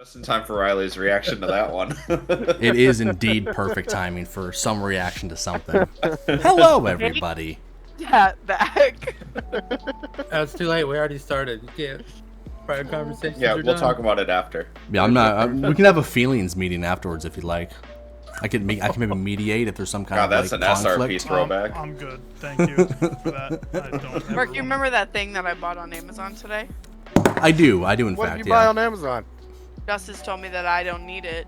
Just in time for Riley's reaction to that one. It is indeed perfect timing for some reaction to something. Hello, everybody. That back. It's too late. We already started. You can't. Prior conversations Yeah, are we'll done. talk about it after. Yeah, we can have a feelings meeting afterwards if you'd like. I can maybe mediate if there's some kind God, of that's like an SRP conflict. throwback. I'm good. Thank you for that. I don't Mark, ever you remember that thing that I bought on Amazon today? I do in What fact. did you buy Yeah. on Amazon? Justice told me that I don't need it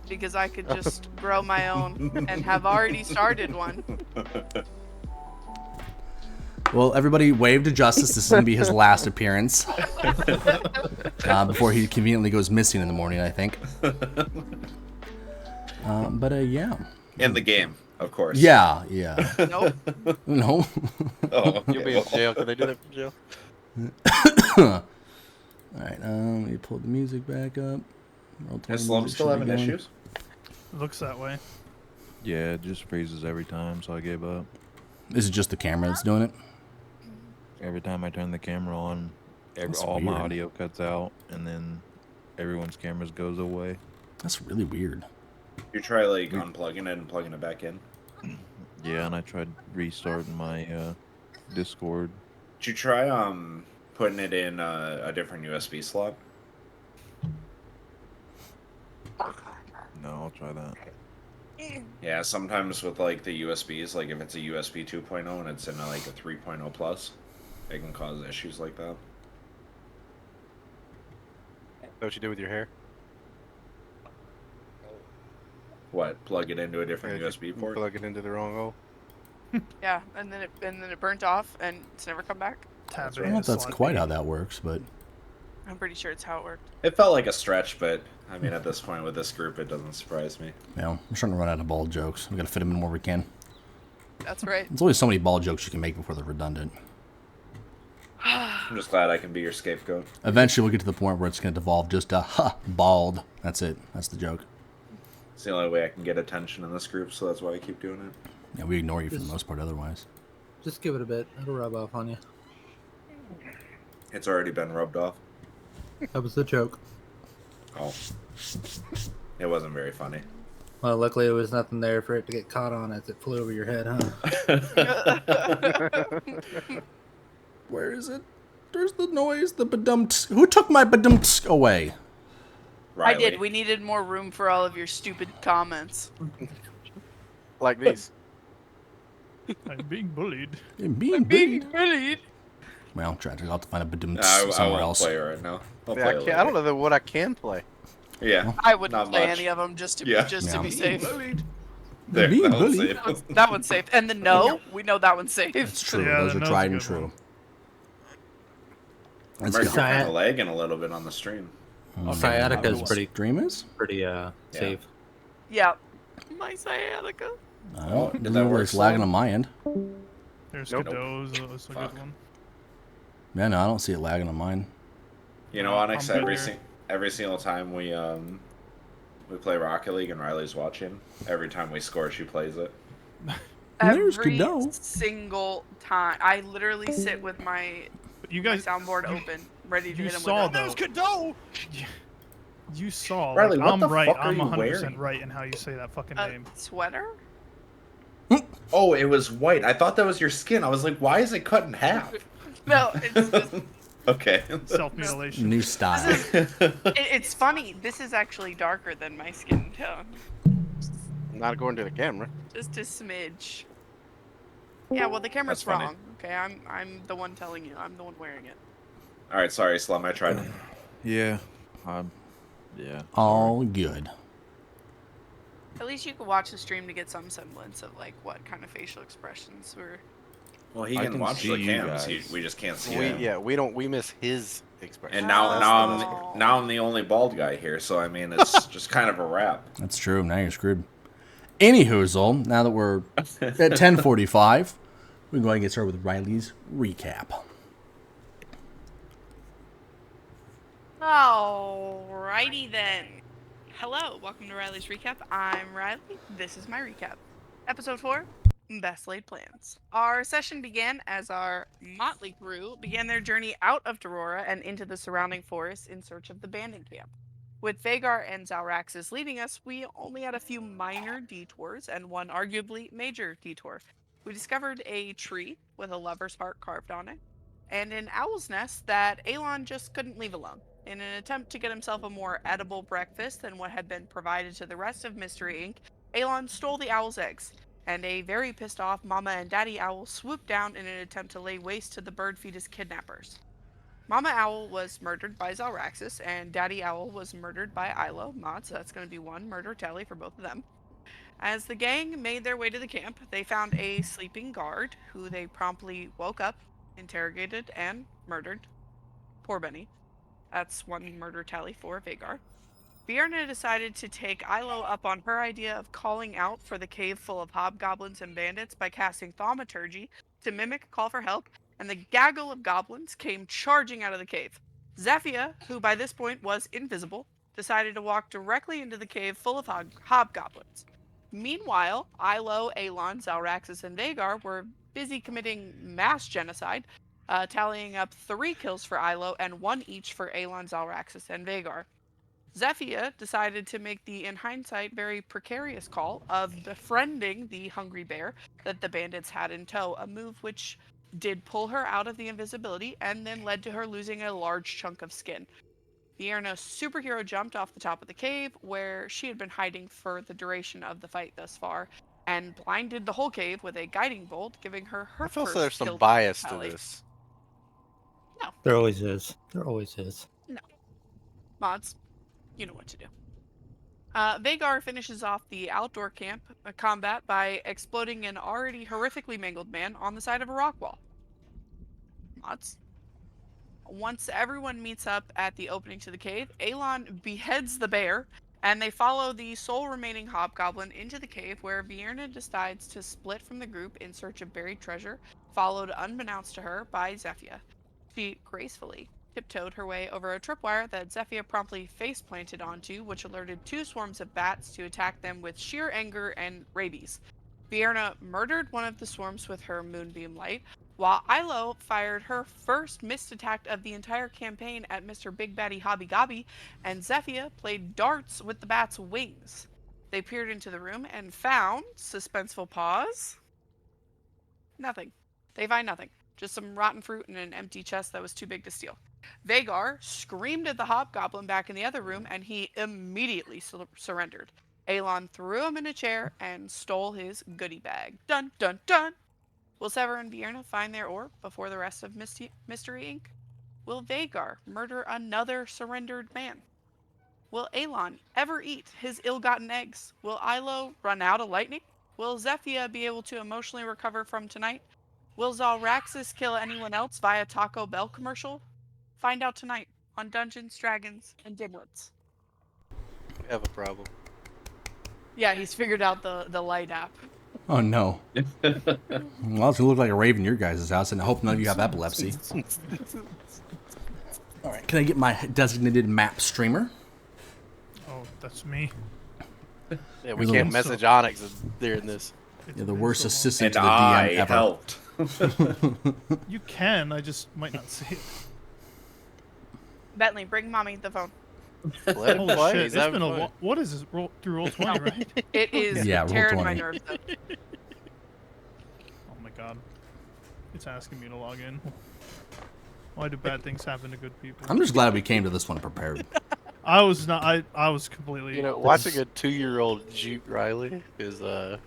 because I could just grow my own and have already started one. Well, everybody wave to Justice. This is gonna be his last appearance before he conveniently goes missing in the morning, I think. Yeah. In the game, of course. Yeah. Nope. No. Oh, You'll be in jail. Can they do that from jail? All right. Let me pull the music back up. Is Slum still having issues? looks that way. Yeah, it just freezes every time, so I gave up. Is it just the camera that's doing it? Every time I turn the camera on, That's all my weird. audio cuts out, and then everyone's cameras goes away. That's really weird. You try like unplugging it and plugging it back in. Yeah, and I tried restarting my Discord. Did you try putting it in a different USB slot? No, I'll try that. Yeah, sometimes with like the USBs, like if it's a USB 2.0 and it's in like a 3.0 plus, it can cause issues like that. That what you do with your hair? What? Plug it into a different Yeah, USB you port? Plug it into the wrong hole. Yeah, and then it burnt off and it's never come back. I don't know if that's quite how that works, but I'm pretty sure it's how it worked. It felt like a stretch, but I mean, at this point with this group, it doesn't surprise me. you know, I'm starting to run out of bald jokes. We gotta fit them in where we can. That's right. There's only so many bald jokes you can make before they're redundant. I'm just glad I can be your scapegoat. Eventually, we'll get to the point where it's gonna devolve just to bald. That's it. That's the joke. It's the only way I can get attention in this group, so that's why I keep doing it. Yeah, we ignore you for the most part. Otherwise, Just give it a bit. It'll rub off on you. It's already been rubbed off. That was the joke. Oh. It wasn't very funny. Well, luckily there was nothing there for it to get caught on as it flew over your head, huh? where is it? There's the noise. The badumts. Who took my badumts away? I Riley. did. We needed more room for all of your stupid comments. Like these. I'm being bullied. I'm being bullied. bullied. Well, tragic. I'll have to find a badumts I somewhere won't else. play right now. I'll Yeah, play I, it can't, I don't later. know what I can play. Yeah. I wouldn't Not play much. any of them just to Yeah. to be safe. There, Being that one's bullied. safe. That one's safe. And the no, we know that one's safe. It's true. Yeah, Those the are no's a tried and good true. one. Let's Mark, go. you're kind of lagging a little bit on the stream. Sciatica is pretty Streamers? safe. Yeah. My sciatica. I Oh, don't did that know where work, it's lagging Slim? on my end. There's Nope. Godot's. That's a Fuck. good one. Yeah, no, I don't see it lagging on mine. You know, Onyx, I'm good here. every single time we play Rocket League and Riley's watching, every time we score, she plays it. There's Every Godot. single time. I literally sit with my But you my guys, soundboard open, ready to you hit him saw with it. though. Godot. You saw. Riley, like, what I'm the right. fuck are I'm you 100% wearing? right in how you say that fucking A name. sweater? Oh, it was white. I thought that was your skin. I was like, why is it cut in half? No, it's just, Okay. Self-mutilation. New style. it's funny. This is actually darker than my skin tone. Not according to the camera. Just a smidge. Yeah, well the camera's That's funny. wrong. Okay, I'm the one telling you. I'm the one wearing it. All right, sorry, Slum. I tried. Yeah, yeah. All good. At least you could watch the stream to get some semblance of like what kind of facial expressions were. Well, he I can can watch see the you cams. guys. We just can't see We him. we miss his expression. And now Oh. now I'm the only bald guy here, so I mean it's just kind of a wrap. That's true. Now you're screwed. Anyhoozle, now that we're at 10:45, we can go ahead and get started with Riley's recap. Alrighty then. Hello, welcome to Riley's Recap. I'm Riley. This is my recap. Episode 4, Best Laid Plans. Our session began as our motley crew began their journey out of Dorora and into the surrounding forest in search of the bandit camp. With Vagar and Zalraxis leading us, we only had a few minor detours and one arguably major detour. We discovered a tree with a lover's heart carved on it, and an owl's nest that Alon just couldn't leave alone. In an attempt to get himself a more edible breakfast than what had been provided to the rest of Mystery Inc., Alon stole the owl's eggs, and a very pissed off Mama and Daddy Owl swooped down in an attempt to lay waste to the bird fetus kidnappers. Mama Owl was murdered by Zalraxis, and Daddy Owl was murdered by Ilo. Mod, so that's going to be one murder tally for both of them. As the gang made their way to the camp, they found a sleeping guard, who they promptly woke up, interrogated, and murdered. Poor Benny. That's one murder tally for Vagar. Bjarna decided to take Ilo up on her idea of calling out for the cave full of hobgoblins and bandits by casting thaumaturgy to mimic a call for help, and the gaggle of goblins came charging out of the cave. Zephyia, who by this point was invisible, decided to walk directly into the cave full of hobgoblins. Meanwhile, Ilo, Alon, Zalraxis, and Vagar were busy committing mass genocide, tallying up 3 kills for Ilo and 1 each for Alon, Zalraxis, and Vagar. Zephyia decided to make the, in hindsight, very precarious call of befriending the hungry bear that the bandits had in tow, a move which did pull her out of the invisibility and then led to her losing a large chunk of skin. Bjarna superhero jumped off the top of the cave, where she had been hiding for the duration of the fight thus far, and blinded the whole cave with a guiding bolt, giving her her I feel first so there's some kill bias to tally. this. There always is. There always is. Mods, you know what to do. Vagar finishes off the outdoor camp combat by exploding an already horrifically mangled man on the side of a rock wall. Mods. Once everyone meets up at the opening to the cave, Alon beheads the bear, and they follow the sole remaining hobgoblin into the cave, where Bjarna decides to split from the group in search of buried treasure, followed unbeknownst to her by Zephyia. She gracefully tiptoed her way over a tripwire that Zephyia promptly face-planted onto, which alerted 2 swarms of bats to attack them with sheer anger and rabies. Bjarna murdered one of the swarms with her moonbeam light, while Ilo fired her first missed attack of the entire campaign at Mr. Big Batty Hobby Gobby, and Zephyia played darts with the bat's wings. They peered into the room and found, suspenseful pause, nothing. They find nothing. Just some rotten fruit and an empty chest that was too big to steal. Vagar screamed at the hobgoblin back in the other room, and he immediately surrendered. Alon threw him in a chair and stole his goodie bag. Dun dun dun! Will Sever and Bjarna find their orb before the rest of Mystery Inc.? Will Vagar murder another surrendered man? Will Alon ever eat his ill-gotten eggs? Will Ilo run out of lightning? Will Zephyia be able to emotionally recover from tonight? Will Zalraxis kill anyone else via Taco Bell commercial? Find out tonight on Dungeons, Dragons, and Dimwits. We have a problem. Yeah, he's figured out the light app. Oh no. Well, it's gonna look like a rave in your guys' house, and I hope none of you have epilepsy. All right, can I get my designated map streamer? Oh, that's me. Yeah, we There's a can't little- message Onyx during this. You're the worst assistant And to the I DM ever. helped. You can, I just might not see it. Bentley, bring mommy the phone. Let him Holy play. shit, He's it's having been fun. what is this? Roll through roll 20, right? It is Yeah, roll tearing my 20. nerves up. Oh my god. It's asking me to log in. Why do bad things happen to good people? I'm just glad we came to this one prepared. I was not. I was completely. You know, watching a 2-year-old Jeep Riley is kind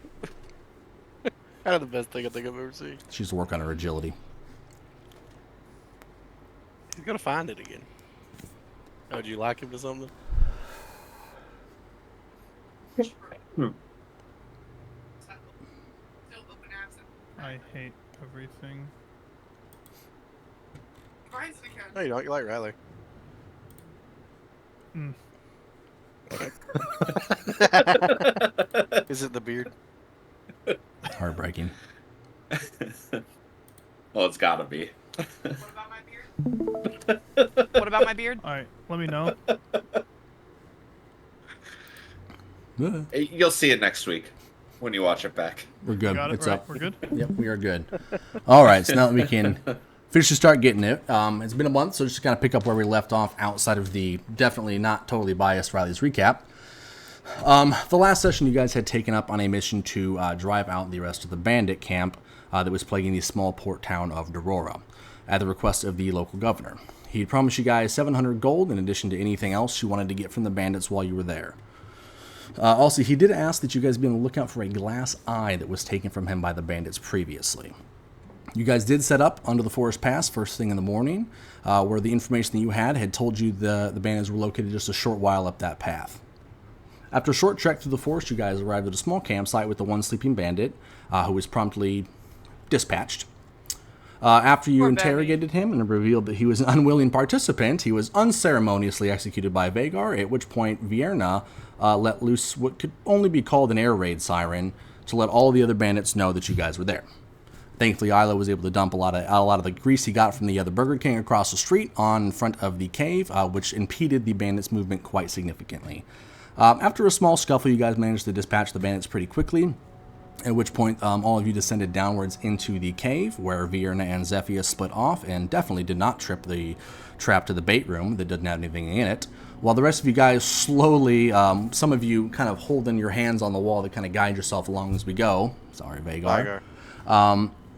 of the best thing I think I've ever seen. She's to work on her agility. He's gonna find it again. Oh, do you like him to something? I hate everything. No, you don't. You like Riley. Mm. Is it the beard? Heartbreaking. Well, it's gotta be. What about my beard? What about my beard? All right, let me know. You'll see it next week when you watch it back. We're good. Got it It's right. up. We're good. Yep, we are good. All right, so now that we can Fish to start getting it. It's been a month, so just to kind of pick up where we left off outside of the definitely not totally biased Riley's recap. The last session you guys had taken up on a mission to drive out the rest of the bandit camp that was plaguing the small port town of Dorora at the request of the local governor. He promised you guys 700 gold in addition to anything else you wanted to get from the bandits while you were there. Also, he did ask that you guys be on the lookout for a glass eye that was taken from him by the bandits previously. You guys did set up under the forest pass first thing in the morning, where the information that you had told you the bandits were located just a short while up that path. After a short trek through the forest, you guys arrived at a small campsite with the one sleeping bandit, who was promptly dispatched. After you interrogated him and revealed that he was an unwilling participant, he was unceremoniously executed by Vagar, at which point Vierna let loose what could only be called an air raid siren to let all the other bandits know that you guys were there. Thankfully, Isla was able to dump a lot of the grease he got from the other Burger King across the street on front of the cave, which impeded the bandits' movement quite significantly. After a small scuffle, you guys managed to dispatch the bandits pretty quickly, at which point all of you descended downwards into the cave, where Vierna and Zephyr split off and definitely did not trip the trap to the bait room that didn't have anything in it, while the rest of you guys slowly, some of you kind of holding your hands on the wall to kind of guide yourself along as we go. Sorry, Vagar.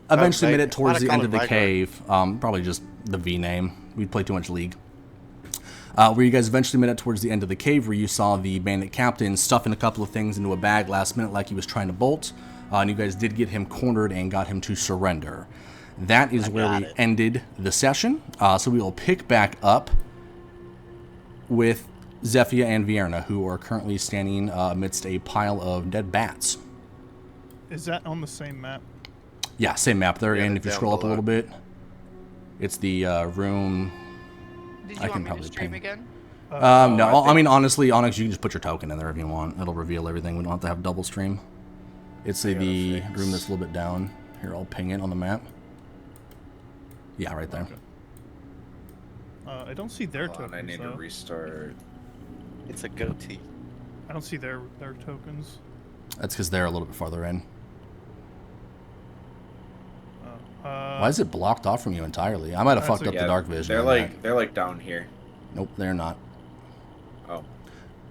Eventually made it towards the end of the cave, probably just the V name. We play too much League. Where you guys eventually made it towards the end of the cave, where you saw the bandit captain stuffing a couple of things into a bag last minute like he was trying to bolt, and you guys did get him cornered and got him to surrender. That is where we ended the session, so we will pick back up with Zephyr and Vierna, who are currently standing amidst a pile of dead bats. Is that on the same map? Yeah, same map there, and if you scroll up a little bit, it's the room. Did you want me to stream again? No, I mean, honestly, Onyx, you can just put your token in there if you want. It'll reveal everything. We don't have to have double stream. It's the room that's a little bit down. Here, I'll ping it on the map. Yeah, right there. Okay. I don't see their tokens. I need to restart. It's a goatee. I don't see their tokens. That's because they're a little bit farther in. Why is it blocked off from you entirely? I might have fucked up the dark vision. They're like down here. Nope, they're not. Oh.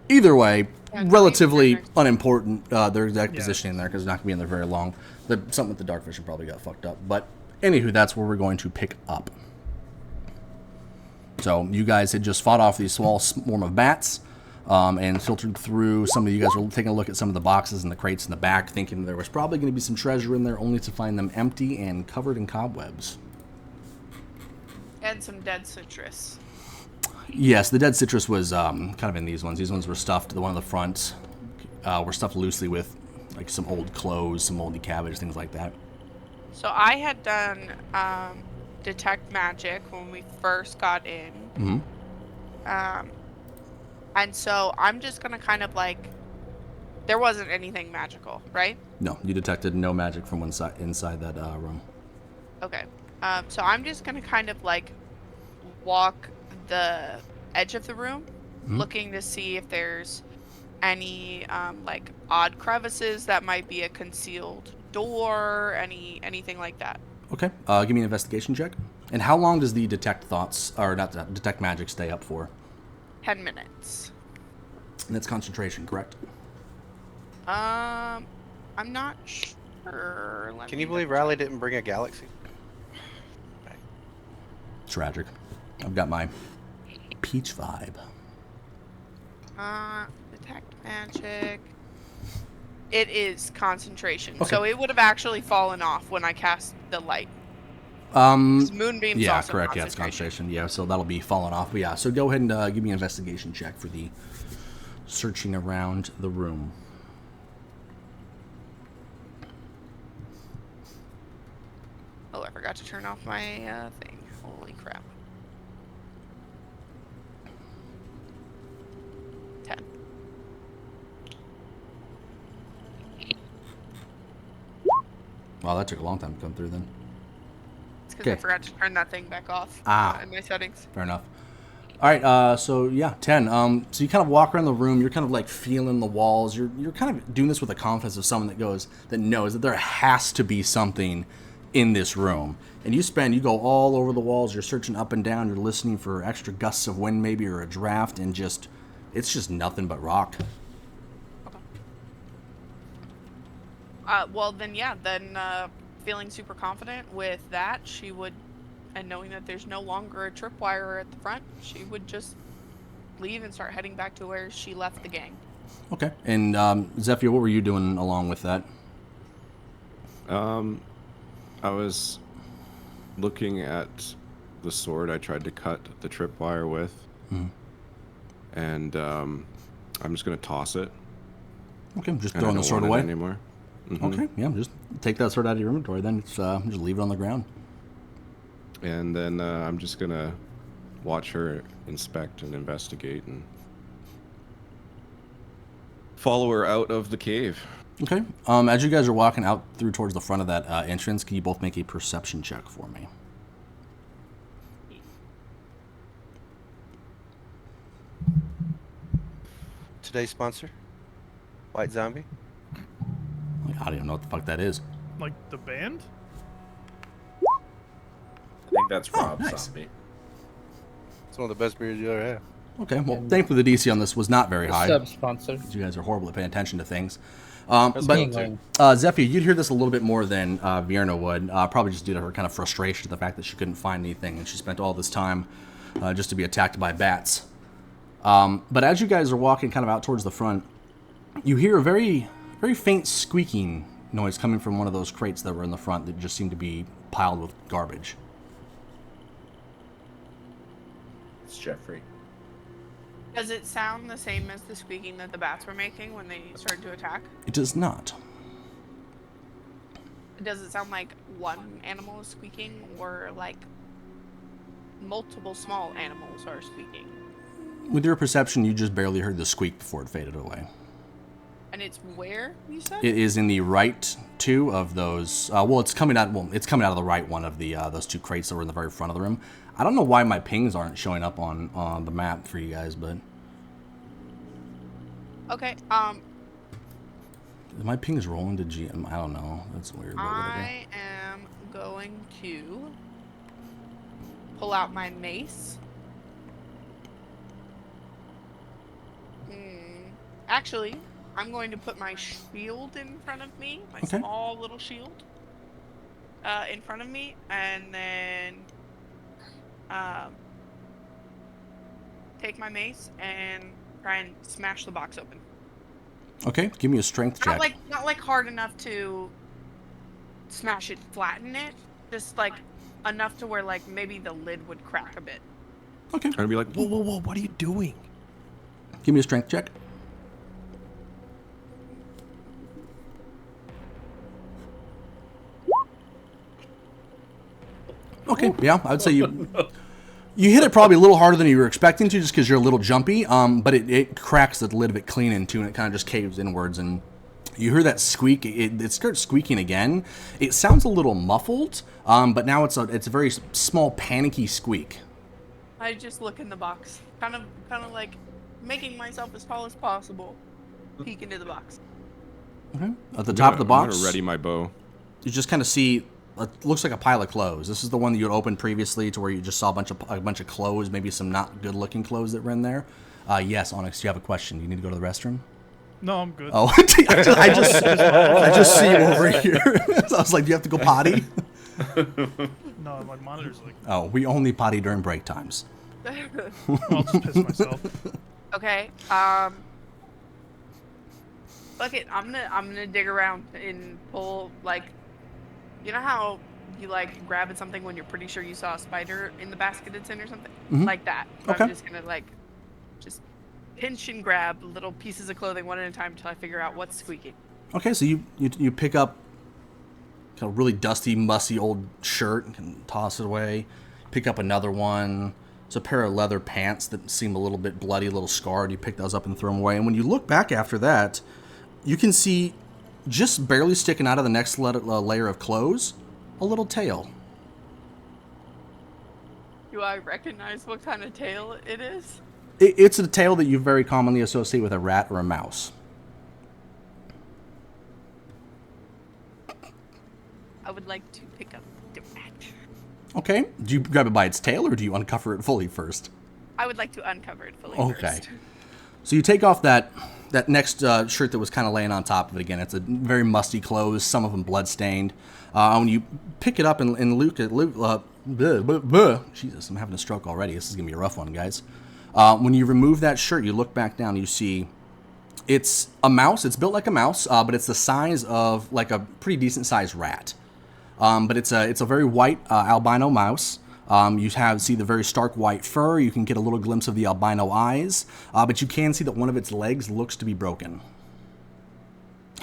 Either way, relatively unimportant, their exact positioning there, because it's not going to be in there very long. Something with the dark vision probably got fucked up. But anywho, that's where we're going to pick up. So you guys had just fought off these small swarm of bats, and filtered through. Some of you guys were taking a look at some of the boxes and the crates in the back, thinking there was probably going to be some treasure in there, only to find them empty and covered in cobwebs. And some dead citrus. Yes, the dead citrus was kind of in these ones. These ones were stuffed. The one on the front were stuffed loosely with like some old clothes, some moldy cabbage, things like that. So I had done detect magic when we first got in. Mm-hmm. And so I'm just going to kind of like, there wasn't anything magical, right? No, you detected no magic from inside that room. Okay. So I'm just going to kind of like walk the edge of the room, looking to see if there's any like odd crevices that might be a concealed door, anything like that. Okay. Give me an investigation check. And how long does the detect magic stay up for? 10 minutes. And that's concentration, correct? I'm not sure. Can you believe Riley didn't bring a galaxy? Tragic. I've got my peach vibe. Detect magic. It is concentration. Okay. So it would have actually fallen off when I cast the light. Moonbeam's yeah, also correct. Yeah, it's concentration. Yeah, so that'll be falling off. But yeah, so go ahead and give me an investigation check for the searching around the room. Oh, I forgot to turn off my thing. Holy crap. 10. Wow, that took a long time to come through then. It's because I forgot to turn that thing back off in my settings. Fair enough. All right, so yeah, 10. So you kind of walk around the room. You're kind of like feeling the walls. You're kind of doing this with the confidence of someone that knows that there has to be something in this room. And you go all over the walls, you're searching up and down, you're listening for extra gusts of wind maybe or a draft, and it's just nothing but rock. Well, then, yeah, feeling super confident with that, she would, and knowing that there's no longer a tripwire at the front, she would just leave and start heading back to where she left the gang. Okay. And Zephyr, what were you doing along with that? I was looking at the sword I tried to cut the tripwire with, and I'm just gonna toss it. Okay, just And I throwing the don't sword want it away. anymore. Okay, yeah, just take that sword out of your inventory. Then it's just leave it on the ground. And then I'm just gonna watch her inspect and investigate and follow her out of the cave. Okay. As you guys are walking out through towards the front of that entrance, can you both make a perception check for me? Today's sponsor, White Zombie. I don't even know what the fuck that is. Like the band? I think that's Rob nice. Zombie. It's one of the best beers you ever had. Okay, well, thankfully the DC on this was not very high. Sub-sponsor. You guys are horrible at paying attention to things. That's But England. Zephyr, you'd hear this a little bit more than Vierna would, probably just due to her kind of frustration at the fact that she couldn't find anything, and she spent all this time just to be attacked by bats. But as you guys are walking kind of out towards the front, you hear a very, very faint squeaking noise coming from one of those crates that were in the front that just seemed to be piled with garbage. It's Jeffrey. Does it sound the same as the squeaking that the bats were making when they started to attack? It does not. Does it sound like one animal is squeaking, or like multiple small animals are squeaking? With your perception, you just barely heard the squeak before it faded away. And it's where, you said? It is in the right two of those. It's coming out of the right one of the those two crates that were in the very front of the room. I don't know why my pings aren't showing up on the map for you guys, but Okay. my ping's rolling to GM. I don't know. That's weird. But whatever. I am going to pull out my mace. Actually, I'm going to put my shield in front of me, my Okay. small little shield, in front of me, and then take my mace and try and smash the box open. Okay, give me a strength check. Not like hard enough to smash it, flatten it, just like enough to where like maybe the lid would crack a bit. Okay, I'd be like, whoa, whoa, whoa, what are you doing? give me a strength check. Okay, yeah, I would say you hit it probably a little harder than you were expecting to, just because you're a little jumpy. But it cracks the lid of it clean in two, and it kind of just caves inwards. And you hear that squeak. It starts squeaking again. It sounds a little muffled, but now it's a very small, panicky squeak. I just look in the box, kind of like making myself as tall as possible, peek into the box. Okay. At the top of the box, I'm gonna ready my bow. you just kind of see. It looks like a pile of clothes. This is the one that you had opened previously, to where you just saw a bunch of clothes, maybe some not good-looking clothes that were in there. Yes, Onyx, you have a question. You need to go to the restroom. No, I'm good. Oh, I just see you over here. So I was like, do you have to go potty? No, my monitor's like, Oh, we only potty during break times. I'll just piss myself. Okay. Fuck it. I'm gonna dig around and pull, like, you know how you like grab at something when you're pretty sure you saw a spider in the basket it's in or something? Mhm. Like that. Okay. I'm just gonna like just pinch and grab little pieces of clothing one at a time until I figure out what's squeaking. Okay, so you pick up a really dusty, musty old shirt and can toss it away. Pick up another one. It's a pair of leather pants that seem a little bit bloody, a little scarred. You pick those up and throw them away. And when you look back after that, you can see, just barely sticking out of the next layer of clothes, a little tail. Do I recognize what kind of tail it is? It's a tail that you very commonly associate with a rat or a mouse. I would like to pick up Okay. Do you grab it by its tail, or do you uncover it fully first? I would like to uncover it fully Okay. first. So you take off that next shirt that was kind of laying on top of it again. It's a very musty clothes, some of them blood-stained. When you pick it up and look at... Jesus, I'm having a stroke already. This is going to be a rough one, guys. When you remove that shirt, you look back down, you see... It's a mouse. It's built like a mouse, but it's the size of like a pretty decent-sized rat. But it's a very white albino mouse. You see the very stark white fur. You can get a little glimpse of the albino eyes, but you can see that one of its legs looks to be broken.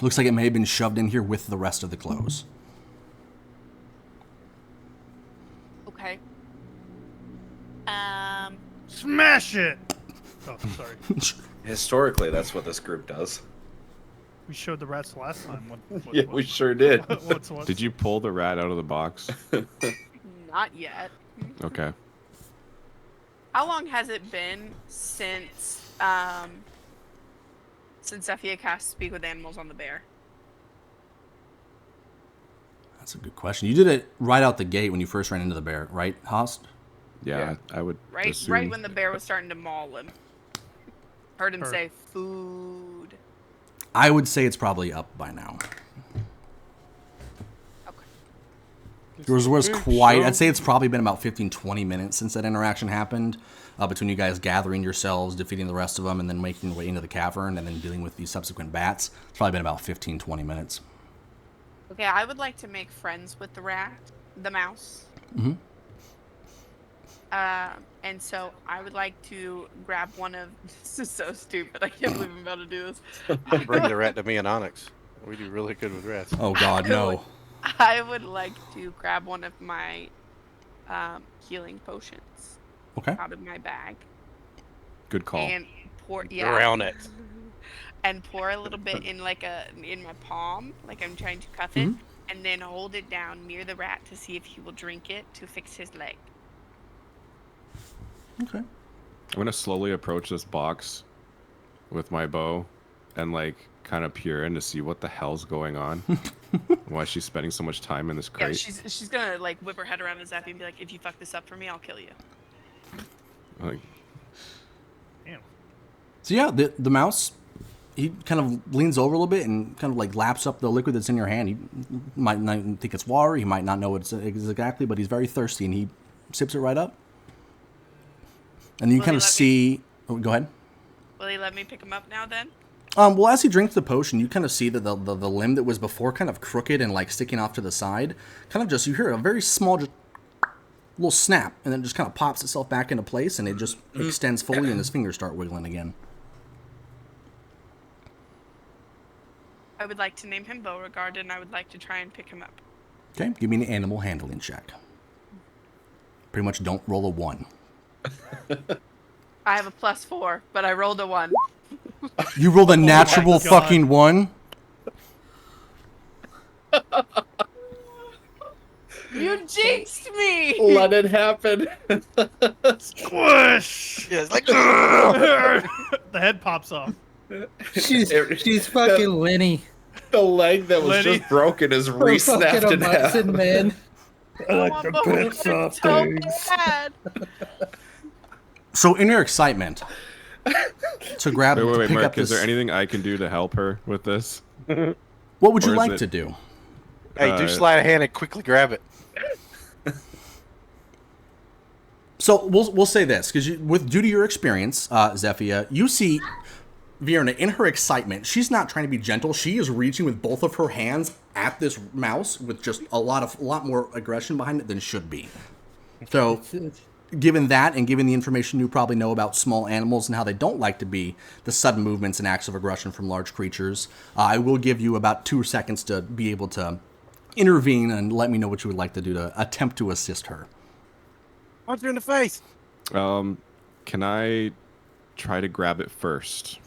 Looks like it may have been shoved in here with the rest of the clothes. Okay. Smash it! Oh, sorry. Historically, that's what this group does. We showed the rats last time. Yeah, we sure did. What's Did you pull the rat out of the box? Not yet. Okay. How long has it been since Zephyr cast Speak with Animals on the bear? That's a good question. You did it right out the gate when you first ran into the bear, right, Host? Yeah, I would Right, assume. right when the bear was starting to maul him. Heard him say food. I would say it's probably up by now. Okay. Yours was quite... I'd say it's probably been about 15, 20 minutes since that interaction happened, between you guys gathering yourselves, defeating the rest of them, and then making your way into the cavern, and then dealing with these subsequent bats. It's probably been about 15, 20 minutes. Okay, I would like to make friends with the mouse. Mm-hmm. And so I would like to grab one of... This is so stupid. I can't believe I'm about to do this. Bring the rat to me and Onyx. We do really good with rats. Oh, God, no. I would like to grab one of my healing potions Okay. out of my bag. Good call. And pour... Drown it. And pour a little bit in my palm, like I'm trying to cuff it, and then hold it down near the rat to see if he will drink it to fix his leg. Okay. I'm gonna slowly approach this box with my bow and like kind of peer in to see what the hell's going on. Why she's spending so much time in this crate. Yeah, she's gonna like whip her head around and Zappy and be like, "If you fuck this up for me, I'll kill you." Like, Damn. So yeah, the mouse, he kind of leans over a little bit and kind of like laps up the liquid that's in your hand. He might not think it's water. He might not know what it's exactly, but he's very thirsty and he sips it right up. And then you kind of see... Oh, go ahead. Will he let me pick him up now then? Well, as he drinks the potion, you kind of see that the limb that was before kind of crooked and like sticking off to the side, kind of just, you hear a very small just little snap, and then it just kind of pops itself back into place, and it just extends fully, and his fingers start wiggling again. I would like to name him Beauregard, and I would like to try and pick him up. Okay, give me an animal handling check. Pretty much don't roll a 1. I have a +4, but I rolled a 1. You rolled a natural fucking 1? You jinxed me! Let it happen. Squish! Yeah, it's like The head pops off. She's fucking Lenny. The leg that was Lenny. just broken is re-snapped in half. Man. I like the big soft things. Bad. So in your excitement to grab... to wait, pick Mark, up is this, there anything I can do to help her with this? what would you or is like it- to do? Hey, do slide a hand and quickly grab it. So we'll say this, because due to your experience, Zephyr, you see Vierna in her excitement. She's not trying to be gentle. She is reaching with both of her hands at this mouse with just a lot more aggression behind it than should be. So, given that, and given the information you probably know about small animals and how they don't like to be the sudden movements and acts of aggression from large creatures, I will give you about 2 seconds to be able to intervene and let me know what you would like to do to attempt to assist her. Punch her in the face. Can I try to grab it first?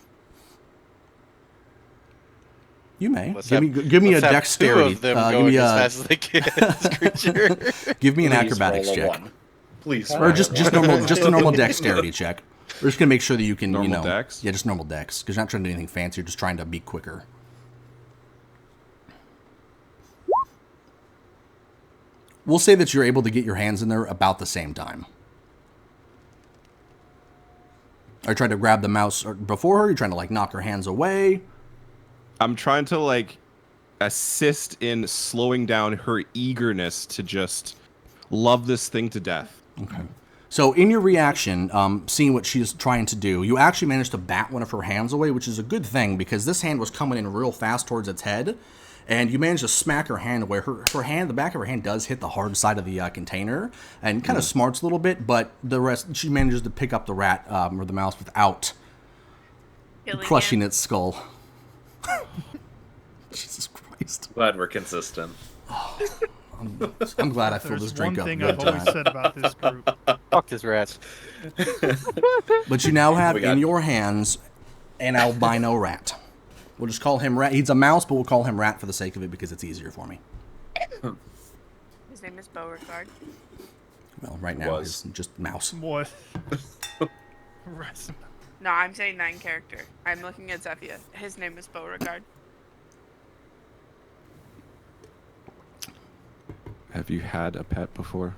You may. Let's Give me a let's have dexterity. Two of them Give going me as a fast as they can. This creature. give me an Please acrobatics roll a check, 1. Please. or just a normal dexterity check. We're just gonna make sure that you can Normal dex? Yeah, just normal dex, because you're not trying to do anything fancy. You're just trying to be quicker. We'll say that you're able to get your hands in there about the same time. Are you trying to grab the mouse before her? Are you trying to like knock her hands away? I'm trying to like assist in slowing down her eagerness to just love this thing to death. Okay. So in your reaction, seeing what she's trying to do, you actually managed to bat one of her hands away, which is a good thing because this hand was coming in real fast towards its head, and you managed to smack her hand away. Her hand, the back of her hand does hit the hard side of the container and kind of smarts a little bit, but the rest, she manages to pick up the rat or the mouse without crushing its skull. Jesus Christ. Glad we're consistent. I'm glad I filled this drink up. There's one thing I've always said about this group. Fuck this rat. But you now have in your hands an albino rat. We'll just call him Rat. He's a mouse, but we'll call him Rat for the sake of it because it's easier for me. His name is Beauregard. Well, right now he's just mouse. What? No, I'm saying that in character. I'm looking at Zephyr. His name is Beauregard. Have you had a pet before?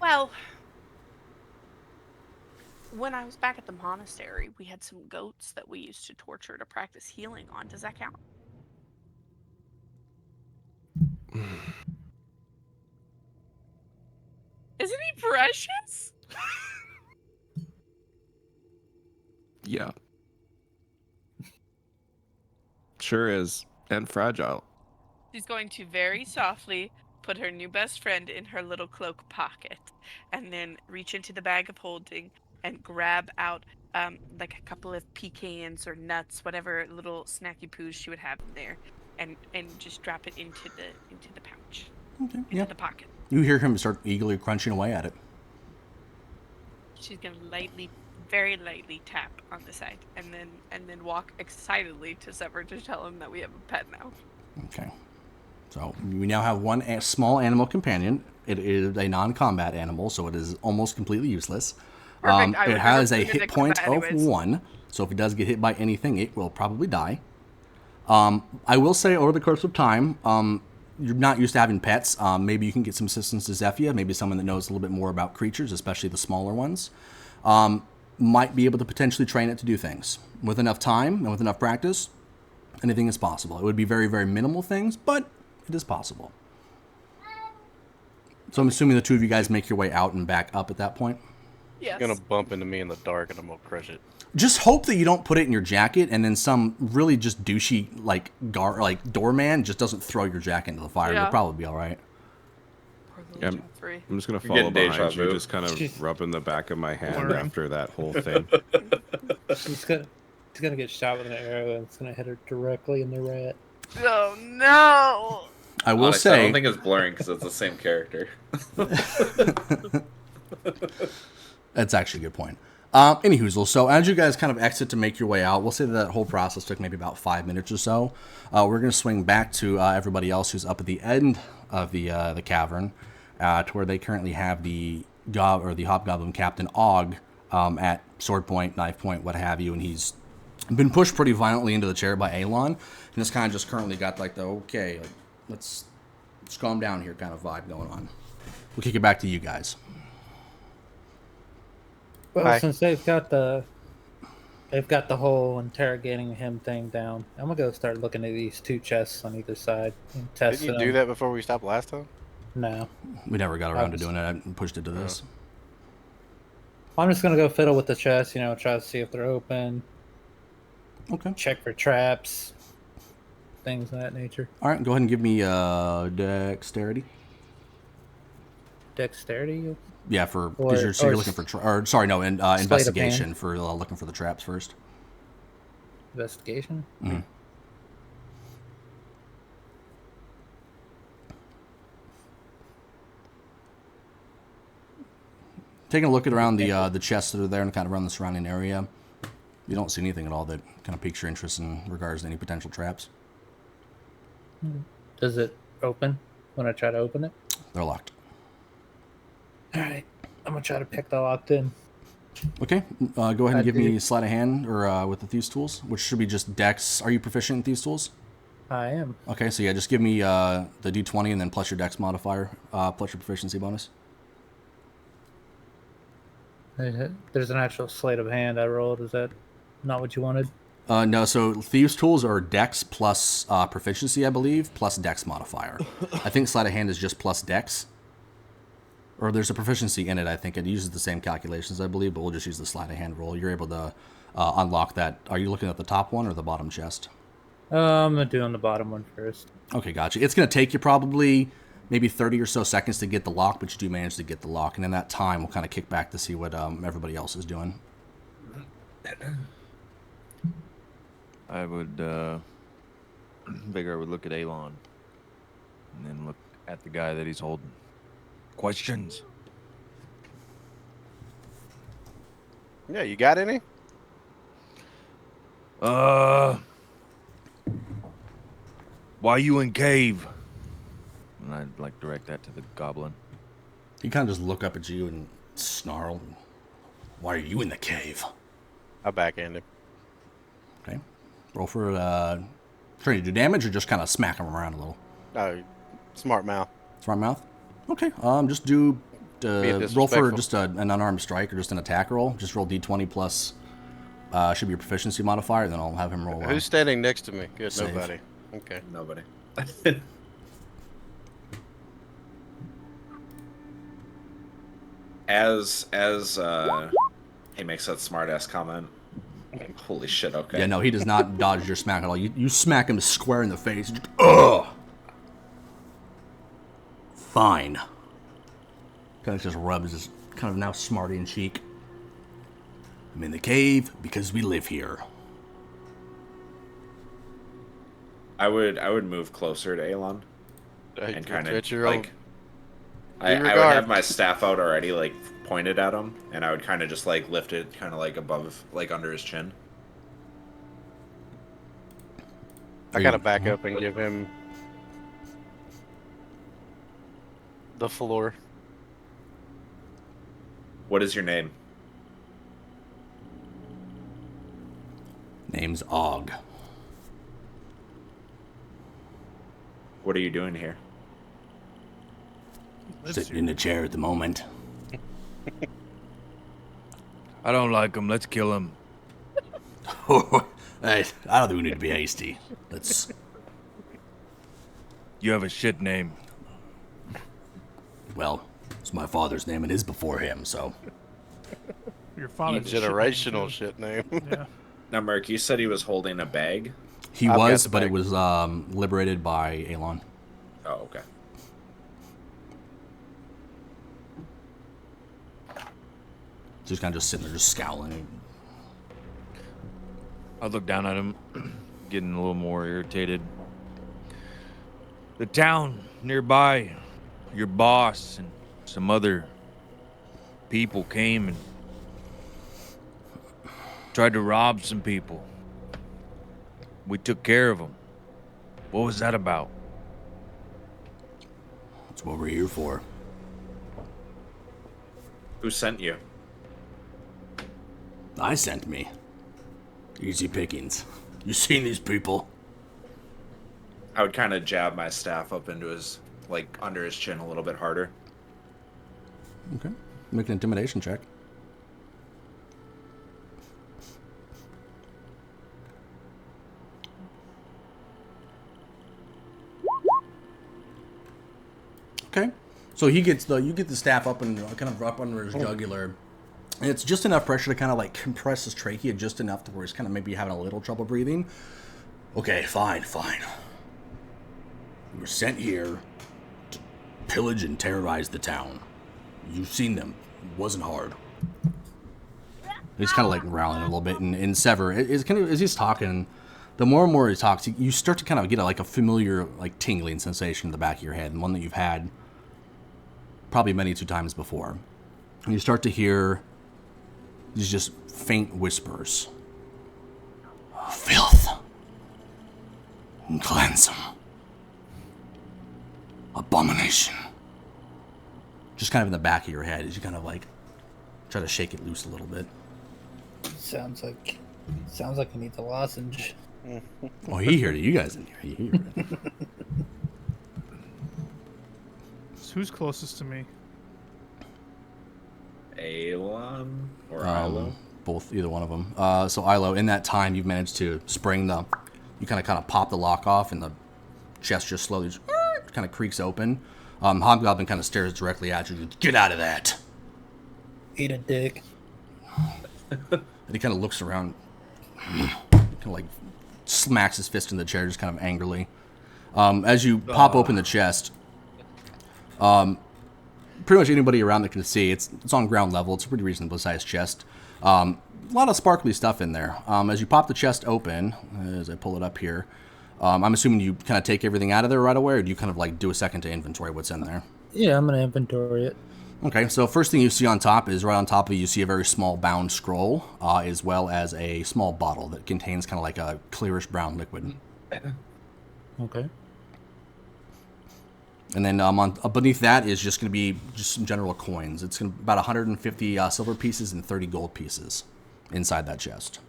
Well, when I was back at the monastery, we had some goats that we used to torture to practice healing on. Does that count? Isn't he precious? Yeah. Sure is. And fragile. She's going to very softly put her new best friend in her little cloak pocket and then reach into the bag of holding and grab out like a couple of pecans or nuts, whatever little snacky poos she would have in there, and just drop it into the pouch. Okay. Into the pocket. You hear him start eagerly crunching away at it. She's gonna very lightly tap on the side and then walk excitedly to Sever to tell him that we have a pet now. Okay. So we now have one small animal companion. It is a non-combat animal, so it is almost completely useless. Perfect. It has a hit point of 1, so if it does get hit by anything, it will probably die. I will say, over the course of time, you're not used to having pets. Maybe you can get some assistance to Zephyr, maybe someone that knows a little bit more about creatures, especially the smaller ones. Might be able to potentially train it to do things. With enough time and with enough practice, anything is possible. It would be very, very minimal things, but it is possible. So I'm assuming the two of you guys make your way out and back up at that point? Yes. It's gonna bump into me in the dark and I'm gonna crush it. Just hope that you don't put it in your jacket and then some really just douchey like doorman just doesn't throw your jacket into the fire. Yeah. You'll probably be all right. Yeah, I'm just gonna follow behind you, just kind of rubbing the back of my hand after that whole thing. She's gonna get shot with an arrow and it's gonna hit her directly in the rat. Oh no! I will Honestly, say I don't think it's blurring because it's the same character. That's actually a good point. Anyhoozle, so as you guys kind of exit to make your way out, we'll say that whole process took maybe about 5 minutes or so. We're going to swing back to everybody else who's up at the end of the cavern, to where they currently have the hobgoblin captain Og at sword point, knife point, what have you, and he's been pushed pretty violently into the chair by Alon, and it's kind of just currently got like the okay, like, let's calm down here kind of vibe going on. We'll kick it back to you guys. Well, since they've got the whole interrogating him thing down, I'm gonna go start looking at these 2 chests on either side and test Didn't you do that before we stopped last time? No. We never got around to doing it. I pushed it to this. I'm just gonna go fiddle with the chests, try to see if they're open. Okay. Check for traps, things of that nature. All right, go ahead and give me dexterity. Dexterity? Yeah, because you're looking for investigation for looking for the traps first. Investigation. Mm-hmm. Taking a look at around the chests that are there and kind of around the surrounding area, you don't see anything at all that kind of piques your interest in regards to any potential traps. Does it open when I try to open it? They're locked. All right, I'm gonna try to pick the locked in. Okay, go ahead and give me sleight of hand or with the thieves tools, which should be just dex. Are you proficient in thieves tools? I am. Okay, so yeah, just give me the D20 and then plus your Dex modifier, plus your proficiency bonus. There's an actual sleight of hand I rolled. Is that not what you wanted? No, so Thieves' Tools are Dex plus proficiency, I believe, plus Dex modifier. I think Sleight of Hand is just plus Dex. Or there's a proficiency in it, I think. It uses the same calculations, I believe, but we'll just use the Sleight of Hand roll. You're able to unlock that. Are you looking at the top one or the bottom chest? I'm going to do on the bottom one first. Okay, gotcha. It's going to take you probably maybe 30 or so seconds to get the lock, but you do manage to get the lock. And in that time, we'll kind of kick back to see what everybody else is doing. I would figure I would look at Alon and then look at the guy that he's holding. Questions? Yeah, you got any? Why you in cave? And I'd like direct that to the goblin. He kind of just look up at you and snarl. Why are you in the cave? I backhand him. Okay. Roll for trying to do damage or just kind of smack him around a little. Oh, smart mouth. Smart mouth. Okay. Just do roll for just an unarmed strike or just an attack roll. Just roll D20 plus should be your proficiency modifier, and then I'll have him roll. Who's standing next to me? Good, save. nobody. Okay. Nobody. as he makes that smart-ass comment. Holy shit, okay. Yeah, no, he does not dodge your smack at all. You smack him square in the face. Just, ugh! Fine. Kind of just rubs his kind of now smarty in cheek. I'm in the cave because we live here. I would move closer to Alon and kind of like I would have my staff out already, like pointed at him, and I would kind of just like lift it kind of like above, like under his chin. I gotta back up and give him the floor. What is your name? Name's Og. What are you doing here? Sitting in a chair at the moment. I don't like him. Let's kill him. Hey, I don't think we need to be hasty. Let's. You have a shit name. Well, it's my father's name and is before him, so. Your father's generational shit name. Yeah. Now, Merc, you said he was holding a bag. He was, but it was liberated by Alon. Oh, okay. Just kind of just sitting there, just scowling. I look down at him, getting a little more irritated. The town nearby, your boss and some other people came and tried to rob some people. We took care of them. What was that about? That's what we're here for. Who sent you? I sent me. Easy pickings. You seen these people? I would kind of jab my staff up into his, like, under his chin a little bit harder. Okay. Make an intimidation check. Okay. So you get the staff up and kind of up under his jugular. And it's just enough pressure to kind of like compress his trachea just enough to where he's kind of maybe having a little trouble breathing. Okay, fine. We were sent here to pillage and terrorize the town. You've seen them. It wasn't hard. He's kind of like growling a little bit. And Sever, it's kind of, as he's talking, the more and more he talks, you start to kind of get a familiar, like tingling sensation in the back of your head, and one that you've had probably many times before. And you start to hear these just faint whispers. Filth. And cleansome. Abomination. Just kind of in the back of your head as you kind of like try to shake it loose a little bit. Sounds like he needs a lozenge. Oh, he heard it. You guys didn't hear it. He heard it. So who's closest to me? Elon or Ilo? Both, either one of them. So Ilo, in that time, you've managed to spring the. You kind of pop the lock off, and the chest just slowly kind of creaks open. Hobgoblin kind of stares directly at you. Get out of that! Eat a dick. And he kind of looks around, kind of like smacks his fist in the chair, just kind of angrily. As you pop open the chest, pretty much anybody around that can see, it's on ground level. It's a pretty reasonable sized chest. A lot of sparkly stuff in there. As you pop the chest open, as I pull it up here, I'm assuming you kind of take everything out of there right away, or do you kind of like do a second to inventory what's in there? Yeah, I'm gonna inventory it. Okay, so first thing you see on top is right on top of you see a very small bound scroll, as well as a small bottle that contains kind of like a clearish brown liquid. Okay. And then beneath that is just going to be just some general coins. It's gonna, about 150 silver pieces and 30 gold pieces inside that chest.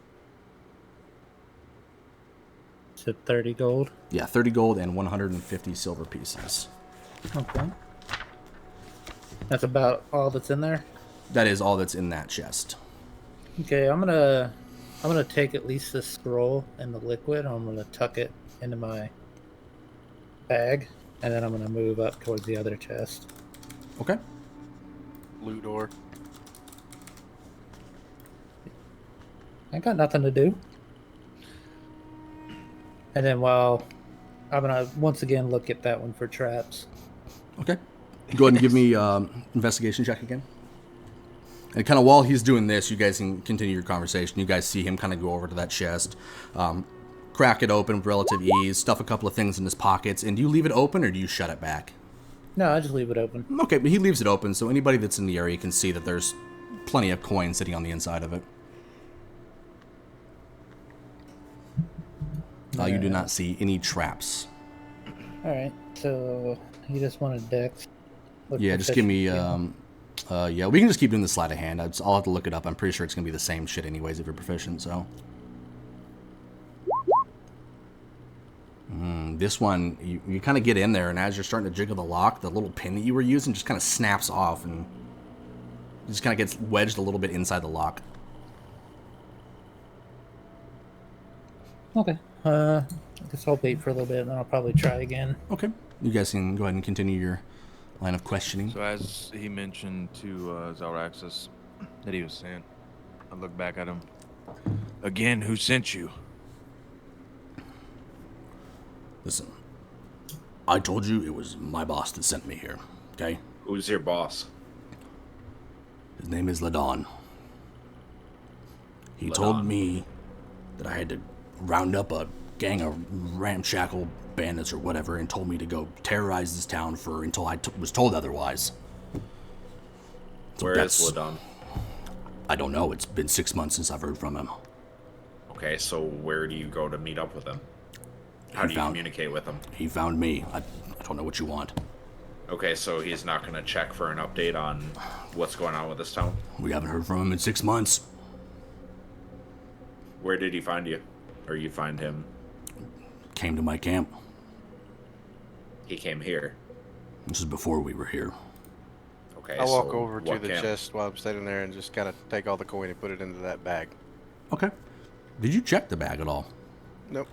So 30 gold? Yeah, 30 gold and 150 silver pieces. Okay. That's about all that's in there? That is all that's in that chest. Okay, I'm gonna take at least the scroll and the liquid. I'm gonna tuck it into my bag, and then I'm gonna move up towards the other chest. Okay. Loot door. I got nothing to do. And then while I'm gonna once again look at that one for traps. Okay. Go ahead and give me investigation check again. And kind of while he's doing this, you guys can continue your conversation. You guys see him kind of go over to that chest, crack it open with relative ease, stuff a couple of things in his pockets. And do you leave it open or do you shut it back? No, I just leave it open. Okay, but he leaves it open, so anybody that's in the area can see that there's plenty of coins sitting on the inside of it. You do not see any traps. Alright, so you just wanted dex. Yeah, just give me, yeah, we can just keep doing the sleight of hand. I'll have to look it up. I'm pretty sure it's going to be the same shit anyways if you're proficient, so. This one, you kind of get in there, and as you're starting to jiggle the lock, the little pin that you were using just kind of snaps off, and just kind of gets wedged a little bit inside the lock. Okay. I guess I'll wait for a little bit, and then I'll probably try again. Okay. You guys can go ahead and continue your line of questioning. So as he mentioned to Zalraxis that he was saying, I look back at him. Again, who sent you? Listen, I told you it was my boss that sent me here, okay? Who's your boss? His name is Ladon. He told me that I had to round up a gang of ramshackle bandits or whatever and told me to go terrorize this town until I was told otherwise. So Where is Ladon? I don't know. It's been 6 months since I've heard from him. Okay, so where do you go to meet up with him? How do you communicate with him? He found me. I don't know what you want. Okay, so he's not going to check for an update on what's going on with this town? We haven't heard from him in 6 months. Where did he find you? Or you find him? Came to my camp. He came here? This is before we were here. Okay, I'll walk over to the camp? chest while I'm standing there and just kind of take all the coin and put it into that bag. Okay. Did you check the bag at all? Nope.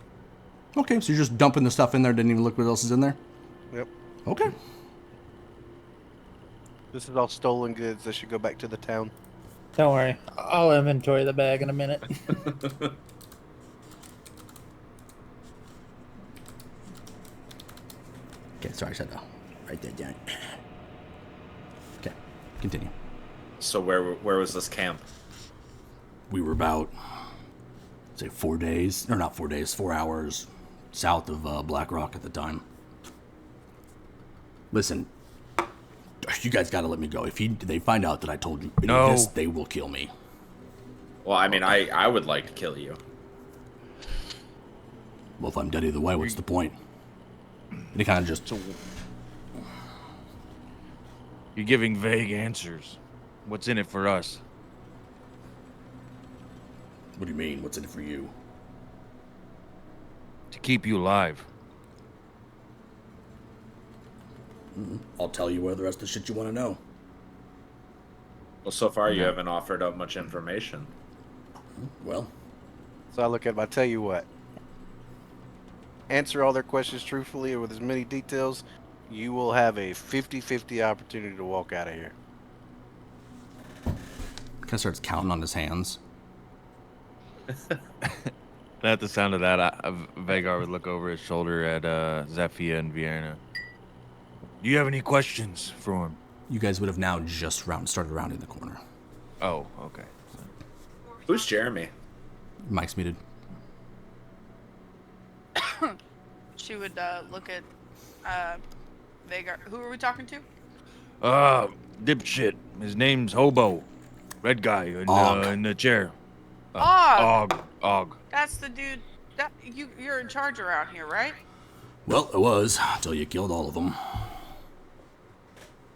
Okay, so you're just dumping the stuff in there, didn't even look what else is in there? Yep. Okay. This is all stolen goods that should go back to the town. Don't worry. I'll inventory the bag in a minute. Okay, sorry, I said to write that down. Okay, continue. So where was this camp? We were about, say, 4 days, or not 4 days, 4 hours south of Black Rock at the time. Listen, you guys gotta let me go. If they find out that I told you any of this, they will kill me. Well, I mean, I would like to kill you. Well, if I'm dead either way, what's the point? And he kind of just... You're giving vague answers. What's in it for us? What do you mean, what's in it for you? to keep you alive. I'll tell you where the rest of the shit you want to know. Well, so far you haven't offered up much information. Well. So I look at him, I tell you what. Answer all their questions truthfully and with as many details, you will have a 50-50 opportunity to walk out of here. Kind of starts counting on his hands. At the sound of that, Vagar would look over his shoulder at Zafia and Vienna. Do you have any questions for him? You guys would have now just started rounding the corner. Oh, okay. Who's Jeremy? Mike's muted. She would look at Vagar. Who are we talking to? Dipshit. His name's Hobo. Red guy in the chair. Og. That's the dude. That you're in charge around here, right? Well, I was until you killed all of them.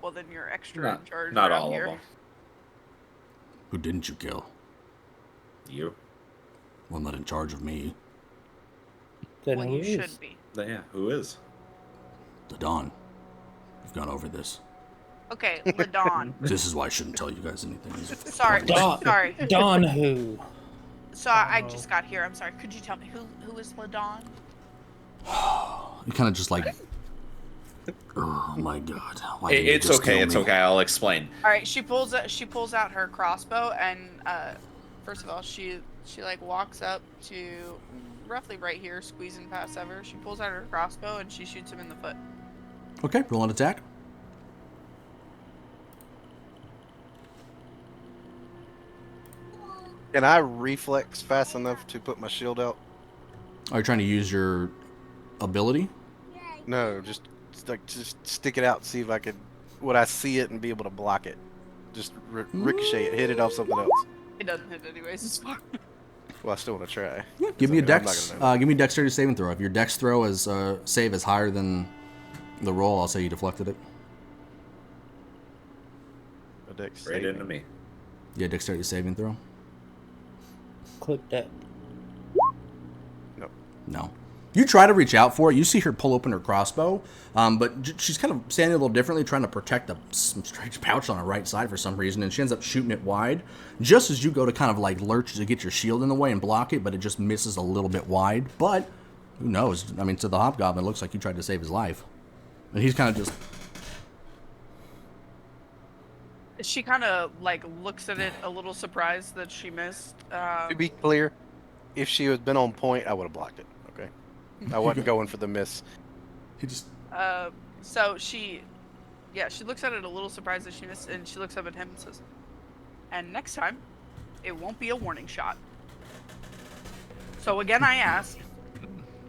Well, then you're extra in charge. Not around all here. of them. Who didn't you kill? You. Well, not in charge of me. Then Well, who you is? should be. Yeah, who is? The Dawn. We've gone over this. Okay, Ladon. This is why I shouldn't tell you guys anything. Sorry. Sorry. Don who? So I just got here. I'm sorry. Could you tell me who is Ladon? You kind of just like, oh my god. Why didn't you It's just okay. kill It's me? okay. I'll explain. All right. She pulls out her crossbow, and first of all, she like walks up to roughly right here, squeezing past Ever. She pulls out her crossbow and she shoots him in the foot. Okay, roll an attack. Can I reflex fast enough to put my shield out? Are you trying to use your ability? No, just stick it out and see if I would I see it and be able to block it. Just ricochet it, hit it off something else. It doesn't hit anyways. It's fine. Well, I still want to try. Yeah, give me a I'm not dex. gonna know. Give me a dexterity saving throw. If your dex throw is save is higher than the roll, I'll say you deflected it. A dex Right saving. into me. Yeah, dexterity saving throw. Click that. No. You try to reach out for it. You see her pull open her crossbow, but she's kind of standing a little differently, trying to protect some strange pouch on her right side for some reason, and she ends up shooting it wide. Just as you go to kind of like lurch to get your shield in the way and block it, but it just misses a little bit wide. But who knows? I mean, to the hobgoblin, it looks like you tried to save his life, and he's kind of just. She kind of like looks at it, a little surprised that she missed. To be clear, if she had been on point, I would have blocked it. Okay, I wasn't going for the miss. He just. So she looks at it a little surprised that she missed, and she looks up at him and says, "And next time, it won't be a warning shot." So again, I ask,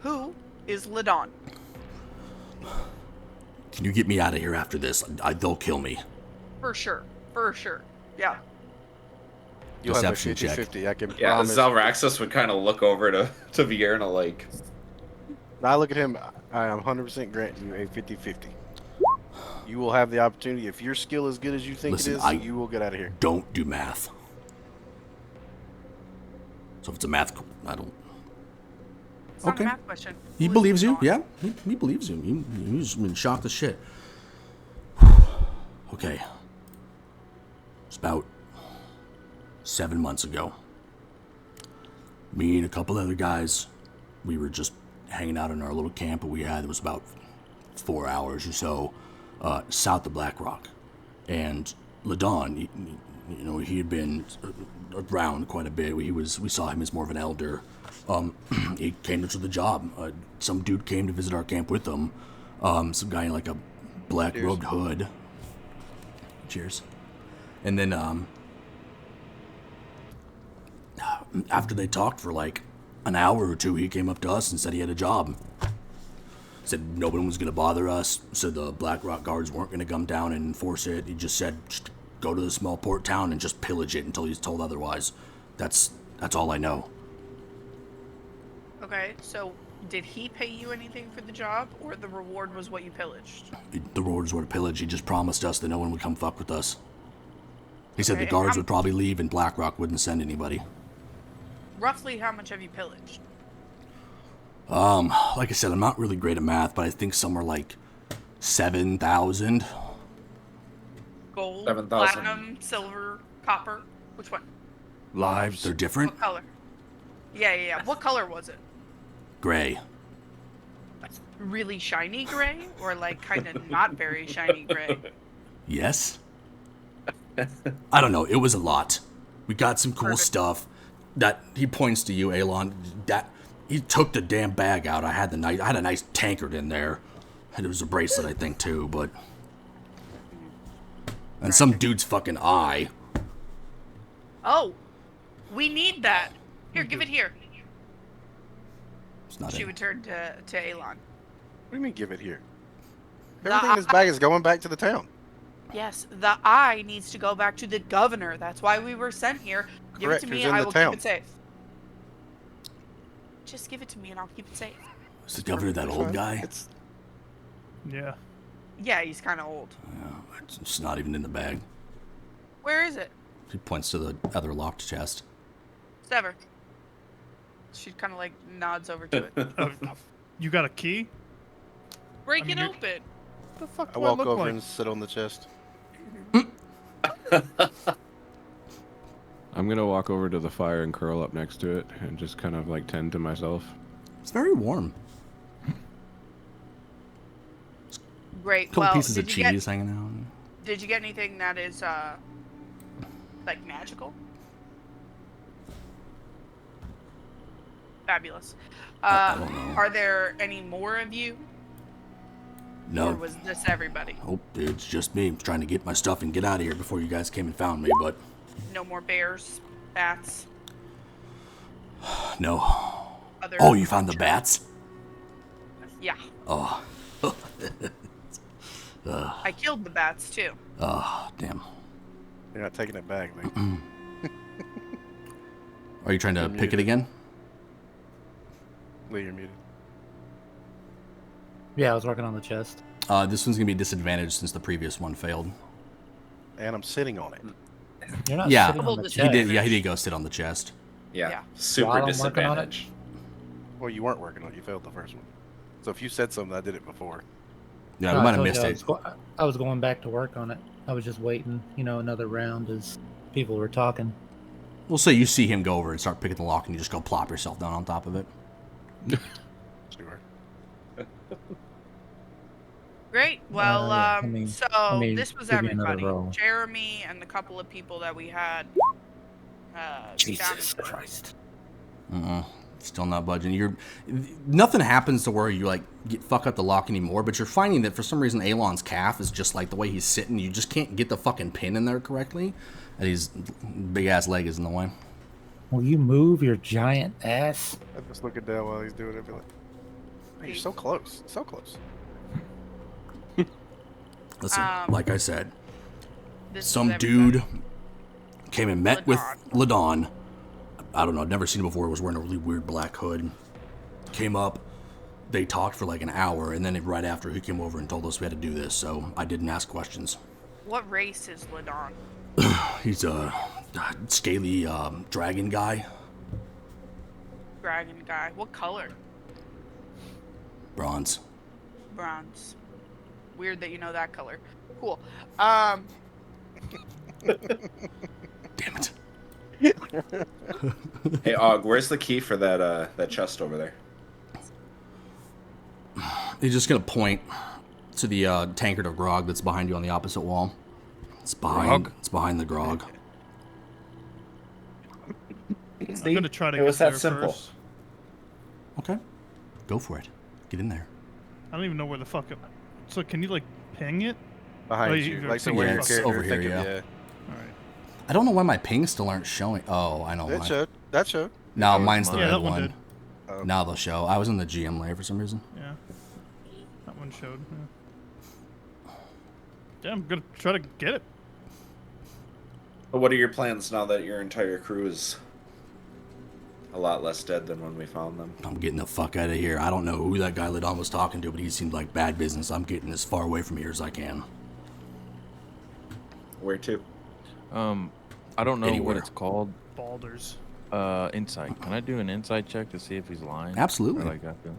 who is Ladon? Can you get me out of here after this? They'll kill me. For sure. Yeah. You'll have a Deception check. 50-50. I can Yeah, promise. Zalraxis would kind of look over to Vierna like. I look at him. I am 100% granting you a 50-50. You will have the opportunity. If your skill is good as you think Listen, it is, you will get out of here. Don't do math. So if it's a math, I don't. It's not Okay. a math question. He Who is believes you. Ladon? Yeah, he believes you. He's been shocked as shit. Okay. It's about 7 months ago. Me and a couple other guys, we were just hanging out in our little camp that we had. It was about 4 hours or so south of Black Rock. And Ladon, he had been around quite a bit. We saw him as more of an elder. He came to the job. Some dude came to visit our camp with him. Some guy in like a black robed hood. Cheers. And then after they talked for like an hour or two, he came up to us and said he had a job. Said no one was going to bother us. Said the Black Rock guards weren't going to come down and enforce it. He just said just go to the small port town and just pillage it until he's told otherwise. That's all I know. Okay, so did he pay you anything for the job, or the reward was what you pillaged? The rewards were to pillage. He just promised us that no one would come fuck with us. He said Okay, the guards and would probably leave and Black Rock wouldn't send anybody. Roughly how much have you pillaged? Like I said, I'm not really great at math, but I think somewhere like 7,000. Gold, 7,000. platinum, silver, copper. Which one? Lives. They're different. What color? Yeah. What color was it? Gray. Really shiny gray, or like kind of not very shiny gray? Yes. I don't know. It was a lot. We got some cool Perfect. stuff. That he points to you, Alon. That he took the damn bag out. I had a nice tankard in there. And it was a bracelet, I think, too. But and some dude's fucking eye. Oh, we need that. Here, give it here. It's not She in. would turn to Alon. What do you mean, give it here? The Everything in this bag is going back to the town. Yes, the eye needs to go back to the governor. That's why we were sent here. Give Correct, it to who's me, in I the will town. keep it safe. Just give it to me and I'll keep it safe. Was the governor that old guy? It's Yeah. Yeah, he's kind of old. Yeah, it's not even in the bag. Where is it? He points to the other locked chest. Sever. She kind of like nods over to it. You got a key? Break I mean, it you're- open. What the fuck I do walk look over like? and sit on the chest. I'm gonna walk over to the fire and curl up next to it and just kind of like tend to myself. It's very warm. Great. Couple Well, pieces of did you cheese hanging out. Did you get anything that is like magical? Fabulous. I don't know. Are there any more of you? Or No. was this everybody? Oh, it's just me. I'm trying to get my stuff and get out of here before you guys came and found me, but No more bears, bats, no. other. Oh, you found the bats? Yeah, Oh. I killed the bats too. Oh, damn. You're not taking it back, man. Are you trying to pick it again? Lee, you're muted. Yeah, I was working on the chest. This one's gonna be disadvantaged since the previous one failed. And I'm sitting on it. You're not Yeah, sitting on the He He chest. did. Yeah, he did go sit on the chest. Yeah. Yeah. Super While I'm working on it? disadvantage. Well, you weren't working on it. You failed the first one. So if you said something, I did it before. Yeah, No, we I might have told missed you it. I was going back to work on it. I was just waiting, another round as people were talking. We'll say you see him go over and start picking the lock, and you just go plop yourself down on top of it. Sure. Great. Well, yeah, let me this was give you another everybody. roll. Jeremy and the couple of people that we had. Jesus down in- Christ. Still not budging. Nothing happens to where you like fuck up the lock anymore, but you're finding that for some reason Alon's calf is just like the way he's sitting. You just can't get the fucking pin in there correctly, and his big ass leg is in the way. Will you move your giant ass? I'm just looking down while he's doing it. Be like, "Man, you're so close. So close. Listen, like I said, This some was everybody. dude came and met with Ladon. I don't know, I'd never seen him before. He was wearing a really weird black hood. Came up, they talked for like an hour, and then right after he came over and told us we had to do this, so I didn't ask questions. What race is Ladon? He's a scaly dragon guy. Dragon guy. What color? Bronze. Bronze. Weird that you know that color. Cool. Damn it. Hey, Og, where's the key for that chest over there? He's just gonna point to the tankard of grog that's behind you on the opposite wall. It's behind. Grog? It's behind the grog. I'm gonna try to it get was there that simple. first. Okay, go for it. Get in there. I don't even know where the fuck. So can you like ping it? Behind Oh, you. you're Like, so thinking where yeah, your it's character over here, thinking, yeah. All right. I don't know why my pings still aren't showing. Oh, I know That why. showed. That showed. No, Oh, mine's the Yeah, red that one one. did. Oh. Now they'll show. I was in the GM layer for some reason. Yeah. That one showed. Yeah, I'm gonna try to get it. But what are your plans now that your entire crew is a lot less dead than when we found them? I'm getting the fuck out of here. I don't know who that guy Ladon was talking to, but he seemed like bad business. I'm getting as far away from here as I can. Where to? I don't know Anywhere. what it's called. Balders. Insight. Can I do an insight check to see if he's lying? Absolutely. Or like I feel.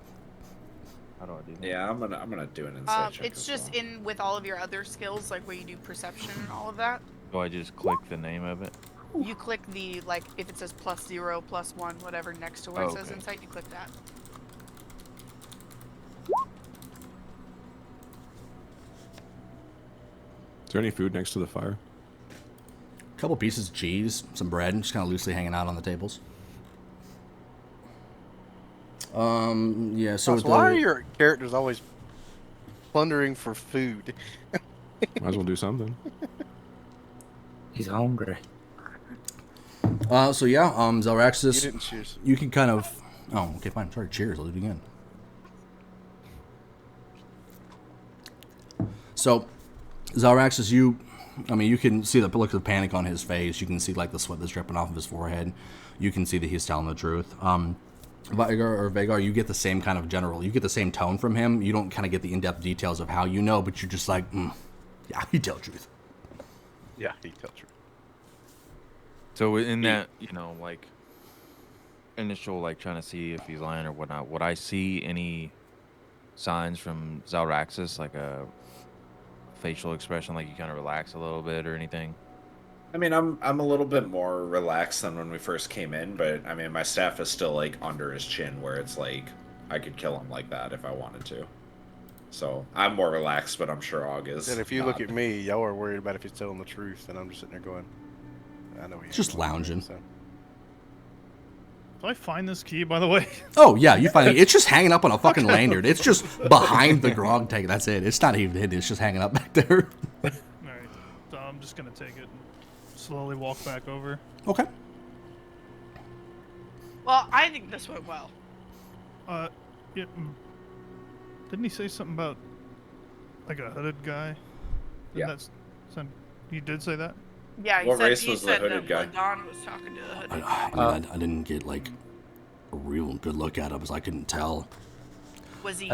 How do I do that? Yeah, I'm gonna do an insight check. It's just in with all of your other skills, like where you do perception and all of that. Do I just click the name of it? You click the, like, if it says +0, +1, whatever next to where it says Okay. insight, you click that. Is there any food next to the fire? A couple pieces of cheese, some bread, just kind of loosely hanging out on the tables. Yeah, so Why are your characters always plundering for food? Might as well do something. He's hungry. So yeah, Zelraxis, You didn't choose. you can kind of... Oh, okay, fine. Sorry, cheers. I'll do it again. So, Zelraxis, you can see the look of panic on his face. You can see, like, the sweat that's dripping off of his forehead. You can see that he's telling the truth. Vagar, you get the same kind of you get the same tone from him. You don't kind of get the in-depth details of how you know, but you're just like, yeah, he tells truth. Yeah, he tells you. So in that, like, initial, like, trying to see if he's lying or whatnot, would I see any signs from Zelraxis, like a facial expression, like you kind of relax a little bit or anything? I mean, I'm a little bit more relaxed than when we first came in, but I mean, my staff is still like under his chin, where it's like I could kill him like that if I wanted to. So I'm more relaxed, but I'm sure Og is. And if you look at me, y'all are worried about if he's telling the truth, and I'm just sitting there going, I know he's just lounging. So. Do I find this key, by the way? Oh yeah, you find it. It's just hanging up on a fucking lanyard. It's just behind the grog tank. That's it. It's not even hidden. It's just hanging up back there. All right, so I'm just gonna take it and slowly walk back over. Okay. Well, I think this went well. Yeah. Didn't he say something about like a hooded guy? Yeah. He did say that? Yeah, What race was the hooded guy? Don was talking to the hooded guy. I didn't get like a real good look at him, because I couldn't tell. Was he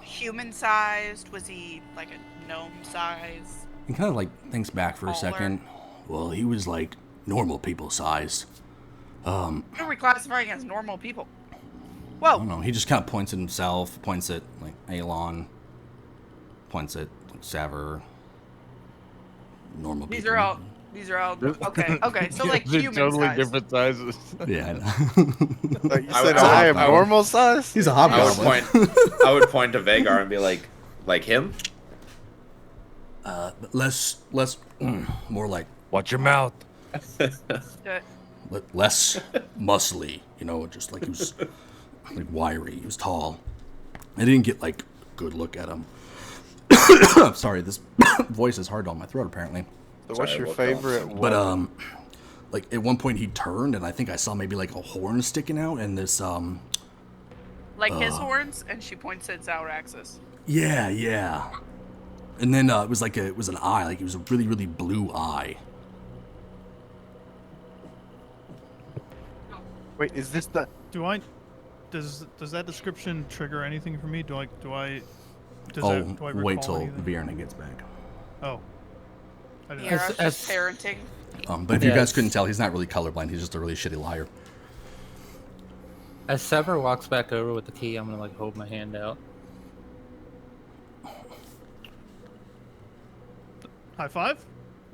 human-sized? Was he like a gnome-sized? He kind of like thinks back for a Taller? second. Well, he was like normal people size. What are we classifying as normal people? I Whoa! don't know. He just kind of points at himself, points at like Alon, points at like, Saver. Normal These people. are all okay. Okay, so like They're human totally size. different sizes. Yeah, I know. Like you said, I am normal size? He's a I hobgoblin. would point to Vagar and be like him. Less, more like Watch your mouth. less muscly. Just like he was like wiry. He was tall. I didn't get like a good look at him. I'm sorry, this voice is hard on my throat apparently. So what's your favorite But weapon? like at one point he turned and I think I saw maybe like a horn sticking out and this Like his horns, and she points at Zelraxis. yeah. And then it was an eye, like it was a really, really blue eye. Wait, is this the... Does that description trigger anything for me? Do I Wait till anything? Vierna gets back. Oh. I didn't. Mira's as- just parenting. But if you guys Yes. couldn't tell, he's not really colorblind. He's just a really shitty liar. As Sever walks back over with the key, I'm gonna like hold my hand out. High five?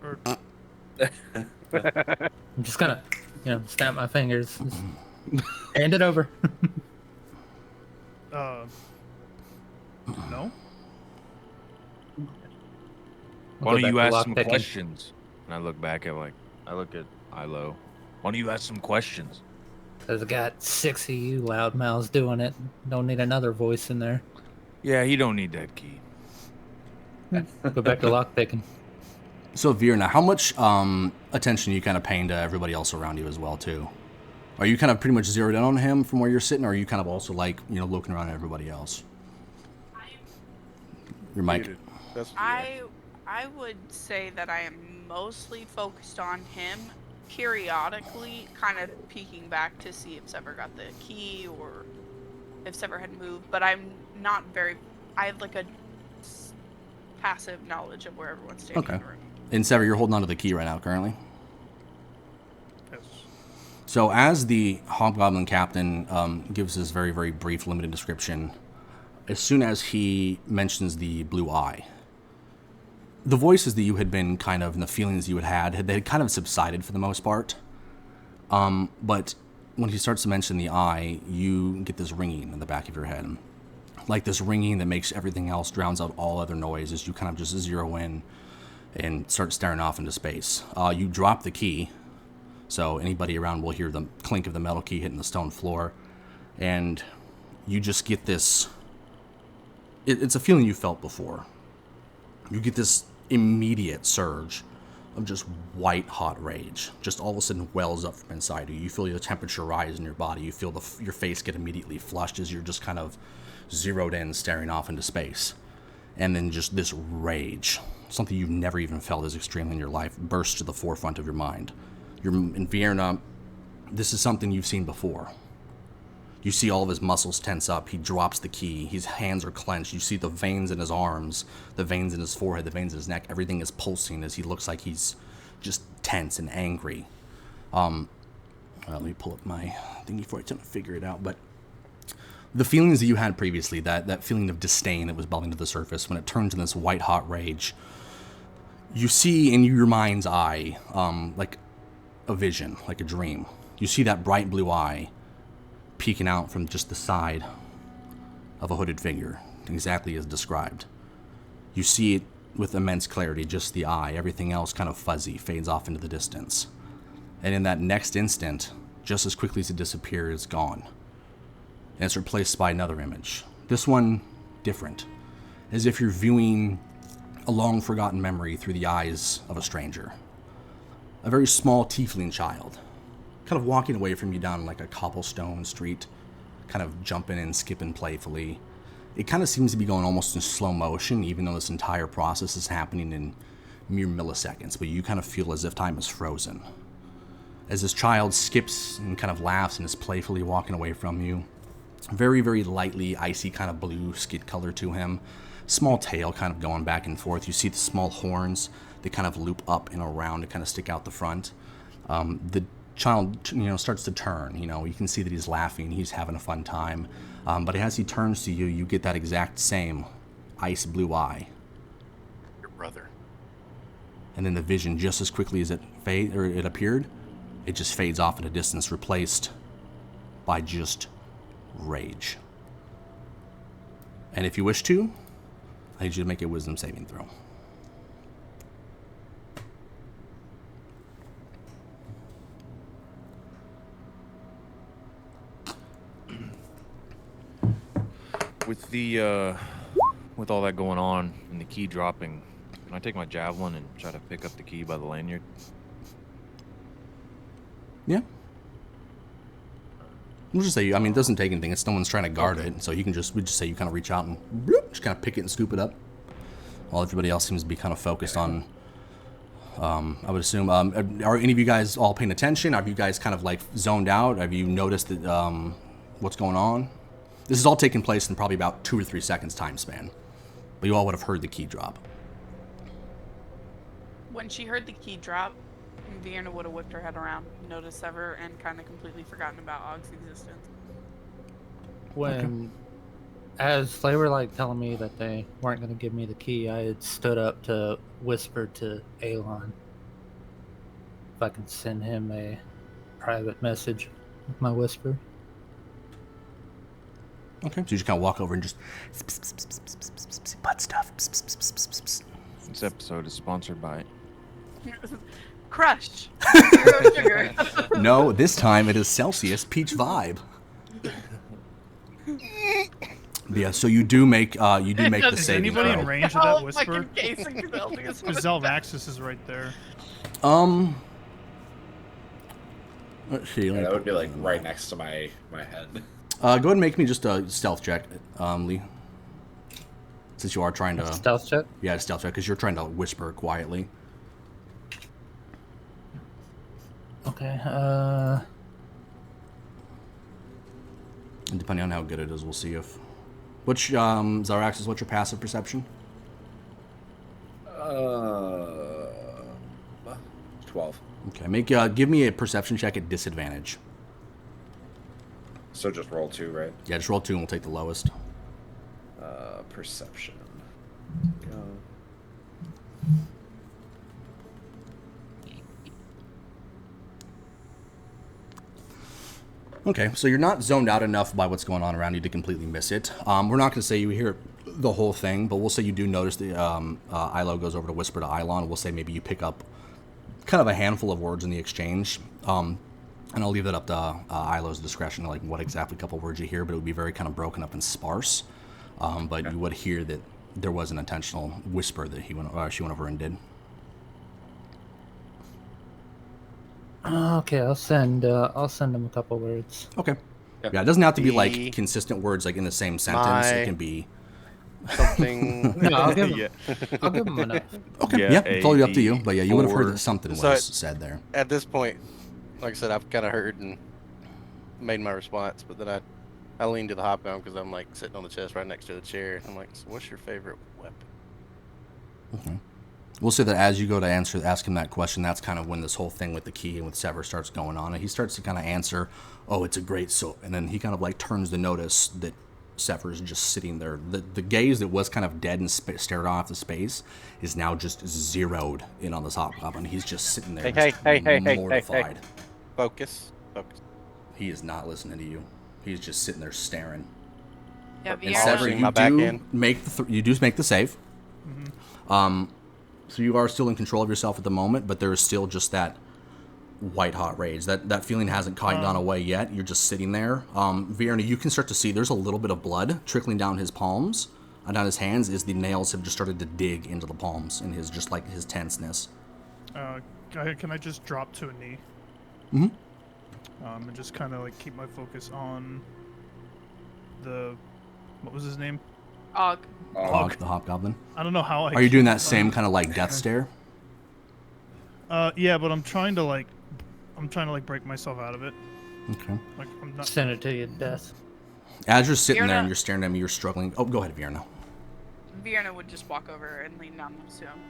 Or I'm just gonna, snap my fingers. Just hand it over. no? Why don't Go back you to ask some lockpicking. questions? And I look back at I look at Ilo. Why don't you ask some questions? Cause I got 6 of you loudmouths doing it. Don't need another voice in there. Yeah, he don't need that key. Go back to lockpicking. So Vierna, how much attention are you kind of paying to everybody else around you as well too? Are you kind of pretty much zeroed in on him from where you're sitting, or are you kind of also like looking around at everybody else? Your mic. Muted. That's, I would say that I am mostly focused on him, periodically kind of peeking back to see if Sever got the key or if Sever had moved, but I'm not I have like a passive knowledge of where everyone's standing Okay. in the room. And Sever, you're holding onto the key right now currently. Yes. So as the Hobgoblin Captain gives this very, very brief, limited description, as soon as he mentions the blue eye, the voices that you had been kind of, and the feelings you had they had kind of subsided for the most part. But when he starts to mention the eye, you get this ringing in the back of your head. Like this ringing that makes everything else, drowns out all other noise as you kind of just zero in and start staring off into space. You drop the key, so anybody around will hear the clink of the metal key hitting the stone floor. And you just get this... It's a feeling you felt before. You get this immediate surge of just white hot rage. Just all of a sudden wells up from inside you. You feel your temperature rise in your body. You feel your face get immediately flushed as you're just kind of zeroed in, staring off into space. And then just this rage, something you've never even felt as extremely in your life, bursts to the forefront of your mind. You're in Vienna. This is something you've seen before. You see all of his muscles tense up. He drops the key. His hands are clenched. You see the veins in his arms, the veins in his forehead, the veins in his neck. Everything is pulsing as he looks like he's just tense and angry. Let me pull up my thingy before I tend to figure it out. But the feelings that you had previously, that feeling of disdain that was bubbling to the surface, when it turns in this white hot rage, you see in your mind's eye, like a vision, like a dream. You see that bright blue eye peeking out from just the side of a hooded figure, exactly as described. You see it with immense clarity, just the eye. Everything else kind of fuzzy, fades off into the distance. And in that next instant, just as quickly as it disappears, it's gone. And it's replaced by another image. This one, different. As if you're viewing a long-forgotten memory through the eyes of a stranger. A very small tiefling child, kind of walking away from you down like a cobblestone street, kind of jumping and skipping playfully. It kind of seems to be going almost in slow motion, even though this entire process is happening in mere milliseconds, but you kind of feel as if time is frozen. As this child skips and kind of laughs and is playfully walking away from you, very, very lightly icy kind of blue skin color to him, small tail kind of going back and forth. You see the small horns that kind of loop up and around and kind of stick out the front. The child, starts to turn. You can see that he's laughing, he's having a fun time. But as he turns to you, you get that exact same ice blue eye. Your brother. And then the vision, just as quickly as it appeared, it just fades off into distance, replaced by just rage. And if you wish to, I need you to make a wisdom saving throw. With all that going on and the key dropping, can I take my javelin and try to pick up the key by the lanyard? Yeah. We'll just say, it doesn't take anything. It's no one's trying to guard it, so we just say you kind of reach out and bloop, just kind of pick it and scoop it up, while everybody else seems to be kind of focused on. I would assume. Are any of you guys all paying attention? Have you guys kind of like zoned out? Have you noticed that what's going on? This is all taking place in probably about 2 or 3 seconds time span. But you all would have heard the key drop. When she heard the key drop, Vienna would have whipped her head around, noticed Sever, and kind of completely forgotten about Og's existence. As they were like telling me that they weren't going to give me the key, I had stood up to whisper to Alon if I can send him a private message with my whisper. Okay, so you just kind of walk over and just butt stuff. This episode is sponsored by Crush. Zero sugar. No, this time it is Celsius Peach Vibe. Yeah, so you do make the Is saving anybody throw. in range of that whisper? Because Zelvaxis is right there. Let's see. Yeah, that would be like right next to my head. Go ahead and make me just a stealth check, Lee. Since you are trying to... Stealth check? Yeah, stealth check, because you're trying to whisper quietly. Okay, And depending on how good it is, we'll see if... Zaraxis, what's your passive perception? 12. Okay. Okay, give me a perception check at disadvantage. So just roll 2, right? Yeah, just roll 2 and we'll take the lowest. Perception. Go. Okay, so you're not zoned out enough by what's going on around you to completely miss it. We're not going to say you hear the whole thing, but we'll say you do notice the Ilo goes over to whisper to Ilon. We'll say maybe you pick up kind of a handful of words in the exchange. And I'll leave that up to Ilo's discretion, like what exactly couple words you hear, but it would be very kind of broken up and sparse. But you would hear that there was an intentional whisper that she went over and did. Okay, I'll send him a couple words. Okay. Yeah, it doesn't have to be like consistent words like in the same sentence. It can be something. No, I'll give him. I'll give him enough. Okay. Yeah, totally up to you. But yeah, you would have heard that something was said there. At this point, like I said, I've kind of heard and made my response, but then I leaned to the hobgoblin because I'm like sitting on the chest right next to the chair. I'm like, so what's your favorite weapon? Okay. We'll say that as you go to ask him that question, that's kind of when this whole thing with the key and with Sever starts going on. And he starts to kind of answer, oh, it's a great sword. And then he kind of like turns to notice that Sever is just sitting there. The gaze that was kind of dead and stared off the space is now just zeroed in on this hobgoblin. He's just sitting there mortified. Focus. He is not listening to you. He's just sitting there staring. Yeah, and Sever, you do make the save. Mm-hmm. So you are still in control of yourself at the moment, but there is still just that white hot rage. That feeling hasn't quite gone away yet. You're just sitting there. Vierna, you can start to see there's a little bit of blood trickling down his palms and down his hands as the nails have just started to dig into the palms in his just like his tenseness. Can I just drop to a knee? Mm-hmm. And just kind of like keep my focus on what was his name? Og, the hobgoblin. I don't know how I... Are you doing that same kind of like death stare? Yeah, but I'm trying to like break myself out of it. Okay. Like I'm not... Send it to you to death. As you're sitting there and you're staring at me, you're struggling. Oh, go ahead, Vierna. Vierna would just walk over and lean down next to him.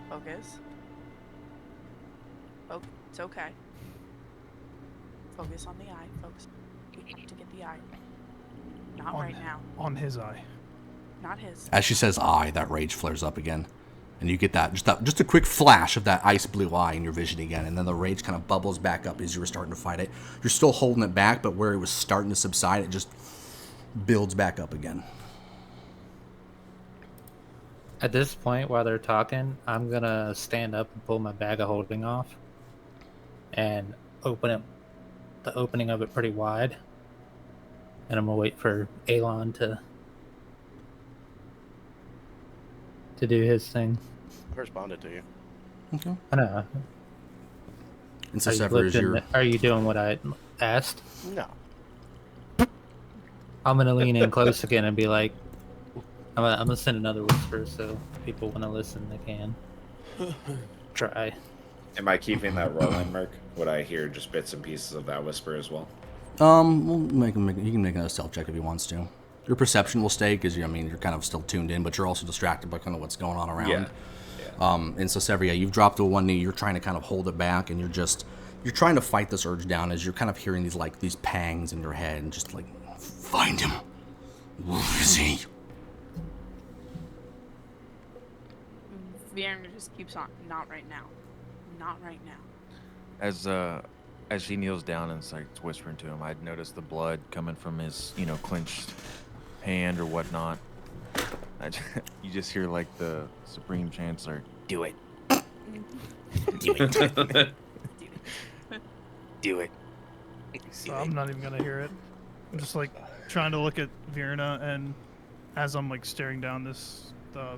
Focus. Oh, it's okay. Focus on the eye. Focus. We have to get the eye. Not right now. On his eye. Not his. As she says "eye," that rage flares up again, and you get just a quick flash of that ice blue eye in your vision again, and then the rage kind of bubbles back up as you were starting to fight it. You're still holding it back, but where it was starting to subside, it just builds back up again. At this point, while they're talking, I'm gonna stand up and pull my bag of holding off, and open the opening of it pretty wide. And I'm gonna wait for Elon to do his thing. I responded to you. Okay. I know. And so Sever, are you doing what I asked? No. I'm gonna lean in close again and be like, I'm gonna send another whisper so people want to listen they can. Try. Am I keeping that rolling, Merc? Would I hear just bits and pieces of that whisper as well? We'll he can make a stealth check if he wants to. Your perception will stay because you're kind of still tuned in, but you're also distracted by kind of what's going on around. Yeah. And so Sever, you've dropped to one knee. You're trying to kind of hold it back, and you're trying to fight this urge down as you're kind of hearing these pangs in your head, and just like, find him. Where is he? Vierna just keeps on. Not right now. Not right now. As she kneels down and starts whispering to him, I'd noticed the blood coming from his, clenched hand or whatnot. You just hear like the Supreme Chancellor, do it. Do it. Do it. So I'm not even gonna hear it. I'm just like trying to look at Vierna, and as I'm like staring down the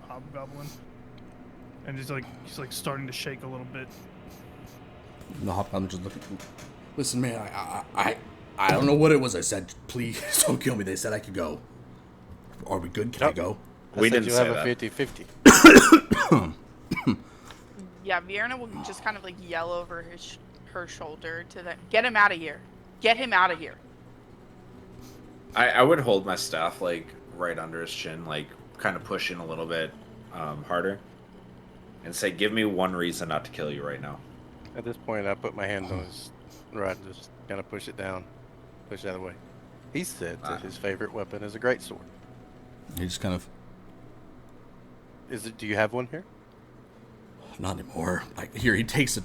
hobgoblin, and he's like starting to shake a little bit. The hobgoblin just looking. Listen, man, I don't know what it was. I said, please don't kill me. They said I could go. Are we good? Can I go? We didn't say that. You have a 50-50. Yeah, Vierna will just kind of like yell over her shoulder to get him out of here. Get him out of here. I would hold my staff like right under his chin, like kind of push in a little bit harder, and say, "Give me one reason not to kill you right now." At this point, I put my hand on his rod and just kind of push it down, push it out of the way. He said that his favorite weapon is a greatsword. He just kind of... Do you have one here? Not anymore. Here, he takes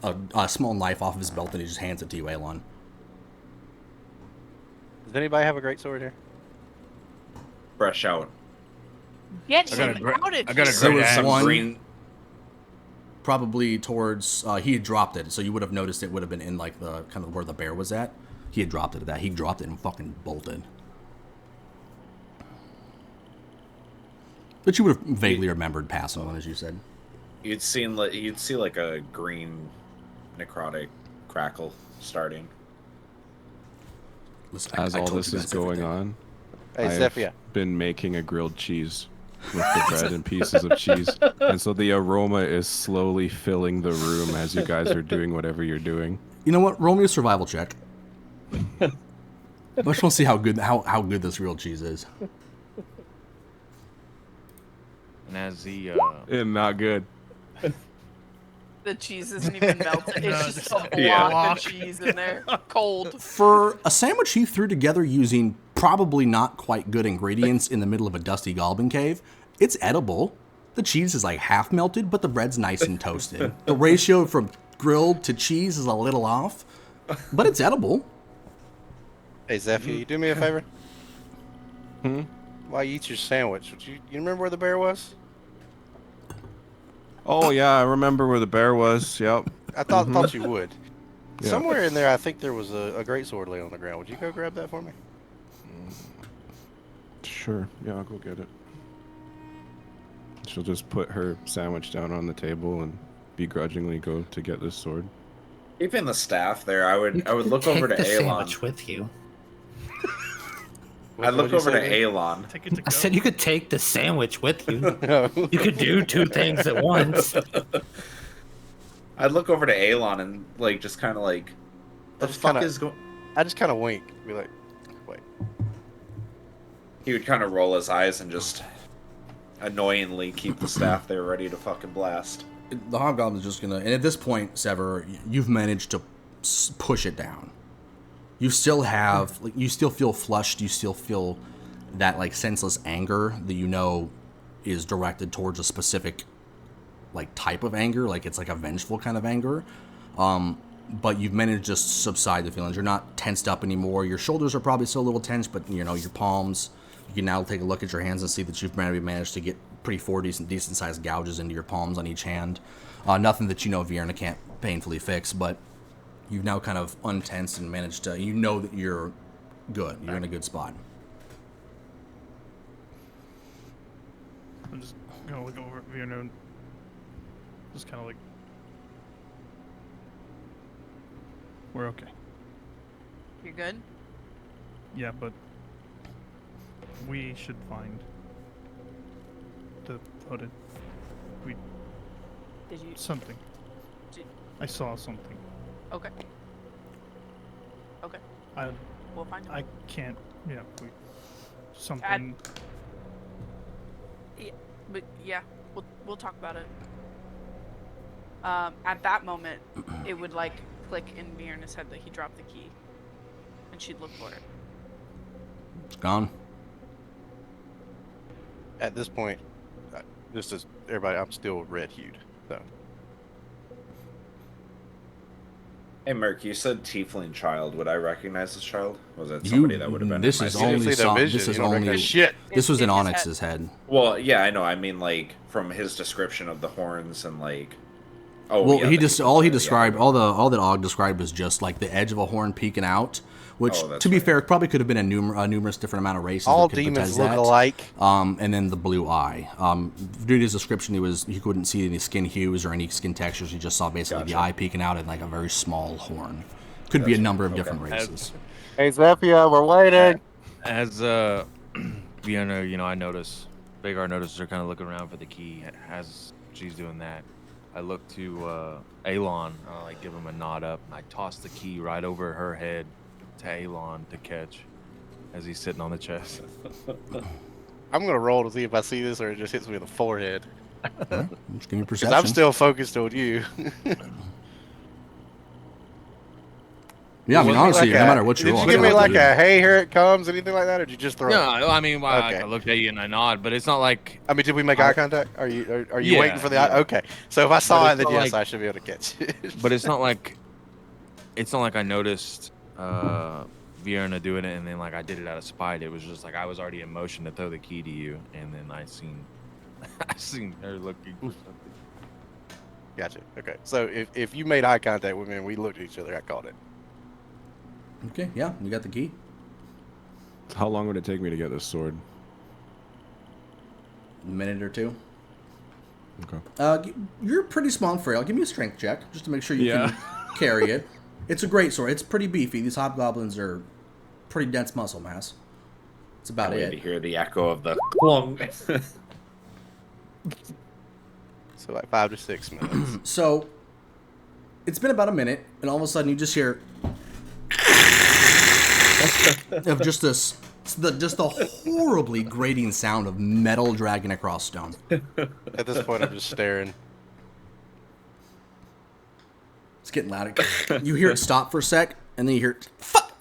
a small knife off of his belt and he just hands it to you, Elon. Does anybody have a greatsword here? Fresh out. Get him out of here. There was one green... probably towards... he had dropped it, so you would have noticed it would have been in like the kind of where the bear was at. He had dropped it at that. He dropped it and fucking bolted. But you would have vaguely remembered passing one, as you said. You'd see like a green necrotic crackle starting. Listen, As all this is going on, I've been making a grilled cheese with the bread and pieces of cheese, and so the aroma is slowly filling the room as you guys are doing whatever you're doing. You know what? Roll me a survival check. I just want to see how good this grilled cheese is. And as he Not good. The cheese isn't even melted. It's just a block of cheese in there, cold. For a sandwich he threw together using probably not quite good ingredients in the middle of a dusty goblin cave, it's edible. The cheese is like half melted, but the bread's nice and toasted. The ratio from grilled to cheese is a little off, but it's edible. Hey, Zephyr, you do me a favor? Hmm? While you eat your sandwich, you remember where the bear was? Oh yeah, I remember where the bear was. Yep. I thought you would. Yeah. Somewhere in there, I think there was a greatsword laying on the ground. Would you go grab that for me? Sure. Yeah, I'll go get it. She'll just put her sandwich down on the table and begrudgingly go to get this sword. Keeping the staff there, I would look over to Take the Alon. sandwich with you. I'd look over to Alon. I said you could take the sandwich with you. You could do two things at once. I'd look over to Alon and like just kind of like, the fuck is going? I just kind of wink, be like, wait. He would kind of roll his eyes and just annoyingly keep the staff there ready to fucking blast. The hobgoblin's just gonna, and at this point, Sever, you've managed to push it down. You still have, like, you still feel flushed. You still feel that like senseless anger that you know is directed towards a specific like type of anger, like it's like a vengeful kind of anger. But you've managed to just subside the feelings. You're not tensed up anymore. Your shoulders are probably still a little tense, but you know your palms. You can now take a look at your hands and see that you've managed to get pretty 4 decent sized gouges into your palms on each hand. Nothing that you know Vienna can't painfully fix, but you've now kind of untensed and managed to, you know that you're good. You're in a good spot. I'm just gonna look over at Vienna and just kind of like, we're okay. You're good? Yeah, but we should find the hooded. Did you? Something. I saw something. Okay. Okay. We'll find it. I can't. Yeah. Something. Yeah, but yeah, we'll talk about it. At that moment, it would like click in Vierna's head that he dropped the key, and she'd look for it. It's gone. At this point, just as everybody, I'm still red-hued, so. Hey, Merc, you said tiefling child. Would I recognize this child? Was it somebody that would have been? This is only. This was in Onyx's head. Well, yeah, I know. I mean, like from his description of the horns and like. Oh, well, yeah, he just all that Og described was just like the edge of a horn peeking out, which, to be fair, probably could have been a numerous different amount of races. All demons look alike. And then the blue eye. Due to his description, he couldn't see any skin hues or any skin textures. He just saw basically the eye peeking out and like a very small horn. Could be a number of different races. Hey, Zephyr, we're waiting. As Vienna, I notice Vagar notices her kind of looking around for the key. As she's doing that, I look to Alon, like give him a nod up, and I toss the key right over her head to Alon to catch as he's sitting on the chest. I'm gonna roll to see if I see this or it just hits me in the forehead. Just give me perception. I'm still focused on you. Yeah, I mean, honestly, no matter what you roll. Did you give me like a, hey, here it comes, anything like that, or did you just throw it? No, I mean, I looked at you and I nod, but it's not like... I mean, did we make eye contact? Are you waiting for the eye? Okay. So if I saw it, then yes, I should be able to catch it. But it's not like I noticed Vierna doing it and then like I did it out of spite. It was just like I was already in motion to throw the key to you, and then I seen her looking for something. Gotcha. Okay. So if you made eye contact with me and we looked at each other, I called it. Okay, yeah, you got the key. How long would it take me to get this sword? A minute or two. Okay. You're pretty small and frail. Give me a strength check just to make sure you can carry it. It's a great sword. It's pretty beefy. These hobgoblins are pretty dense muscle mass. That's about it. To hear the echo of the clong. So like 5 to 6 minutes. So it's been about a minute, and all of a sudden you just hear of just the horribly grating sound of metal dragging across stone. At this point, I'm just staring. It's getting louder. You hear it stop for a sec, and then you hear it, fuck.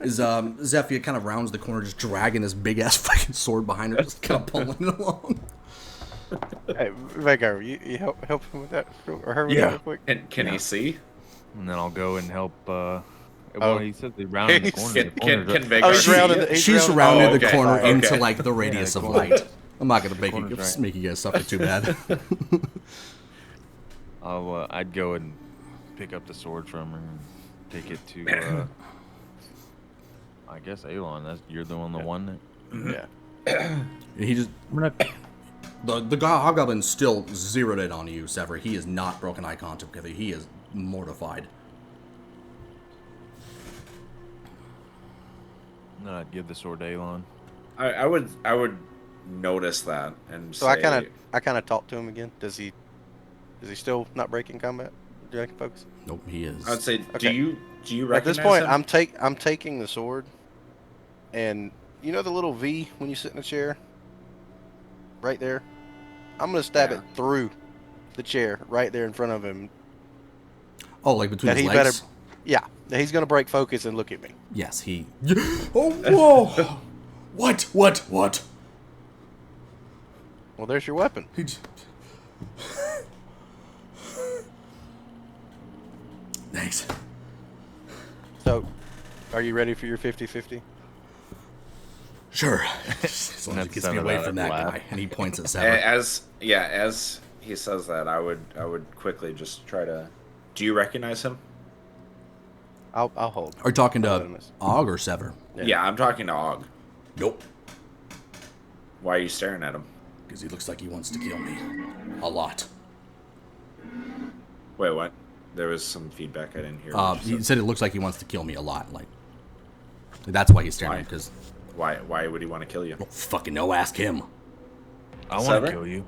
As Zephyr kind of rounds the corner, just dragging this big ass fucking sword behind her, just kind of pulling it along. Hey, Vagar, you help him with that, or her with that real quick? Can he see? And then I'll go and help. Well, he said they rounded the corner. Can Vagar see? She's rounded the corner into like the radius of light. I'm not gonna make you guys suffer too bad. I'd go and pick up the sword from her and take it to. I guess Alon. You're the one. Yeah. He just. The hobgoblin still zeroed in on you, Sever. He has not broken eye contact with you. He is mortified. No, I'd give the sword to Alon. I would notice that and. So I kind of talk to him again. Is he still not breaking combat? Do I can focus? Nope, he is. I'd say. Okay. Do you recognize At this point, him? I'm taking the sword, and you know the little V when you sit in a chair. Right there, I'm gonna stab it through the chair right there in front of him. Oh, like between his legs? Yeah, he's gonna break focus and look at me. Yes, he. Oh, whoa! What? Well, there's your weapon. Thanks. So, are you ready for your 50-50? Sure. As long as it gets me away from that guy. And he points at Sever. As he says that, I would quickly just try to. Do you recognize him? I'll hold. Are you talking to Og or Sever? Yeah, I'm talking to Og. Nope. Why are you staring at him? Because he looks like he wants to kill me. A lot. Wait, what? There was some feedback I didn't hear. He said it looks like he wants to kill me a lot. Like, that's why he's staring at me. Because why would he want to kill you? I don't fucking know. Ask him. I want to kill you.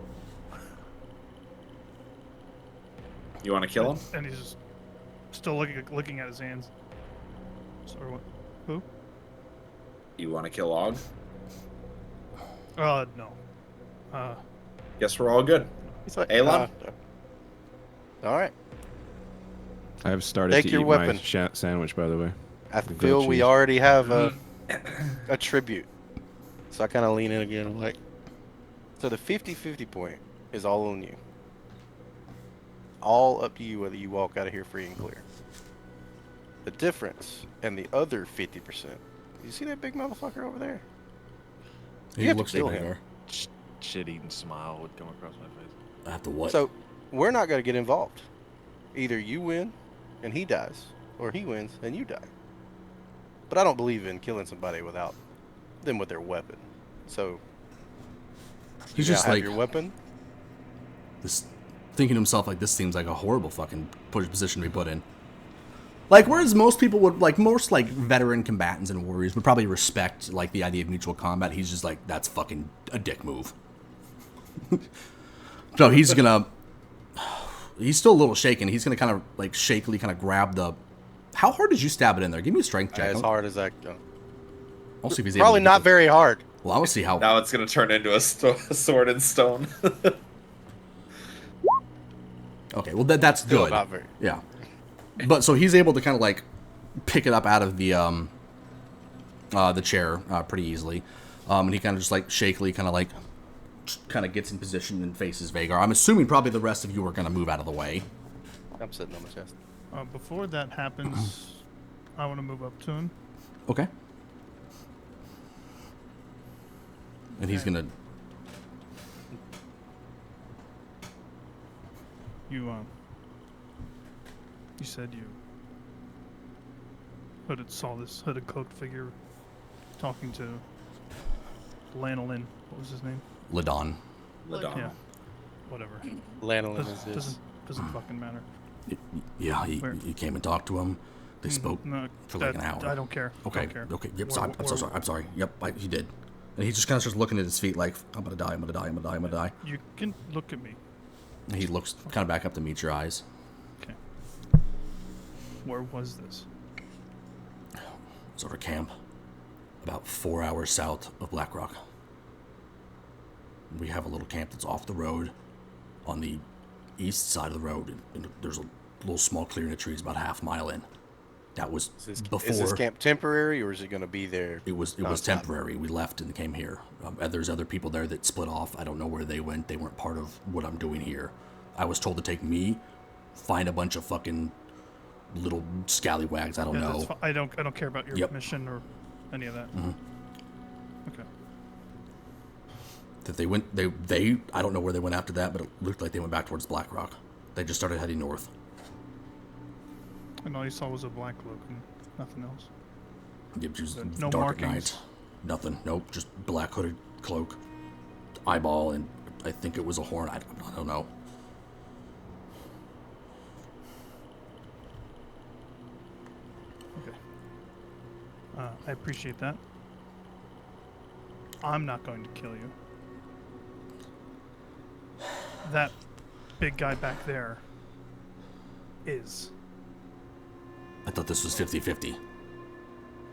You want to kill him? And he's just still looking at his hands. Sorry, what? Who? You want to kill Og? No. Guess we're all good. He's like, Alon? All right. I have started Take to your eat weapon. my sandwich, by the way. I feel we already have a tribute. So I kind of lean in again. I'm like, so the 50-50 point is all on you. All up to you whether you walk out of here free and clear. The difference and the other 50%. You see that big motherfucker over there? He looks like him. Shit-eating smile would come across my face. I have to what? So we're not going to get involved. Either you win and he dies, or he wins and you die. But I don't believe in killing somebody without them with their weapon. So he's just like your weapon. This, thinking to himself like this seems like a horrible fucking position to be put in. Like, whereas most people would, like, most, like, veteran combatants and warriors would probably respect, like, the idea of mutual combat, he's just like, that's fucking a dick move. So he's gonna, he's still a little shaken. He's gonna kind of, like, shakily kind of grab the, how hard did you stab it in there? Give me a strength check. As hard as I can. I'll see if he's probably not very hard. Well, I will see how. Now it's gonna turn into a sword and stone. Okay, well, that's good. Not very. Yeah. But so he's able to kind of like pick it up out of the chair pretty easily, and he kind of just like shakily kind of gets in position and faces Vagar. I'm assuming probably the rest of you are going to move out of the way. I'm sitting on my chest. Before that happens, I want to move up to him. Okay. And he's gonna. You said you saw this hooded cloaked figure talking to Lanolin. What was his name? Ladon. Yeah. Whatever. Lanolin is his. Doesn't fucking matter. Yeah, you came and talked to him. They spoke for like an hour. I don't care. Okay. Don't care. Okay. Yep. I'm so sorry. I'm sorry. Yep. He did. And he just kind of starts looking at his feet like, I'm gonna die. I'm gonna die. I'm gonna die. I'm gonna die. You can look at me. And he looks kind of back up to meet your eyes. Okay. Where was this? It's over camp, about 4 hours south of Black Rock. We have a little camp that's off the road, on the east side of the road, and there's a little small clearing of trees about a half mile in. That was before. Is this camp temporary, or is it going to be there? It was temporary. We left and came here. And there's other people there that split off. I don't know where they went. They weren't part of what I'm doing here. I was told to take me, find a bunch of fucking little scallywags. I don't know. I don't care about your mission or any of that. Mm-hmm. Okay. That they went. They. I don't know where they went after that, but it looked like they went back towards Black Rock. They just started heading north. And all you saw was a black cloak and nothing else. Yep, just no dark markings. at night. Nothing. Nope. Just black hooded cloak, eyeball, and I think it was a horn. I don't know. Okay. I appreciate that. I'm not going to kill you. That big guy back there is. I thought this was 50-50.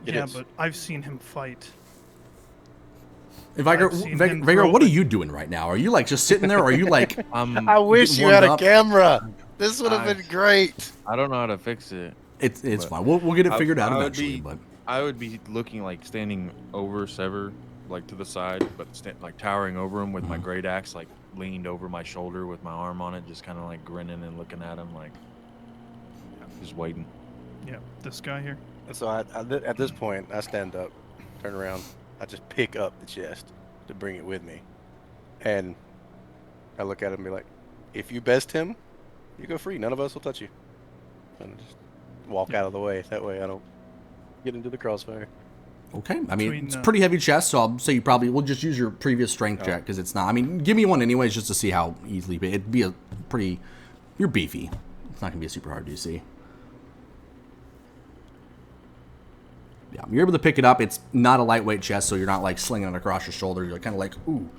Yeah, but I've seen him fight. Vagar, what are you doing right now? Are you like just sitting there, or are you like? I wish you had a camera. This would have been great. I don't know how to fix it. It's fine. We'll get it figured out eventually. But I would be looking like standing over Sever, like to the side, but like towering over him with my great axe, like leaned over my shoulder with my arm on it, just kind of like grinning and looking at him, like just waiting. Yeah, this guy here. So at this point, I stand up, turn around, I just pick up the chest to bring it with me, and I look at him and be like, "If you best him, you go free. None of us will touch you." And I just walk out of the way. That way, I don't get into the crossfire. Okay, I mean it's a pretty heavy chest, so I'll say you probably will just use your previous strength check because it's not. I mean, give me one anyways just to see how easily. But it'd be a pretty. You're beefy. It's not gonna be a super hard DC. Yeah, you're able to pick it up. It's not a lightweight chest, so you're not like slinging it across your shoulder. You're kind of like, ooh,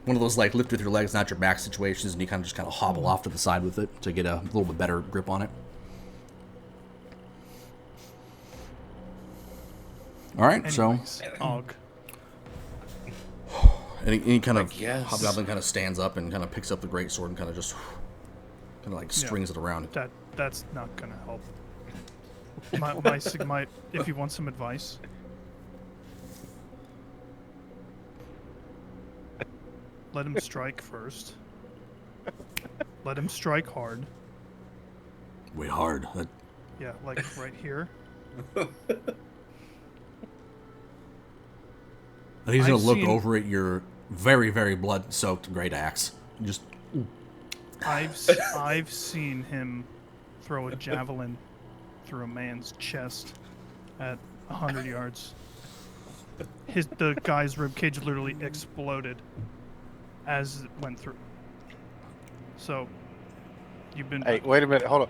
one of those like lift with your legs, not your back situations, and you kind of just kind of hobble off to the side with it to get a little bit better grip on it. All right, anyways, and he kind of hobgoblin kind of stands up and kind of picks up the great sword and kind of like strings it around. That's not gonna help. If you want some advice, let him strike first. Let him strike hard. Wait, hard? Yeah, like right here. And he's going to look over at your very, very blood-soaked great axe. Just. I've seen him throw a javelin through a man's chest at 100 yards. The guy's ribcage literally exploded as it went through. So, you've been. Hey, wait a minute. Hold on.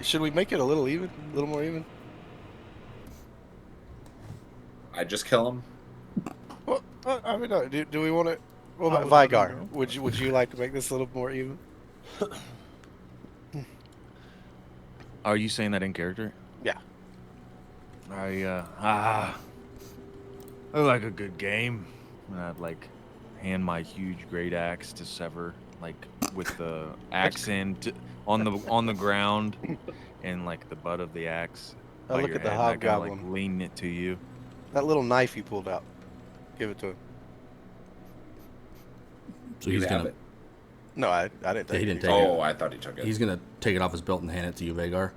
Should we make it a little even? A little more even? I just kill him. Well, I mean, no. Do we want to? What about Vigar? Would you like to make this a little more even? Are you saying that in character? Yeah. I like a good game. And I'd like hand my huge great axe to Sever, like with the axe end, on the ground, and like the butt of the axe. I look at the hobgoblin. Like leaning it to you. That little knife you pulled out. Give it to him. So he's gonna. No, I didn't take it. He didn't take it. Oh, I thought he took it. He's gonna take it off his belt and hand it to you, Vagar.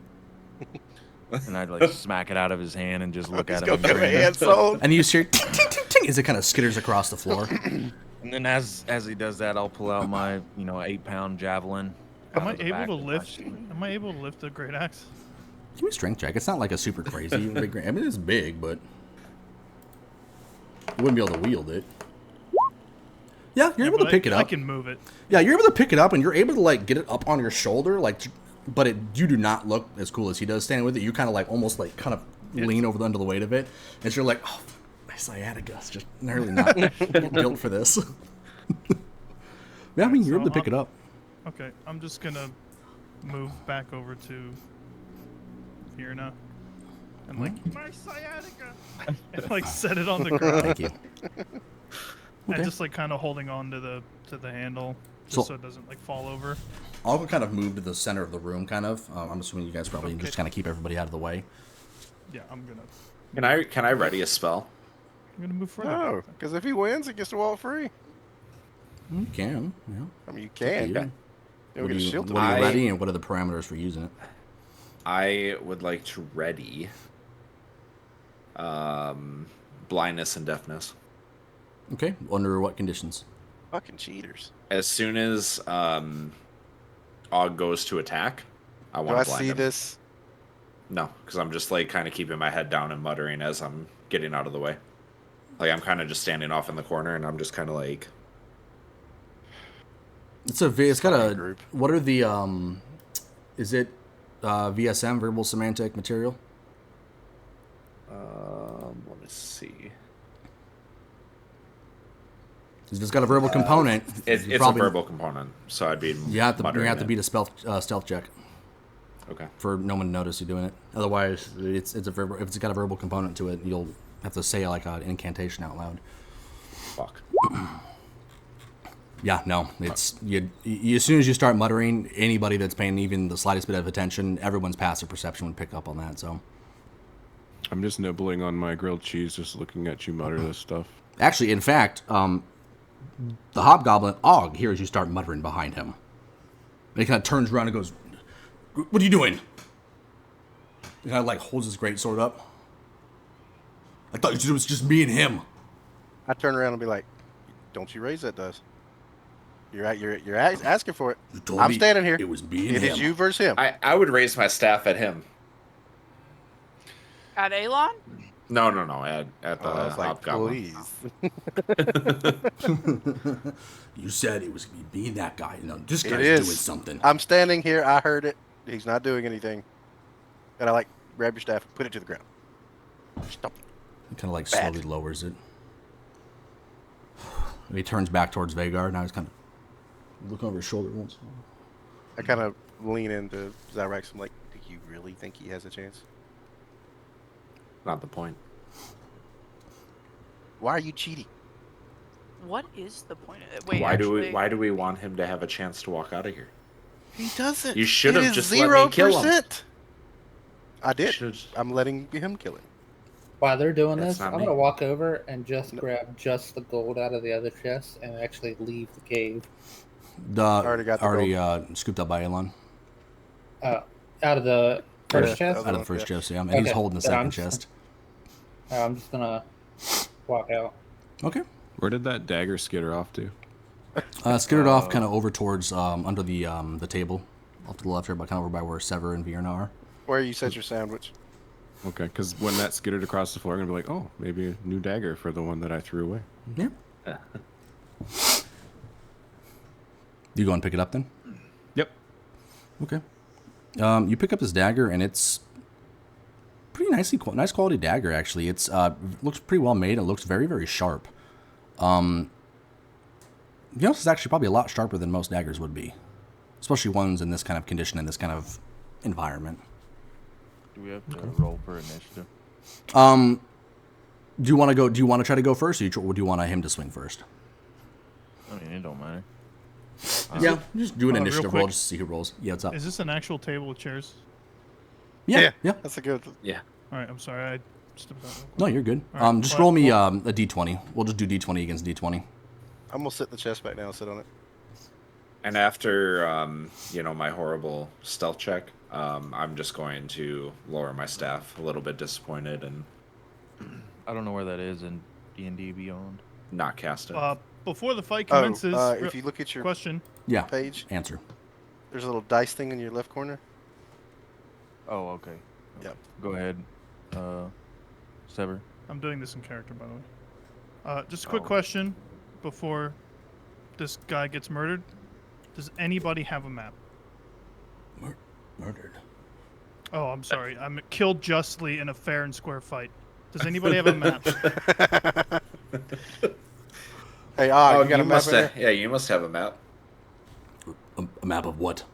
And I'd like smack it out of his hand and just look at him. And you hear ting, ting, ting, ting, as it kind of skitters across the floor. And then as he does that, I'll pull out my 8-pound javelin. Am I able to lift the great axe? Give me a strength check. It's not like a super crazy big. I mean, it's big, but you wouldn't be able to wield it. Yeah, you're able to pick it up. I can move it. Yeah, you're able to pick it up, and you're able to like get it up on your shoulder, like. But you do not look as cool as he does standing with it. You kind of like almost like kind of lean over under the weight of it, and you're like, oh, my sciatica is just nearly not built for this. Yeah, I mean, you're able to pick it up. Okay, I'm just gonna move back over to Virna and like my sciatica, and like set it on the ground. Thank you. And just like kind of holding on to the handle, just so it doesn't like fall over. I'll kind of move to the center of the room, kind of. I'm assuming you guys probably just kind of keep everybody out of the way. Yeah, I'm gonna. Can I ready a spell? I'm gonna move further. No, because if he wins, he gets to walk free. You can, yeah. I mean, you can. Yeah. What are you ready, and what are the parameters for using it? I would like to ready blindness and deafness. Okay, under what conditions? Fucking cheaters. As soon as Og goes to attack, I want to blind him. Do I see this? No, because I'm just like kind of keeping my head down and muttering as I'm getting out of the way. Like I'm kind of just standing off in the corner, and I'm just kind of like. It's got a group. What are the is it VSM, verbal semantic material? Let me see. If it's got a verbal component, it's a verbal component, so I'd be. You have to beat a stealth check. Okay. For no one to notice you doing it. Otherwise, it's a verbal. If it's got a verbal component to it, you'll have to say like an incantation out loud. Fuck. Yeah, no, it's you. As soon as you start muttering, anybody that's paying even the slightest bit of attention, everyone's passive perception would pick up on that. So. I'm just nibbling on my grilled cheese, just looking at you mutter this stuff. Actually, in fact, the hobgoblin Og hears you start muttering behind him. And he kind of turns around and goes, "What are you doing?" He kind of like holds his greatsword up. I thought it was just me and him. I turn around and be like, "Don't you raise that dust? You're asking for it. I'm standing here. It was me and him. It is you versus him." I would raise my staff at him. At Alon? No. At the hobgoblin. Please. You said it was me and that guy. No, this guy's doing something. I'm standing here. I heard it. He's not doing anything. And I grab your staff and put it to the ground. Stop. He kind of slowly lowers it. He turns back towards Vagar. Now he's kind of looking over his shoulder once. I kind of lean into Zyrax. I'm like, "Do you really think he has a chance?" Not the point. Why are you cheating? What is the point of it? Wait, why do we want him to have a chance to walk out of here? He doesn't. You should have just let me kill him. I did. I'm letting him kill him. While they're doing this, I'm going to walk over and just grab just the gold out of the other chest and actually leave the cave. Already got the gold. Scooped up by Elon. Out of the first chest? Out of the first chest, yeah. And he's holding the second chest. I'm just going to walk out. Okay. Where did that dagger skitter off to? Skittered off kind of over towards under the table. Off to the left here, but kind of over by where Sever and Vierna are. Where you set your sandwich. Okay, because when that skittered across the floor, I'm going to be like, oh, maybe a new dagger for the one that I threw away. Yeah. You go and pick it up then? Yep. Okay. You pick up this dagger, and it's pretty nice quality dagger, actually. It's looks pretty well made. It looks very, very sharp. It's actually probably a lot sharper than most daggers would be, especially ones in this kind of condition, in this kind of environment. Do we have to roll for initiative? Do you want to try to go first, or do you want him to swing first? I mean, it don't matter. Yeah, just do an real initiative quick, roll just to see who rolls. Yeah, what's up? Is this an actual table with chairs? Yeah. That's a good. Yeah. All right, I'm sorry. I stepped out. No, you're good. All right, Just roll me a d20. We'll just do d20 against d20. I'm gonna sit the chest back down and sit on it. And after, my horrible stealth check, I'm just going to lower my staff, a little bit disappointed, and I don't know where that is in D&D Beyond. not cast it. Before the fight commences, if you look at your question. Yeah. page, Answer. there's a little dice thing in your left corner. Oh, okay. Yep. Go ahead, Sever. I'm doing this in character, by the way. Just a quick question before this guy gets murdered. Does anybody have a map? Murdered. Oh, I'm sorry. I'm killed justly in a fair and square fight. Does anybody have a map? Hey, you got a map must in there? yeah, you must have a map. A map of what?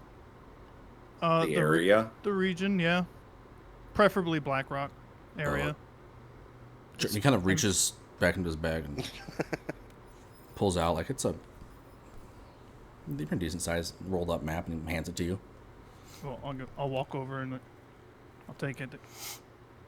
The area. The region, yeah. Preferably Blackrock area. He kind of reaches back into his bag and pulls out like it's a pretty decent size rolled up map and hands it to you. Well, I'll walk over and I'll take it.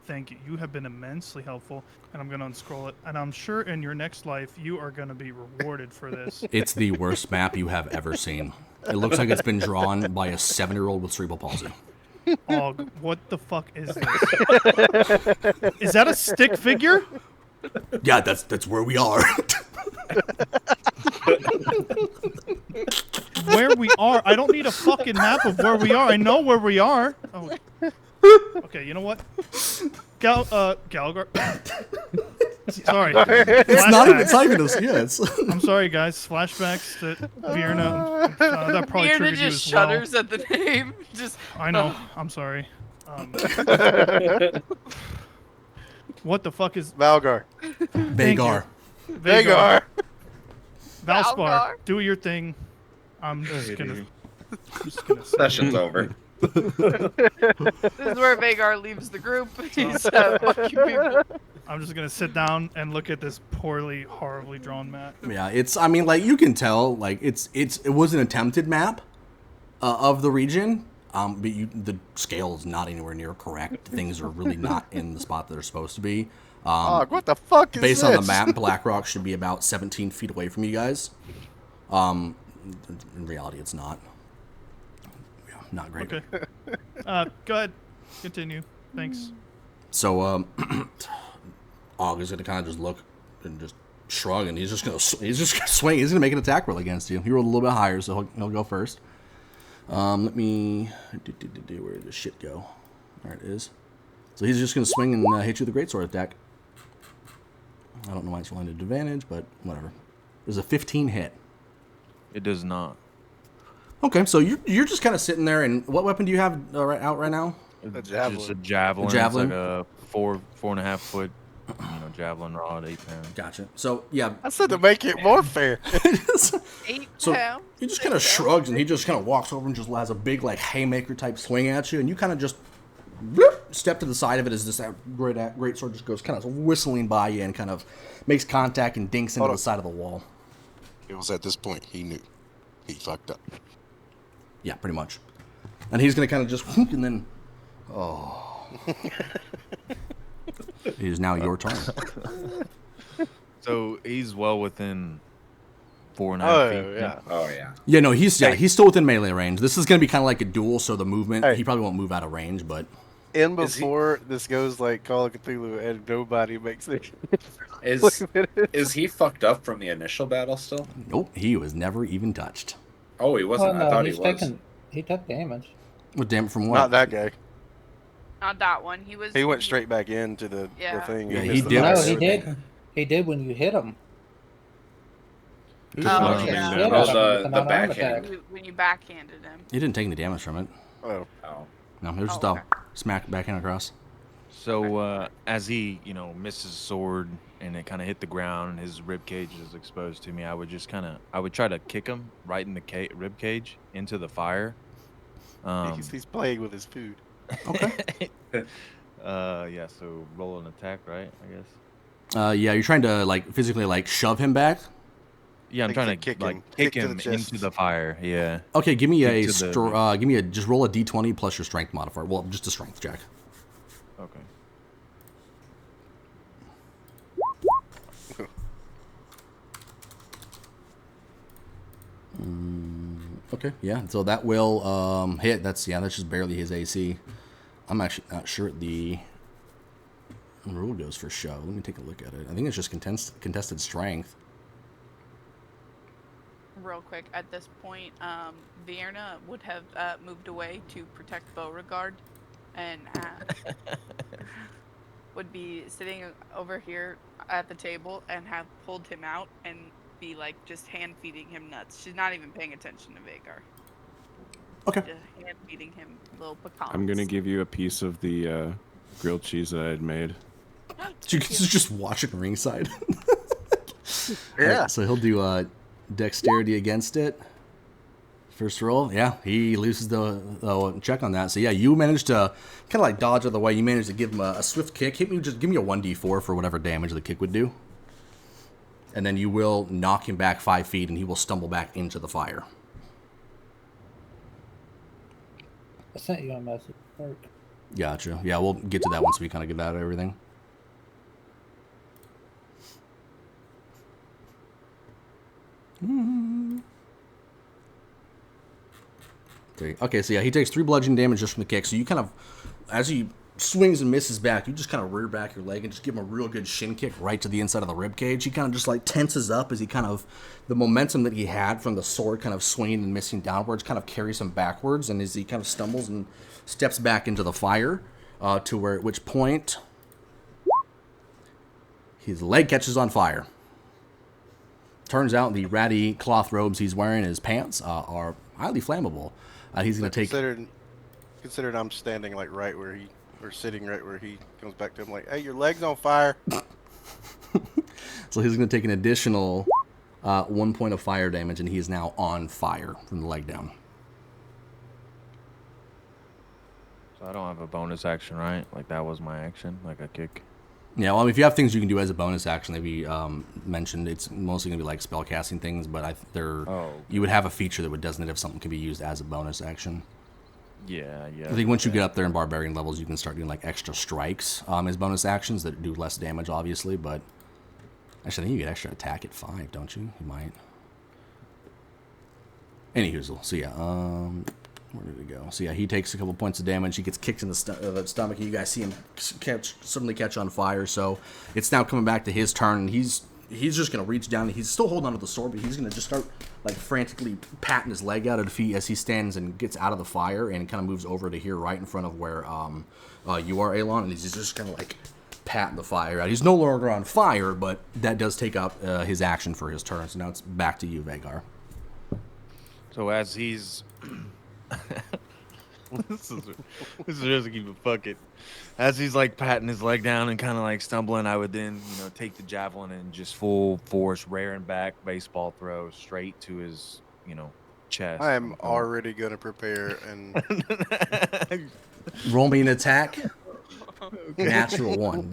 Thank you. You have been immensely helpful, and I'm going to unscroll it. And I'm sure in your next life, you are going to be rewarded for this. It's the worst map you have ever seen. It looks like it's been drawn by a 7-year-old with cerebral palsy. Og, what the fuck is this? Is that a stick figure? Yeah, that's where we are. Where we are? I don't need a fucking map of where we are. I know where we are. Oh. Okay, you know what? Gallagher. Sorry. It's not even this. Yeah, it's. I'm sorry, guys. Flashbacks to Vierna. That probably Vierna triggered you just as well. shudders at the name. Just. I know. I'm sorry. What the fuck is Valgar. Vagar. Vagar. Valspar? Valgar. Do your thing. I'm just gonna. Session's over. This is where Vagar leaves the group. He's fuck you people. I'm just gonna sit down and look at this poorly, horribly drawn map. Yeah, it's. I mean, like you can tell, like it was an attempted map of the region. But the scale is not anywhere near correct. Things are really not in the spot that they're supposed to be. What the fuck is based this? on the map, Blackrock should be about 17 feet away from you guys. In reality, it's not. Yeah, not great. Okay. Go ahead. Continue. Thanks. So, Og is gonna kind of just look and just shrug, and he's just gonna swing. He's gonna make an attack roll against you. He rolled a little bit higher, so he'll go first. Let me. Where did this shit go? There it is. So he's just gonna swing and hit you with a greatsword attack. I don't know why it's rolling at advantage, but whatever. There's a 15 hit. It does not. Okay, so you're just kind of sitting there, and what weapon do you have out right now? A javelin. Just a javelin. A javelin? It's like a 4.5 foot, javelin rod, 8 pound. Gotcha. So yeah, I said to make it more fair. 8 so pounds. he just kind of shrugs, and he just kind of walks over and just has a big like haymaker type swing at you, and you kind of just step to the side of it as this great sword just goes kind of whistling by you and kind of makes contact and dinks into the side of the wall. It was at this point he knew he fucked up. Yeah, pretty much. And he's gonna kind of just whoop, and then it is now your turn. So he's well within 4.5 feet. Yeah. Oh yeah. Yeah, no, he's still within melee range. This is gonna be kind of like a duel, so the movement he probably won't move out of range, but And before this goes like Call of Cthulhu and nobody makes it. Is he fucked up from the initial battle still? nope, he was never even touched. Oh, he wasn't. I thought he he's was. He took damage. What damn from what? Not that guy. Not that one. He was. He went straight back into the thing. Yeah, missed he the did. fire No, and he everything. did. He did when you hit him. Oh, yeah. Shit Oh, out of him with the an unarmed backhand. attack. When you backhanded him. He didn't take any damage from it. Oh. Oh. No, it was just okay. a smack backhand across. So as he, misses his sword and it kind of hit the ground and his rib cage is exposed to me, I would try to kick him right in the rib cage into the fire. He's playing with his food. Okay. Yeah. So roll an attack, right? I guess. Yeah, you're trying to like physically like shove him back. Yeah, I'm trying to kick him into the fire. Yeah. Okay, give me just roll a d20 plus your strength modifier. Well, just a strength check. Okay. Okay, yeah. So that will hit. That's just barely his AC. I'm actually not sure the rule goes for show. Let me take a look at it. I think it's just contested strength. Real quick, at this point, Vierna would have moved away to protect Beauregard, and would be sitting over here at the table and have pulled him out and be like just hand feeding him nuts. She's not even paying attention to Vagar. Okay. Just hand feeding him little pecans. I'm gonna give you a piece of the grilled cheese that I had made. You can just watch it ringside. Yeah. Right, so he'll do dexterity against it. First roll, yeah, he loses the check on that. So yeah, you managed to kind of like dodge out of the way. You managed to give him a swift kick. Give me a 1d4 for whatever damage the kick would do. And then you will knock him back 5 feet, and he will stumble back into the fire. I sent you a message. Gotcha. Yeah, we'll get to that once we kind of get out of everything. Okay, so yeah, he takes 3 bludgeoning damage just from the kick. So you kind of, as he swings and misses back, you just kind of rear back your leg and just give him a real good shin kick right to the inside of the rib cage. He kind of just like tenses up as he kind of, the momentum that he had from the sword kind of swinging and missing downwards kind of carries him backwards, and as he kind of stumbles and steps back into the fire, at which point his leg catches on fire. Turns out the ratty cloth robes he's wearing, his pants, are highly flammable. He's going to take... Considered I'm standing like right where he, or sitting right where he comes back to him like, hey, your leg's on fire. So he's going to take an additional 1 point of fire damage, and he is now on fire from the leg down. So I don't have a bonus action, right? Like that was my action, like a kick. Yeah, well, I mean, if you have things you can do as a bonus action, they'd be mentioned. It's mostly going to be like spell casting things, but you would have a feature that would designate if something could be used as a bonus action. Yeah. I think once you get up there in barbarian levels, you can start doing like extra strikes as bonus actions that do less damage, obviously. But actually, I think you get extra attack at 5, don't you? You might. Anywho, so yeah, where did it go? So yeah, he takes a couple points of damage. He gets kicked in the stomach, and you guys see him suddenly catch on fire. So it's now coming back to his turn, and he's just gonna reach down. He's still holding onto the sword, but he's gonna just start like frantically patting his leg out of the feet as he stands and gets out of the fire, and kind of moves over to here, right in front of where you are, Elon, and he's just kind of like patting the fire out. He's no longer on fire, but that does take up his action for his turn. So now it's back to you, Vagar. So as he's this is risky, but fuck it. As he's like patting his leg down and kind of like stumbling, I would then, take the javelin and just full force rearing back baseball throw straight to his, chest. I am already gonna prepare and roll me an attack. Okay. Natural one.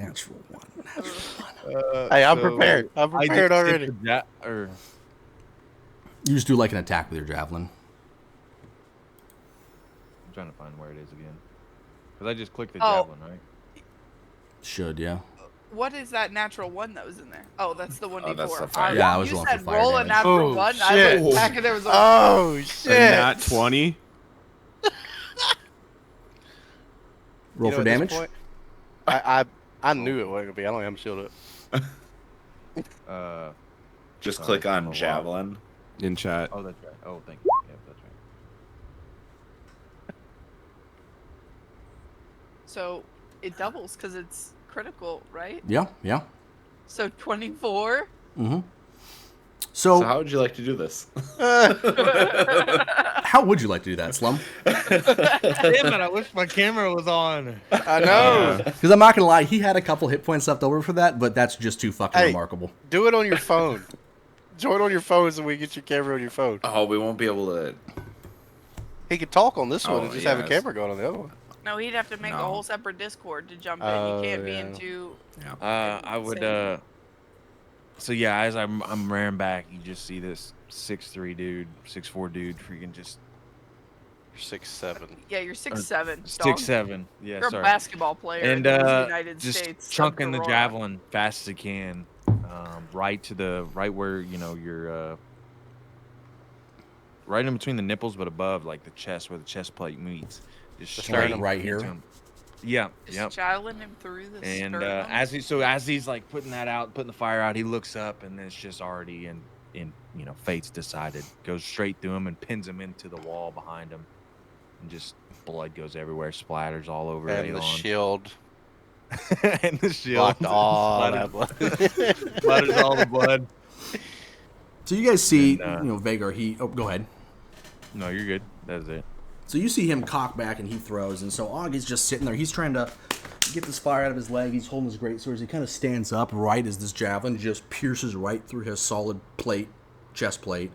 Hey, I'm prepared. I'm prepared already. You just do like an attack with your javelin. I'm trying to find where it is again. Because I just clicked the javelin, right? Should, yeah. What is that natural 1 that was in there? Oh, that's the 1d4. That's the fire. Yeah, I was rolling for fire roll damage. a natural 1. Shit. I looked back and there was a... Oh, shit. Nat 20. Roll for damage? Point, I knew it wasn't gonna be. I don't have him shield up. Just click on javelin. In chat. Oh, that's right. Oh, thank you. Yeah, that's right. So it doubles because it's critical, right? Yeah. So 24. Mm-hmm. So how would you like to do this? How would you like to do that, Slum? Damn it, I wish my camera was on. I know. Because I'm not going to lie, he had a couple hit points left over for that, but that's just too fucking remarkable. Do it on your phone. Join on your phone so we get your camera on your phone. Oh, we won't be able to... He could talk on this one and just have a camera going on the other one. No, he'd have to make a whole separate Discord to jump in. You can't be into... I would... So yeah, as I'm rearing back, you just see this 6'3" dude, 6'4" dude, freaking just 6'7". Yeah, you're 6'7". 6'7". Yeah, You're sorry. a basketball player And in the United just States. chunking of the Aurora. javelin fast as he can, right where your right in between the nipples, but above like the chest where the chest plate meets. Just straight right here. Yeah. Just javelin him through the And sternum. as he's like putting the fire out, he looks up and it's just already in fate's decided. Goes straight through him and pins him into the wall behind him, and just blood goes everywhere, splatters all over. And the shield. And the shield blocked all that blood. Splatters all the blood. So you guys see, Vagar. Go ahead. No, you're good. That's it. So you see him cock back and he throws, and so Augie's just sitting there. He's trying to get this fire out of his leg. He's holding his greatsword. He kind of stands up right as this javelin just pierces right through his solid chest plate,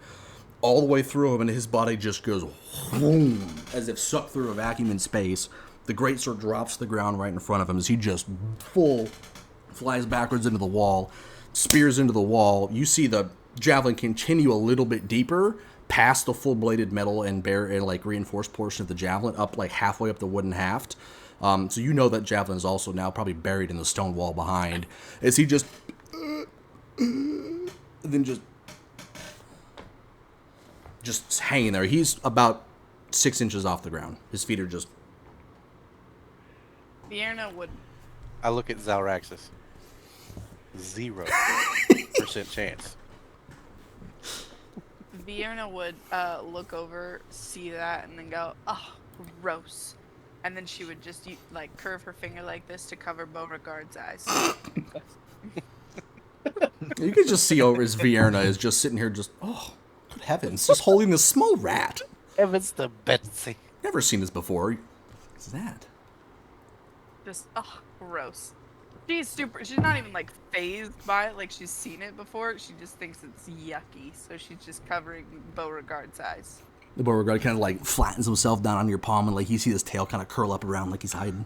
all the way through him, and his body just goes whoom, as if sucked through a vacuum in space. The greatsword drops to the ground right in front of him as he just flies backwards into the wall, spears into the wall. You see the javelin continue a little bit deeper past the full-bladed metal and reinforced portion of the javelin, up like halfway up the wooden haft. So you know that javelin is also now probably buried in the stone wall behind. As he just then just hanging there. He's about 6 inches off the ground. His feet are just. Vierna would. I look at Zalraxis. 0% chance. Vierna would look over, see that, and then go, "Oh, gross." And then she would just curve her finger like this to cover Beauregard's eyes. You can just see over as Vierna is just sitting here, just good heavens, just holding this small rat. Heavens to Betsy. Never seen this before. What's that? Just gross. She's super. She's not even phased by it. She's seen it before. She just thinks it's yucky. So she's just covering Beauregard's eyes. The Beauregard kind of flattens himself down on your palm, and you see his tail kind of curl up around like he's hiding.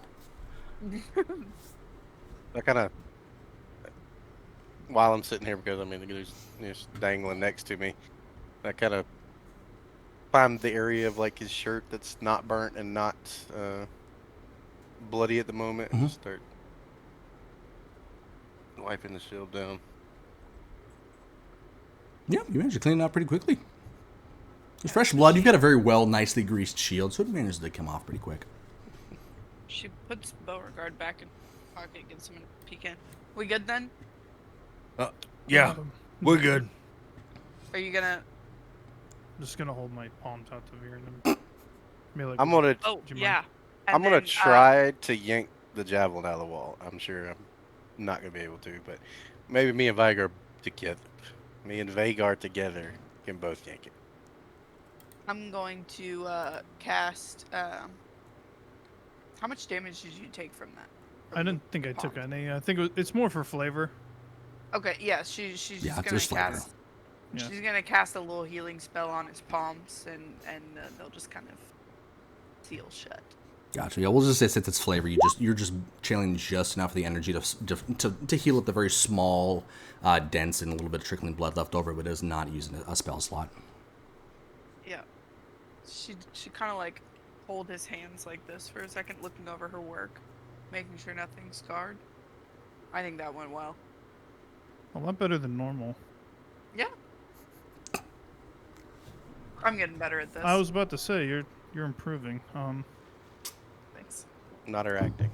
I kind of, while I'm sitting here, because he's dangling next to me, I kind of find the area of his shirt that's not burnt and not bloody at the moment, and just start wiping the shield down. Yeah, you managed to clean it out pretty quickly. It's fresh blood. You've got a very nicely greased shield, so it manages to come off pretty quick. She puts Beauregard back in her pocket, gets him a peek in. We good then? Yeah, we're good. Are you gonna? I'm just gonna hold my palms out to Vierna. I'm gonna. Oh yeah. I'm gonna try to yank the javelin out of the wall. I'm sure I'm not gonna be able to, but maybe me and Vagar together. Me and Vagar together can both yank it. I'm going to cast. How much damage did you take from that? I didn't think I took any. I think it's more for flavor. Okay, yeah, she's just gonna cast. Yeah. She's gonna cast a little healing spell on his palms, and they'll just kind of seal shut. Gotcha. Yeah, we'll just say since it's flavor, you're just channeling just enough of the energy to heal up the very small dents and a little bit of trickling blood left over, but it is not using a spell slot. Yeah, she kind of hold his hands like this for a second, looking over her work, making sure nothing's scarred. I think that went well. A lot better than normal. Yeah. I'm getting better at this. I was about to say you're improving. Thanks. Not her acting.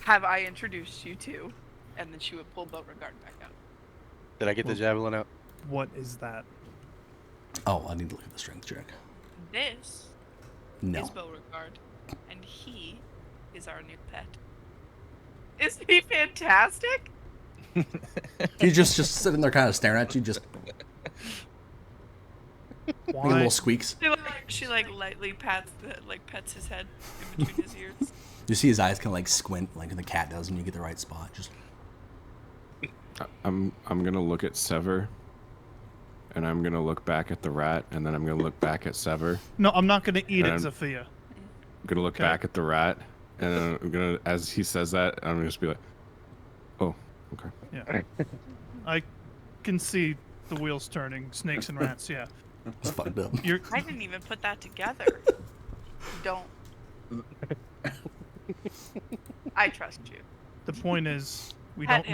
Have I introduced you to? And then she would pull Beauregard back out. Did I get the javelin out? What is that? Oh, I need to look at the strength check. This No. is Beauregard, and he is our new pet. Isn't he fantastic? He's just sitting there kind of staring at you, just making little squeaks. She lightly pats his head in between his ears. You see his eyes kind of squint like the cat does when you get the right spot. Just. I'm gonna look at Sever, and I'm gonna look back at the rat, and then I'm gonna look back at Sever. No, I'm not gonna eat it, Zafia. I'm gonna look back at the rat, and then I'm gonna, as he says that, I'm gonna just be like, "Oh, Okay. Yeah. I can see the wheels turning. Snakes and rats. Yeah. It's fucked up. I didn't even put that together. Don't. I trust you. The point is, we Pet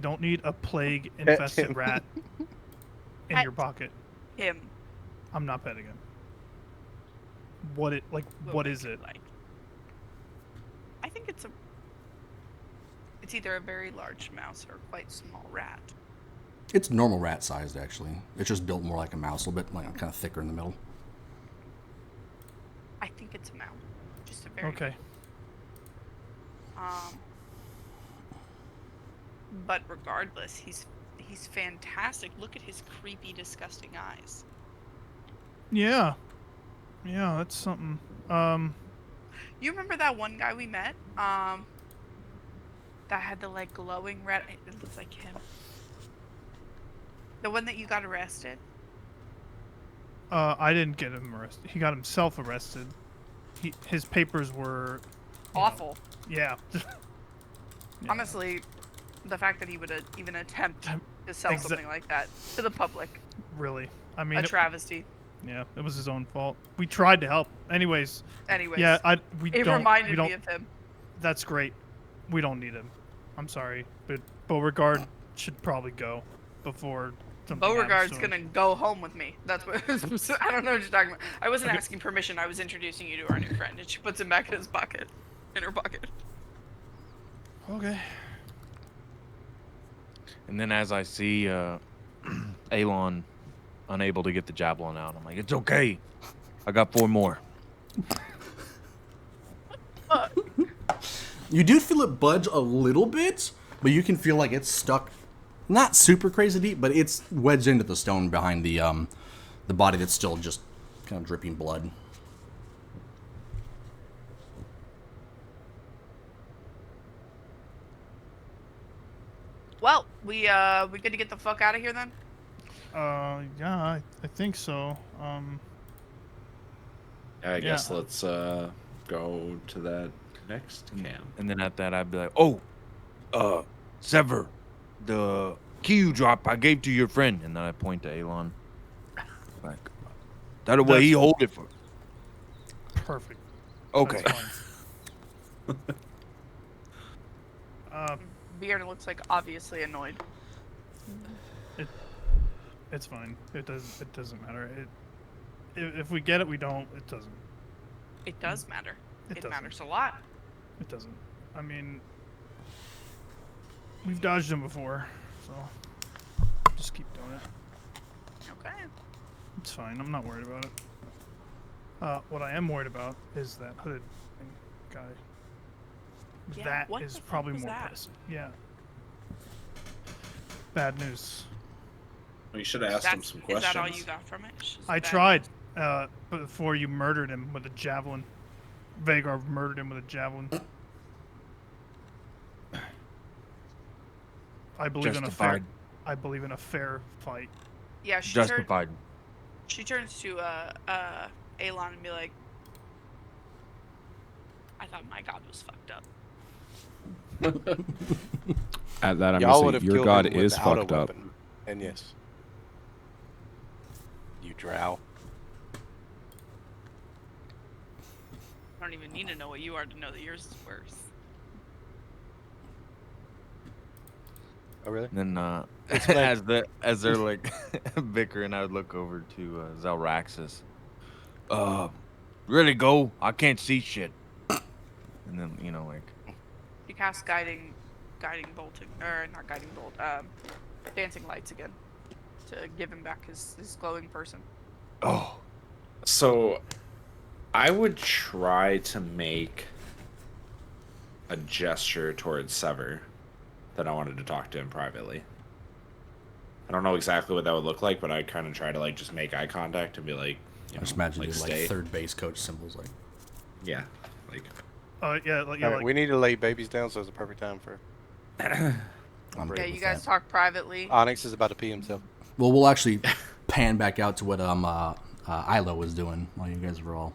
don't need a plague infested rat in Pet your pocket. him. I'm not petting him. What is it? Like? I think it's either a very large mouse or a quite small rat. It's normal rat sized, actually. It's just built more like a mouse, a little bit like kind of thicker in the middle. I think it's a mouse. Just a very Okay. But regardless, he's fantastic. Look at his creepy, disgusting eyes. Yeah. Yeah, that's something. You remember that one guy we met? That had the like glowing red. It looks like him. The one that you got arrested. I didn't get him arrested. He got himself arrested. His papers were Awful. Yeah. Honestly, the fact that he would even attempt to sell something like that to the public. Really. I mean, a travesty. Yeah, it was his own fault. We tried to help. Anyways. Yeah, it reminded me of him. That's great. We don't need him. I'm sorry, but Beauregard should probably go before something Beauregard's happens to gonna go home with me. That's what I don't know what you're talking about. I wasn't asking permission. I was introducing you to our new friend, and she puts him back in his pocket, in her pocket. Okay. And then as I see Alon unable to get the javelin out, I'm like, it's okay. I got 4 more. You do feel it budge a little bit, but you can feel like it's stuck, not super crazy deep, but it's wedged into the stone behind the body that's still just kind of dripping blood. Well, we good to get the fuck out of here then? Yeah, I think so. I guess let's go to that next camp. And then at that, I'd be like, oh, Sever, the key you dropped, I gave to your friend. And then I point to Alon. Like, that way he hold it for. Perfect. Okay. Bjorn looks like obviously annoyed. It's fine. It doesn't matter. If we get it, we don't. It doesn't. It does matter. It doesn't. matters a lot. It doesn't. I mean, we've dodged him before, so just keep doing it. Okay. It's fine. I'm not worried about it. What I am worried about is that hooded guy. Yeah, That what is the fuck probably was more that? pressing. Yeah. Bad news. We should have asked him some questions. Is that all you got from it? It's just I bad tried news. before you murdered him with a javelin. Vagar murdered him with a javelin. I believe Justified. in a fair fight. Yeah, Justified. She turns to Alon and be like, I thought my god was fucked up. At that, I'm Y'all would gonna have say your killed god him is without a fucked up. weapon. And yes, you drow. I don't even need to know what you are to know that yours is worse. Oh really? Then as they're like bickering, I would look over to Zalraxis. Really go? I can't see shit. And then like You cast guiding bolting, or not guiding bolt, dancing lights again, to give him back his glowing person. Oh, so I would try to make a gesture towards Sever that I wanted to talk to him privately. I don't know exactly what that would look like, but I'd kind of try to like just make eye contact and be like, I just imagine like, doing like third base coach symbols, like. Yeah, like. Like, we need to lay babies down, so it's a perfect time for. Yeah, you guys talk privately. Onyx is about to pee himself. Well, we'll actually pan back out to what Ilo was doing while you guys were all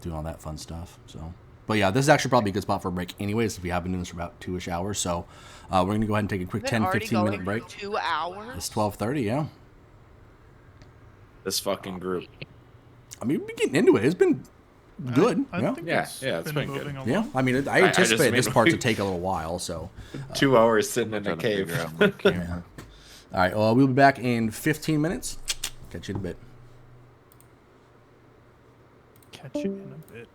doing all that fun stuff. So. But yeah, this is actually probably a good spot for a break anyways if we have been doing this for about 2-ish hours. So we're going to go ahead and take a quick 10-15 minute break. 2 hours? It's 12:30, yeah. This fucking group. I mean, we're getting into it. It's been good. I think it's been good. Yeah, I mean, I anticipate this part to take a little while, so. 2 hours sitting in a cave. Yeah. All right, well, we'll be back in 15 minutes. Catch you in a bit. Catch you in a bit.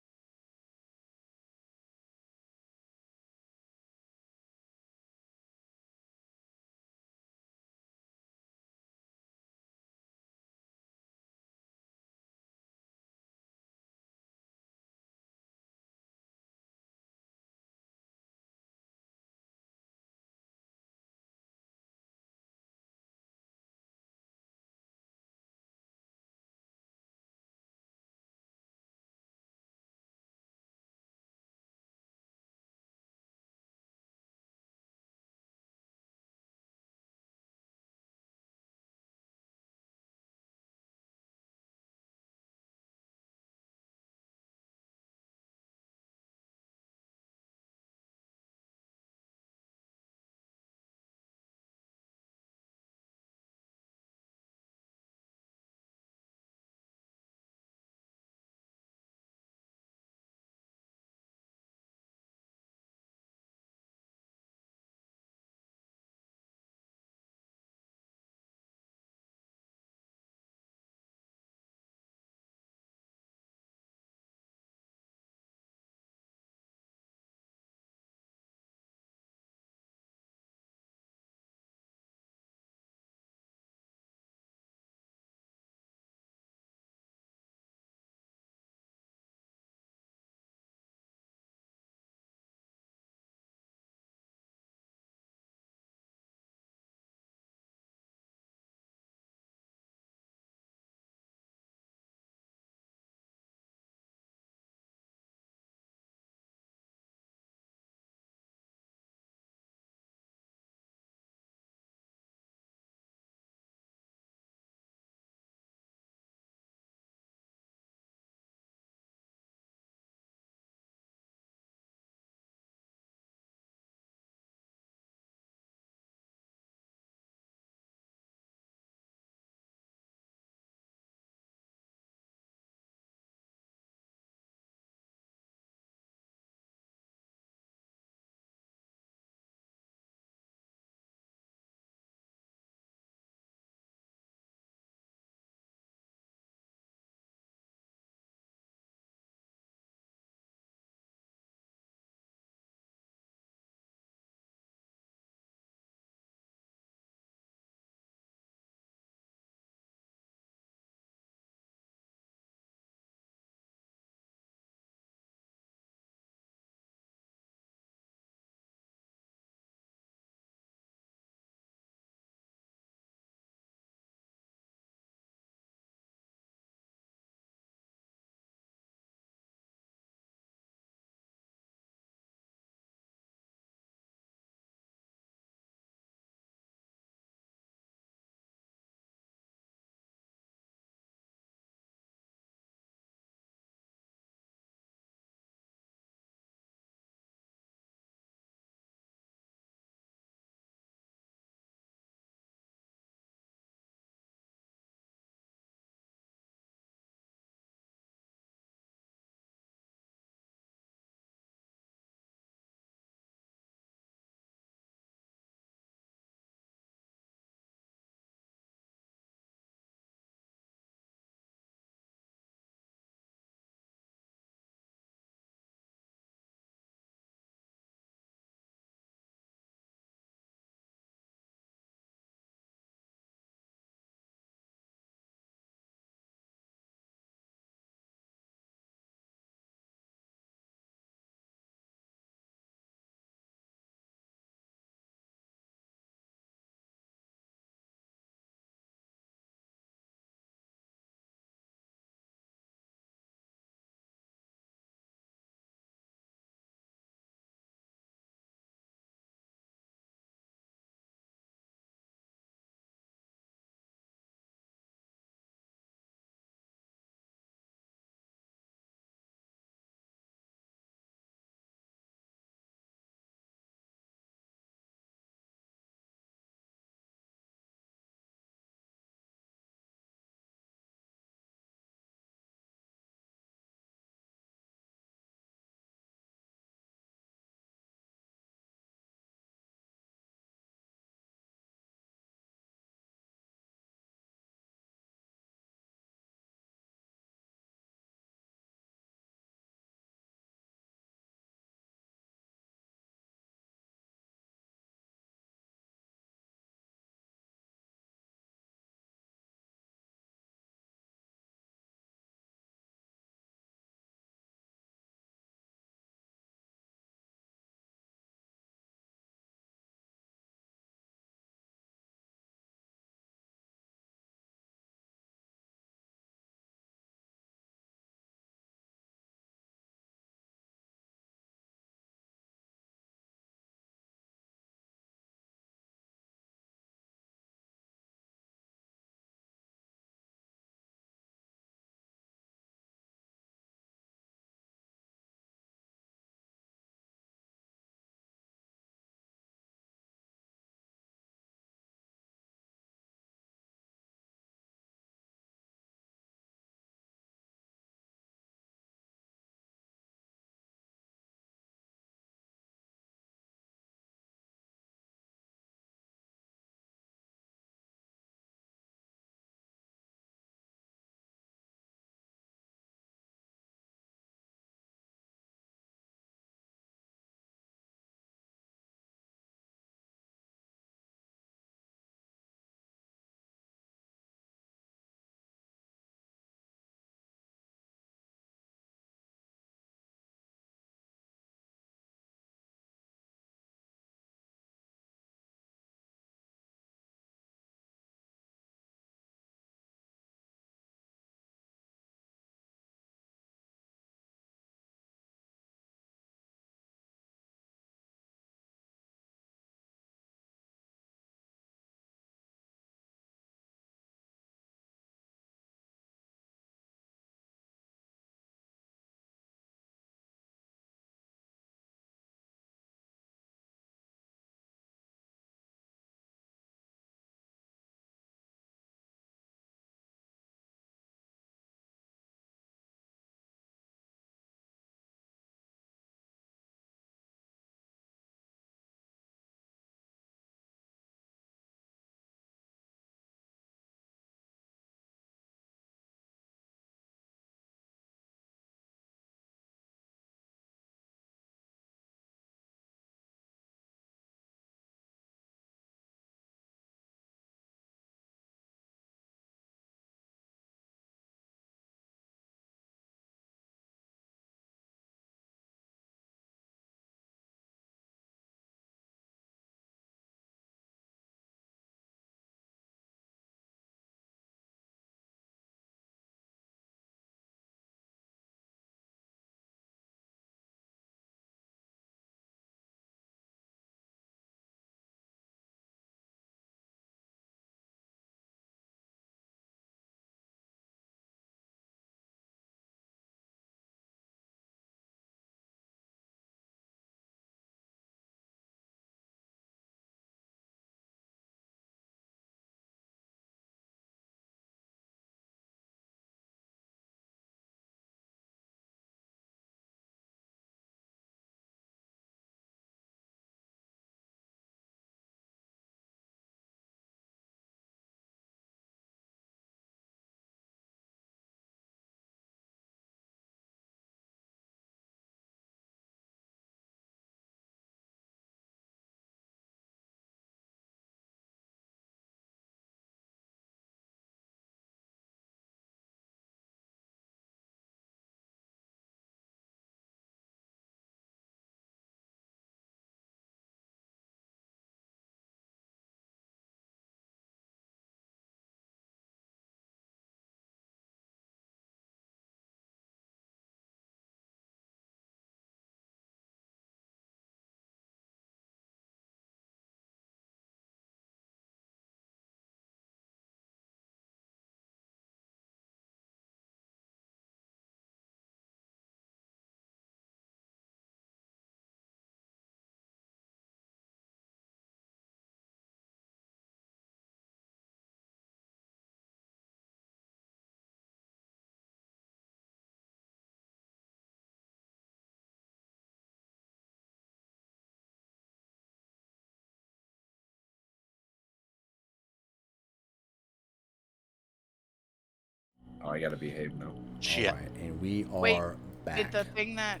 Oh, I gotta behave now. Shit. All right, and we are Wait, back. Did the thing that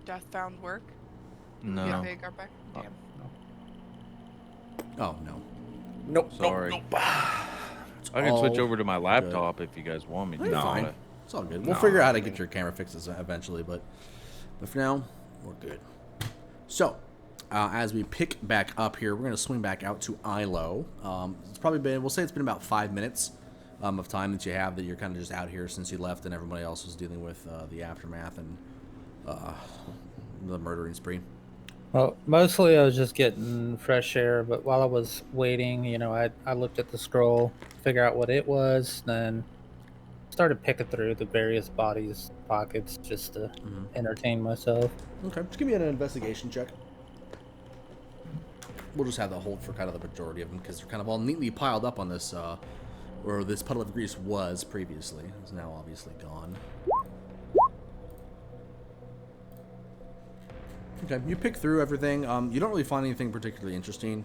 Death found work? No. Get the guard back? Damn. Oh no. Nope. Sorry. Nope. I can switch over to my laptop if you guys want me to. You're fine. It's all good. We'll figure out how to get your camera fixes eventually, but for now, we're good. So, as we pick back up here, we're going to swing back out to ILO. It's probably been, we'll say it's been about 5 minutes of time that you have that you're kind of just out here since you left and everybody else was dealing with the aftermath and the murdering spree. Well, mostly I was just getting fresh air, but while I was waiting, you know, I looked at the scroll, figure out what it was, then started picking through the various bodies' pockets just to entertain myself. Okay, just give me an investigation check. We'll just have that hold for kind of the majority of them because they're kind of all neatly piled up on this, where this puddle of grease was previously. It's now obviously gone. Okay, you pick through everything. You don't really find anything particularly interesting.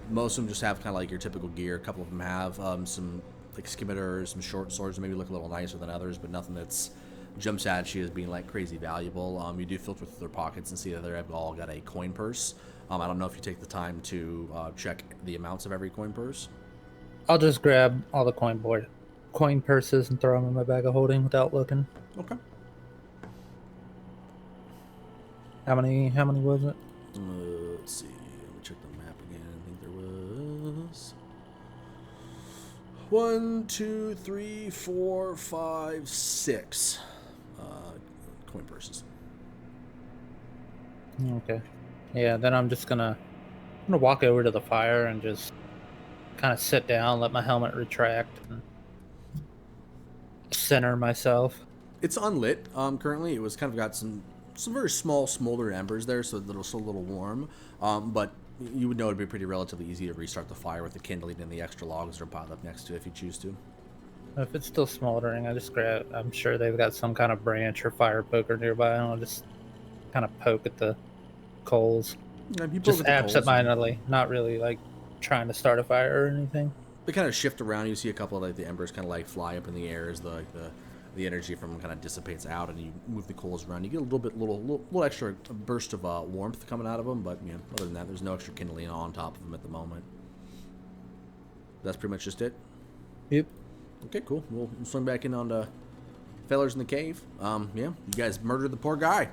Most of them just have kind of like your typical gear. A couple of them have some like scimitars, some short swords that maybe look a little nicer than others, but nothing that's jumps at you as being like crazy valuable. You do filter through their pockets and see that they've all got a coin purse. I don't know if you take the time to check the amounts of every coin purse. I'll just grab all the coin purses and throw them in my bag of holding without looking. Okay. How many was it? Let's see. Let me check the map again. I think there was 1, 2, 3, 4, 5, 6 coin purses. Okay. Yeah, then I'm gonna walk over to the fire and just kind of sit down, let my helmet retract, and center myself. It's unlit. Currently, it was kind of got some very small smoldering embers there, so that it's still a little warm. But you would know it'd be pretty relatively easy to restart the fire with the kindling and the extra logs that are piled up next to it if you choose to. If it's still smoldering, I just grab. I'm sure they've got some kind of branch or fire poker nearby, and I'll just kind of poke at the coals. Yeah, you just absentmindedly, not really like trying to start a fire or anything. They kind of shift around. You see a couple of like the embers kind of like fly up in the air as the energy from them kind of dissipates out, and you move the coals around. You get a little extra burst of warmth coming out of them, but yeah, other than that, there's no extra kindling on top of them at the moment. That's pretty much just it. Yep. Okay, cool. We'll swing back in on the fellers in the cave. Yeah, you guys murdered the poor guy,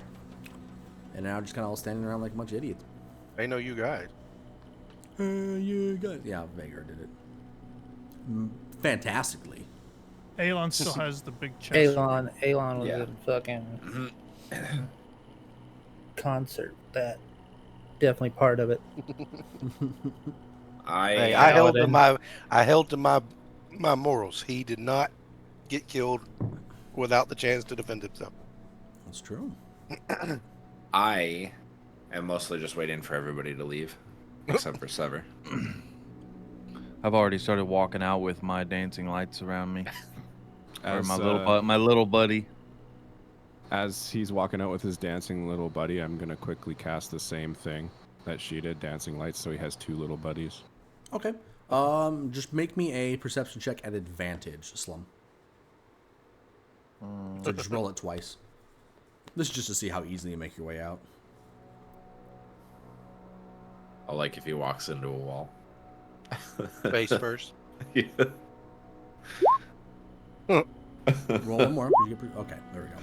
and now just kind of all standing around like a bunch of idiots. I know you guys. You guys. Yeah, Vagar did it fantastically. Alon still has the big chest. Alon was in fucking concert. That definitely part of it. I held to my morals. He did not get killed without the chance to defend himself. That's true. I am mostly just waiting for everybody to leave, except for Sever. I've already started walking out with my dancing lights around me. Or As, my little buddy. As he's walking out with his dancing little buddy, I'm gonna quickly cast the same thing that she did, dancing lights, so he has two little buddies. Okay. Just make me a perception check at advantage, Slum. So just roll it twice. This is just to see how easily you make your way out. I like if he walks into a wall. Face first. Yeah. Roll one more. Okay, there we go.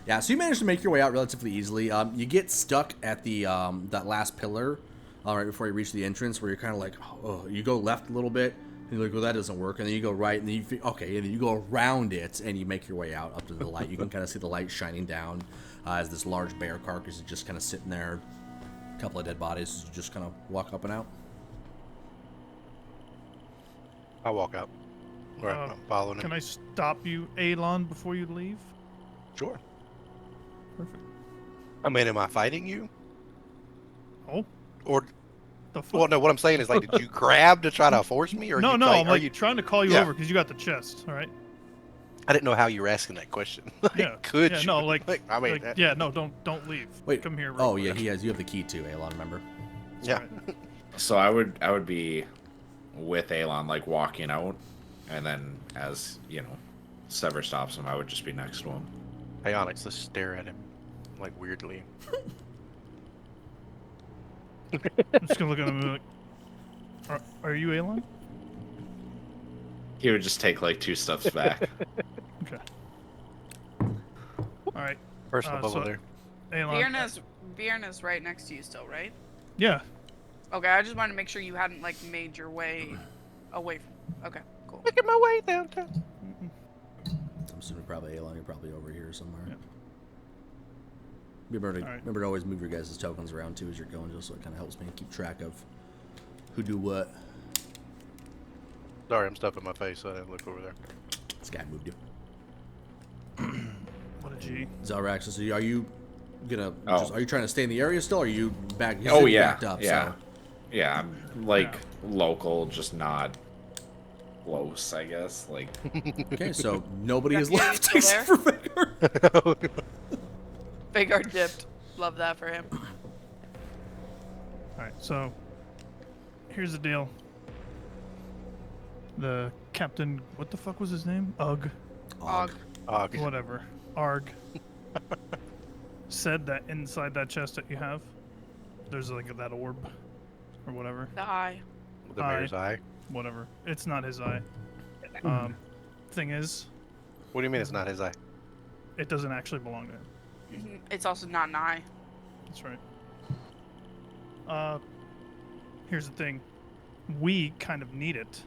Yeah, so you managed to make your way out relatively easily. You get stuck at the that last pillar right before you reach the entrance, where you're kind of like, oh, you go left a little bit, and you're like, well, that doesn't work, and then you go right, and then and then you go around it, and you make your way out up to the light. You can kind of see the light shining down as this large bear carcass is just kind of sitting there. A couple of dead bodies as you just kind of walk up and out. I walk out. Right, I'm following him. Can I stop you, Alon, before you leave? Sure. Perfect. I mean, am I fighting you? Oh. Or, the fuck? well, no, what I'm saying is, like, did you grab to try to force me? Or no, you I'm like trying to call you over because you got the chest, all right? I didn't know how you were asking that question. Like, Yeah. could yeah, you? No, like I mean, yeah, no, don't leave. Wait. Come here. Oh, yeah, you have the key too, Alon, remember? Yeah. Right. So I would be with Alon, like walking out, and then as you know, Sever stops him, I would just be next to him. Hey, Onyx, let's stare at him, like, weirdly. I'm just gonna look at him and be like, are you Elon? He would just take like 2 steps back. Okay. Alright. Personal bubble there. Elon. Vierna's right next to you still, right? Yeah. Okay, I just wanted to make sure you hadn't like made your way away from. Okay, cool. Making my way downtown. I'm assuming probably Elon, you're probably over here somewhere. Yep. Remember to always move your guys' tokens around too as you're going, just so it kind of helps me keep track of who do what. Sorry, I'm stuffing my face, so I didn't look over there. This guy moved you. What a G. Zalrax, so are you gonna? Oh. Are you trying to stay in the area still? Or are you back? Oh yeah, backed up, yeah, so. yeah. I'm like local, just not close, I guess. Like. Okay, so nobody is Yeah, left still except for Vagar. Vagar dipped. Love that for him. Alright, so here's the deal. The captain, what the fuck was his name? Og. Whatever. Arg. Said that inside that chest that you have, there's like that orb or whatever. The eye. The mayor's eye. Whatever. It's not his eye. Thing is, What do you mean it's not his eye? it doesn't actually belong to him. It's also not an eye. That's right. Here's the thing. We kind of need it.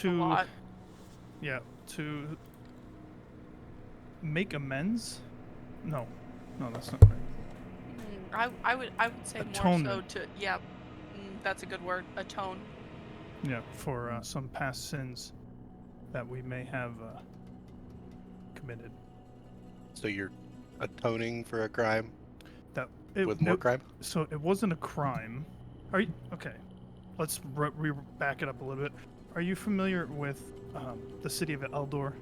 A lot. To make amends? No, that's not right. I would say Atonement. more so to that's a good word. Atone. Yeah, for some past sins that we may have committed. So you're atoning for a crime with more it, crime? So it wasn't a crime. Are you okay? Let's back it up a little bit. Are you familiar with the city of Eldor?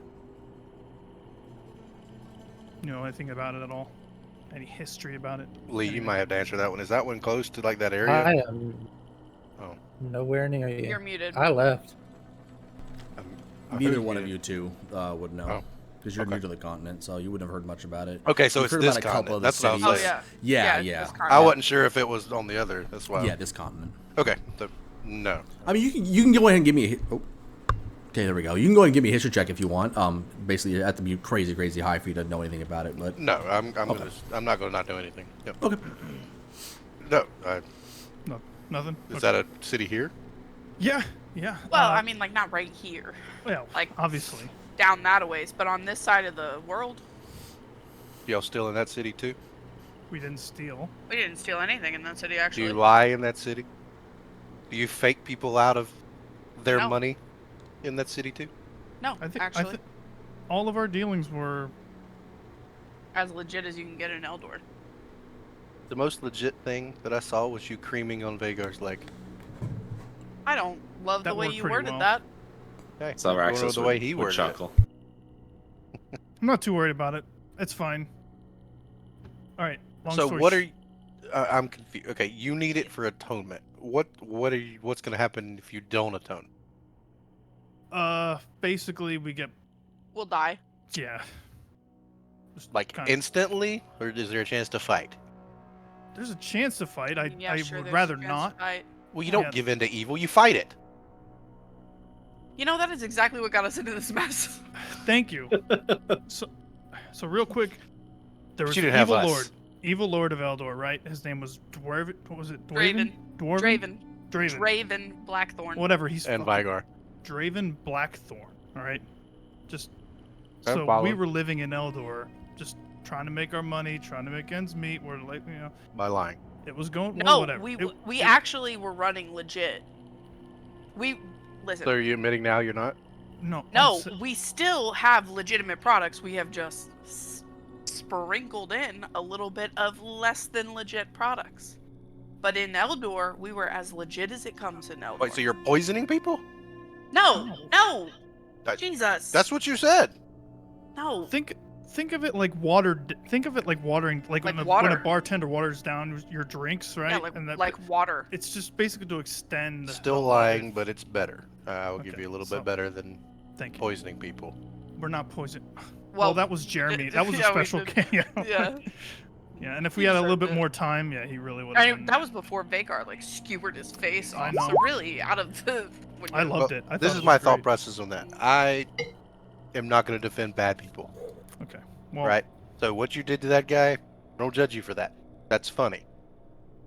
You know anything about it at all? Any history about it? Lee, you might have to answer that one. Is that one close to like that area? I am nowhere near you. You're muted. I left. Neither one of you two would know. Oh. Because you're new to the continent, so you wouldn't have heard much about it. Okay, so You've it's heard this about a couple continent. of the That's what I was cities. saying. Yeah. This I wasn't sure if it was on the other. That's why. Yeah, this continent. Okay. No. I mean, you can go ahead and give me. Okay, there we go. You can go ahead and give me a history check if you want. Basically, you have to be crazy high for you to know anything about it. But No, I'm not gonna not know anything. Yep. Okay. No. No, nothing. Is that a city here? Yeah. Well, I mean, like not right here. Well, like obviously down that a ways, but on this side of the world, Y'all still in that city too? we didn't steal. we didn't steal anything in that city Do actually. you lie in that city? Do you fake people out of their No. money in that city too? No, actually, All of our dealings were. as legit as you can get in Eldor. The most legit thing that I saw was you creaming on Vagar's leg. I don't love That the way worked you pretty worded well. that. Okay. Zalraxis the way he would worded chuckle. I'm not too worried about it. It's fine. All right. So story what are you? I'm confused. Okay, you need it for atonement. What's going to happen if you don't atone? Basically, we get. We'll die. Yeah. Just Like kinda- instantly, or is there a chance to fight? There's a chance to fight. I Yeah, sure, would there's rather a chance to not. fight. Well, you don't Yeah. give in to evil. You fight it. You know, that is exactly what got us into this mess. Thank you. so real quick, there was you an didn't have evil us. lord. Evil Lord of Eldor, right? His name was Dwarven. What was it? Draven. Dwarven? Draven. Draven. Draven Blackthorn. Whatever. He's And fucking Vygar. Draven Blackthorn. All right. Just I'm so we following. were living in Eldor, just trying to make our money, trying to make ends meet. We're like, By lying. it was going. No, well, whatever. we actually were running legit. Listen. So are you admitting now you're not? No. No, we still have legitimate products. We have just sprinkled in a little bit of less than legit products. But in Eldor, we were as legit as it comes in Eldor. Wait, so you're poisoning people? No. That- Jesus. That's what you said. No. Think think of it like water. Think of it like watering, like when a bartender waters down your drinks, right? Yeah, like water. It's just basically to extend. Still lying, but it's better. I will give you a little bit better than thank you. Poisoning people. We're not poison. Well, that was Jeremy. That was a special case. Yeah. Yeah, and if we had a little bit more time, yeah, he really would have. That was before Vagar like skewered his face off. So really, out of the. I loved it. This is my thought process on that. I am not going to defend bad people. Okay. Well, right. So what you did to that guy, I don't judge you for that. That's funny.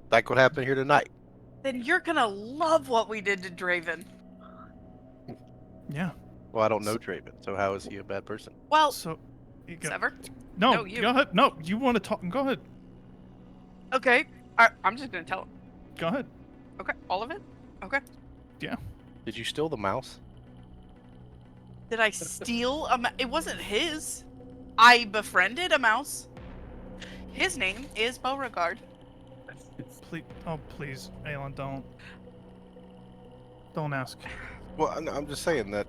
Like what happened here tonight. Then you're gonna love what we did to Draven. Yeah. Well, I don't know Draven, so how is he a bad person? Well, so Sever? No, you. Go ahead. No, you want to talk? Go ahead. Okay. I'm just gonna tell him. Go ahead. Okay. All of it? Okay. Yeah. Did you steal the mouse? Did I steal a mouse? It wasn't his. I befriended a mouse. His name is Beauregard. Please, Aelin, don't ask. Well, I'm just saying that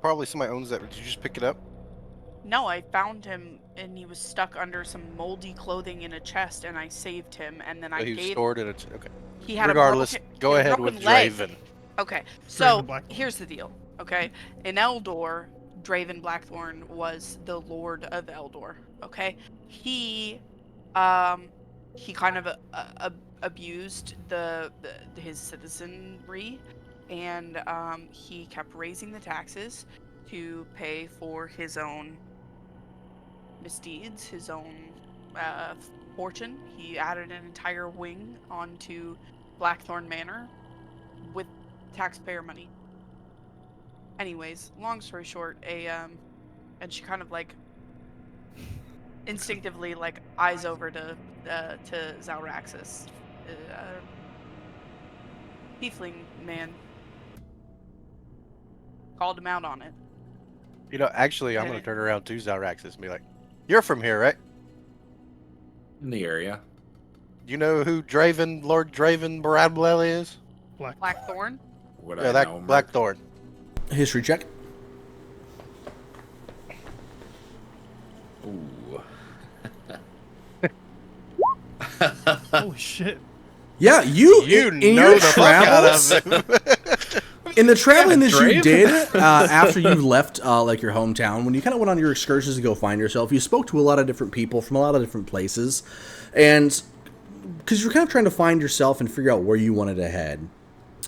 probably somebody owns that. Did you just pick it up? No, I found him and he was stuck under some moldy clothing in a chest, and I saved him, and then I gave. Stored in a okay. He had Regardless, go ahead with Draven. Okay, so here's the deal. Okay, in Eldor, Draven Blackthorn was the Lord of Eldor. Okay, he kind of abused his citizenry, and he kept raising the taxes to pay for his own misdeeds, his own fortune. He added an entire wing onto Blackthorn Manor with taxpayer money. Anyways, long story short, and she kind of like instinctively like eyes over to Zalraxis. Tiefling man called him out on it. You know, actually, I'm going to turn around to Zalraxis and be like, "You're from here, right?" In the area. You know who Lord Draven Bradwell is? Blackthorn? Blackthorn. History check. Ooh. Holy shit. Yeah, you in know your the travels, fuck out of it. In the traveling that you did after you left like your hometown, when you kind of went on your excursions to go find yourself, you spoke to a lot of different people from a lot of different places, and because you're kind of trying to find yourself and figure out where you wanted to head.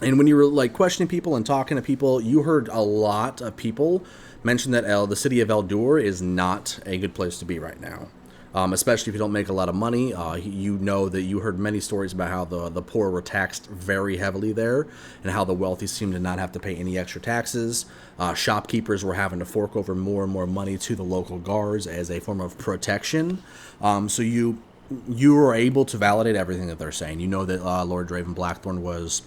And when you were like questioning people and talking to people, you heard a lot of people mention that the city of Eldor is not a good place to be right now. Especially if you don't make a lot of money. You know that you heard many stories about how the poor were taxed very heavily there, and how the wealthy seemed to not have to pay any extra taxes. Shopkeepers were having to fork over more and more money to the local guards as a form of protection. So you were able to validate everything that they're saying. You know that Lord Draven Blackthorn was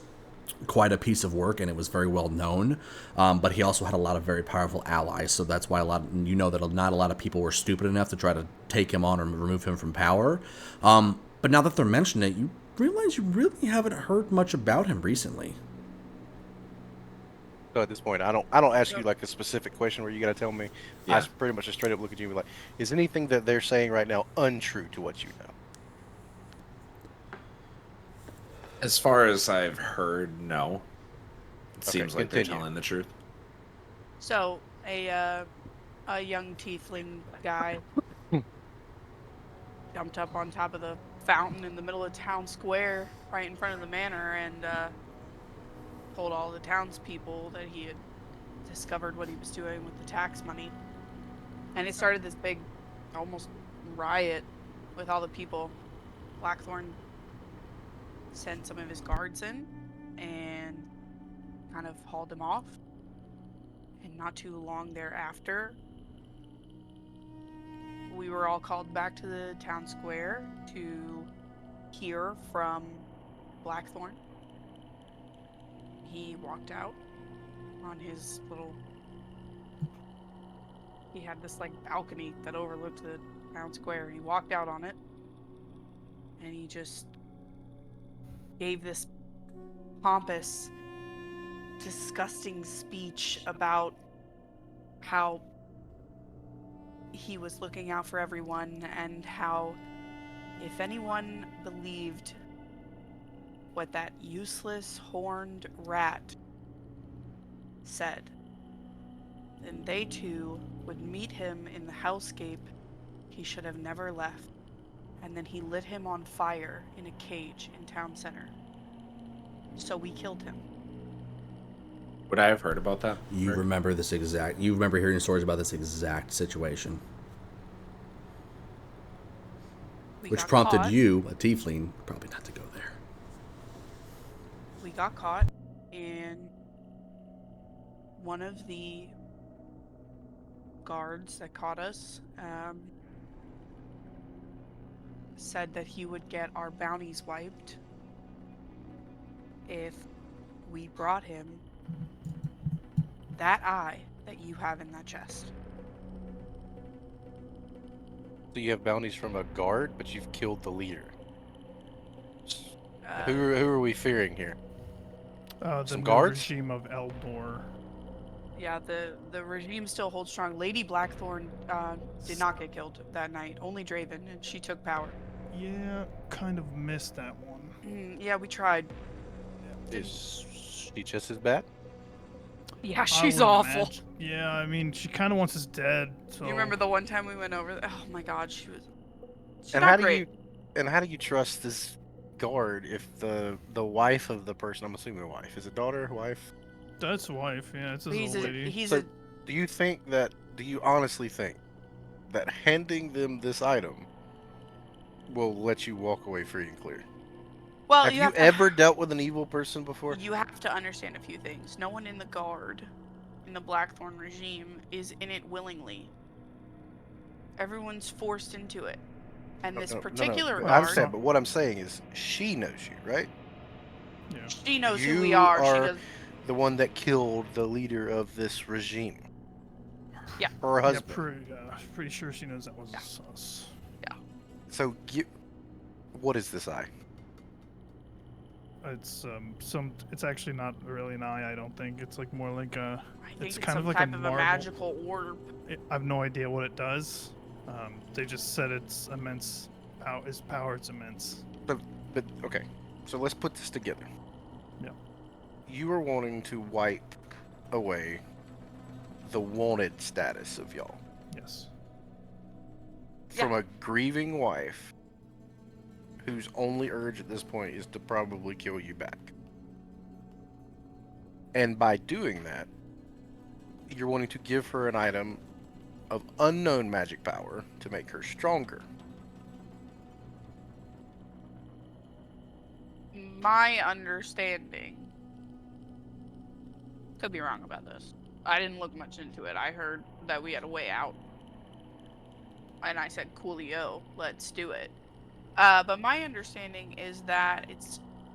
quite a piece of work, and it was very well known, but he also had a lot of very powerful allies, so that's why that not a lot of people were stupid enough to try to take him on or remove him from power. But now that they're mentioning it, you realize you really haven't heard much about him recently. So at this point, I don't ask you like a specific question where you got to tell me. Yeah. I pretty much just straight up look at you and be like, is anything that they're saying right now untrue to what you know? As far as I've heard, no. It seems like they're telling the truth. So, a young tiefling guy jumped up on top of the fountain in the middle of town square, right in front of the manor, and told all the townspeople that he had discovered what he was doing with the tax money. And it started this big, almost riot with all the people. Blackthorn sent some of his guards in and kind of hauled him off. And not too long thereafter, we were all called back to the town square to hear from Blackthorn. He walked out on his little... He had this, like, balcony that overlooked the town square. He walked out on it, and he just gave this pompous, disgusting speech about how he was looking out for everyone, and how if anyone believed what that useless horned rat said, then they too would meet him in the hellscape he should have never left. And then he lit him on fire in a cage in town center. So we killed him. Would I have heard about that? You remember hearing stories about this exact situation. Which prompted you, a tiefling, probably not to go there. We got caught, and one of the guards that caught us said that he would get our bounties wiped if we brought him that eye that you have in that chest. So you have bounties from a guard, but you've killed the leader. Who are we fearing here? Some guards? Regime of Eldor. Yeah, the regime still holds strong. Lady Blackthorn did not get killed that night. Only Draven, and she took power. Yeah, kind of missed that one. Yeah, we tried. Is she just as bad? Yeah, she's awful. Yeah, I mean, she kind of wants us dead. So. You remember the one time we went over there? Oh my god, she's and not how great. How do you trust this guard if the wife of the person, I'm assuming wife, is it daughter, wife? That's wife, yeah, it's his old lady. Do you honestly think that handing them this item will let you walk away free and clear? Well, have you ever dealt with an evil person before? You have to understand a few things. No one in the guard, in the Blackthorn regime, is in it willingly. Everyone's forced into it. And this particular guard... I understand, but what I'm saying is, she knows you, right? Yeah. She knows who we are. She does... the one that killed the leader of this regime. Yeah. Her husband. Pretty sure she knows that was us. Yeah. So, what is this eye? It's it's actually not really an eye, I don't think. It's like more like a... it's kind of like a magical orb. I have no idea what it does. They just said its immense power. It's immense. But okay, so let's put this together. Yeah. You are wanting to wipe away the wanted status of y'all. Yes. From a grieving wife whose only urge at this point is to probably kill you back. And by doing that, you're wanting to give her an item of unknown magic power to make her stronger. My understanding, could be wrong about this. I didn't look much into it. I heard that we had a way out. And I said, coolio, let's do it. But my understanding is that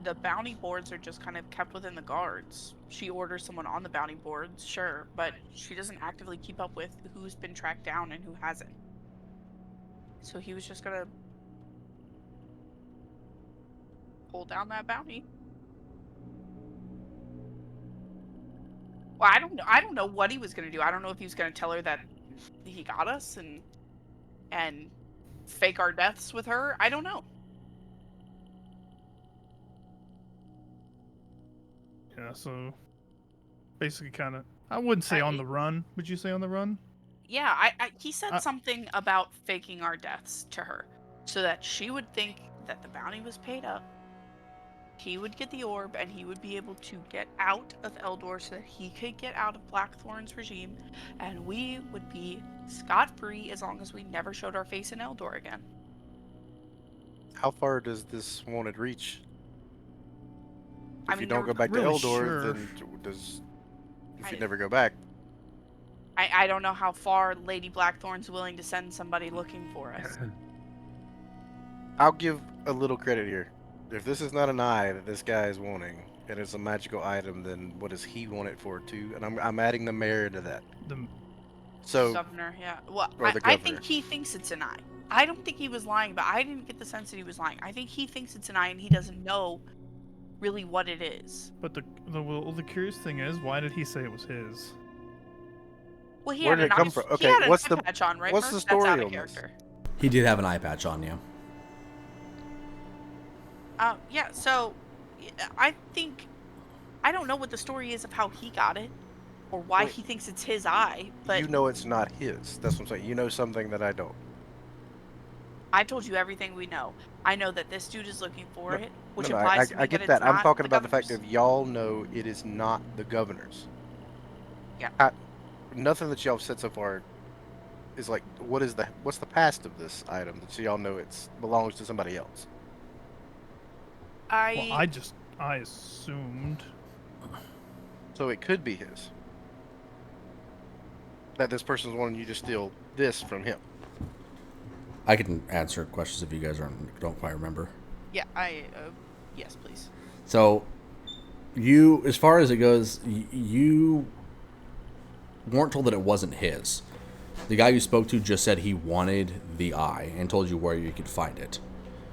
the bounty boards are just kind of kept within the guards. She orders someone on the bounty boards, sure, but she doesn't actively keep up with who's been tracked down and who hasn't. So he was just gonna pull down that bounty. Well, I don't know what he was gonna do. I don't know if he was gonna tell her that he got us and fake our deaths with her. I don't know. Yeah, so basically kind of, I wouldn't say on the run. Would you say on the run? Yeah, he said something about faking our deaths to her so that she would think that the bounty was paid up. He would get the orb and he would be able to get out of Eldor so that he could get out of Blackthorn's regime, and we would be scot-free as long as we never showed our face in Eldor again. How far does this wanted reach? If you don't go back really to Eldor, then if you never go back? I don't know how far Lady Blackthorn's willing to send somebody looking for us. I'll give a little credit here. If this is not an eye that this guy is wanting, and it's a magical item, then what does he want it for too? And I'm adding the mayor to that. Governor, yeah. Well, I think he thinks it's an eye. I don't think he was lying, but I didn't get the sense that he was lying. I think he thinks it's an eye and he doesn't know really what it is. But the curious thing is, why did he say it was his? Well, he Where had did an it come eye, from? he Okay, had an what's eye the patch on, right? what's Murph? the That's story out of on this? character. He did have an eye patch on, yeah. Yeah. So, I think I don't know what the story is of how he got it, or why Wait. he thinks it's his eye. But You know it's not his. That's what I'm saying. You know something that I don't. I've told you everything we know. I know that this dude is looking for it, which No, implies to me I get that that. it's I'm not talking the about the fact governor's. that y'all know it is not the governor's. Yeah. Nothing that y'all have said so far is like, what's the past of this item that so y'all know it's belongs to somebody else? Well, I assumed. So it could be his. That this person's wanting you to steal this from him. I can answer questions if you guys don't quite remember. Yeah. Yes, please. So, you, as far as it goes, you weren't told that it wasn't his. The guy you spoke to just said he wanted the eye and told you where you could find it.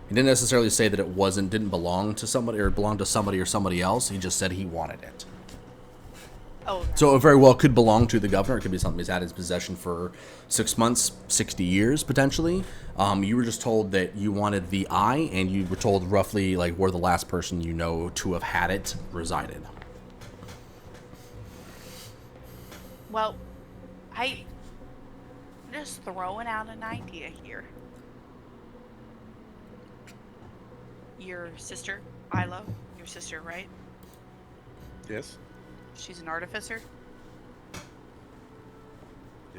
He didn't necessarily say that it didn't belong to somebody or belonged to somebody or somebody else. He just said he wanted it. Oh. So it very well could belong to the governor. It could be something he's had in his possession for 6 months, 60 years, potentially. You were just told that you wanted the eye, and you were told roughly like where the last person you know to have had it resided. Well, I'm just throwing out an idea here. Your sister, Ilo, your sister, right? Yes. She's an artificer.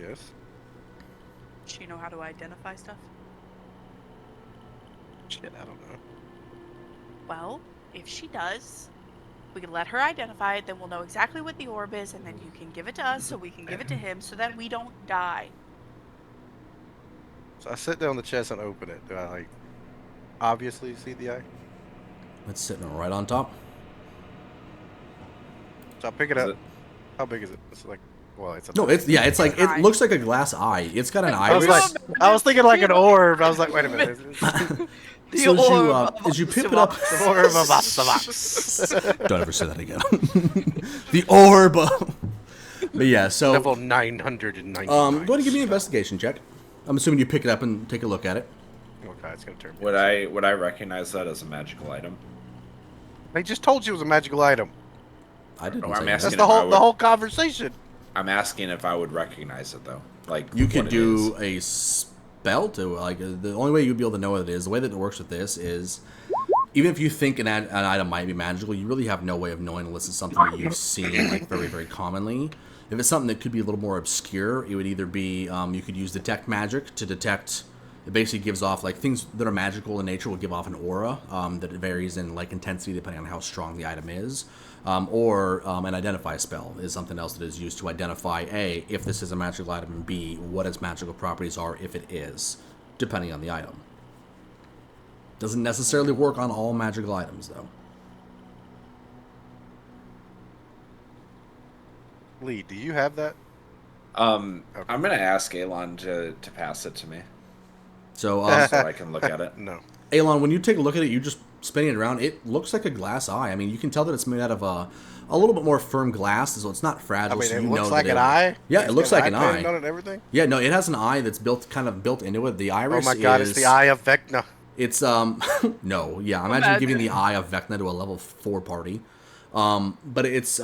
Yes. Does she know how to identify stuff? Shit, I don't know. Well, if she does, we can let her identify it, then we'll know exactly what the orb is, and then you can give it to us so we can give it to him so that we don't die. So I sit down the chest and open it. Do I like obviously see the eye? It's sitting right on top. So I pick it up. How big is it? It's like, well, it's a No, it's like it looks like a glass eye. It's got an iris. I was thinking like an orb. I was like, wait a minute. So as you pick it up, The orb of Asamas. don't ever say that again. The orb. But yeah, so Level 999. go ahead and give me an investigation check. I'm assuming you pick it up and take a look at it. Okay, it's gonna turn. Would I recognize that as a magical item? They just told you it was a magical item. I didn't. No, say I'm that. asking That's the whole conversation. I'm asking if I would recognize it though. Like You could what it do is. a spell to like the only way you'd be able to know what it is. The way that it works with this is, even if you think an item might be magical, you really have no way of knowing unless it's something that you've seen like very very commonly. If it's something that could be a little more obscure, it would either be you could use detect magic to detect. It basically gives off like things that are magical in nature will give off an aura that varies in like intensity depending on how strong the item is. Or an identify spell is something else that is used to identify A, if this is a magical item, and B, what its magical properties are if it is, depending on the item. Doesn't necessarily work on all magical items, though. Lee, do you have that? I'm gonna ask Elon to pass it to me So, so I can look at it. No. Elon, when you take a look at it, you just spinning it around, it looks like a glass eye. I mean, you can tell that it's made out of a little bit more firm glass, so it's not fragile. I mean, so it you looks know like that an eye. Yeah, It's it looks got like an painted eye. on it and everything. Yeah, no, it has an eye that's built into it. The iris. Oh my god, it's the eye of Vecna. It's no, yeah. Imagine giving the eye of Vecna to a level 4 party. But it's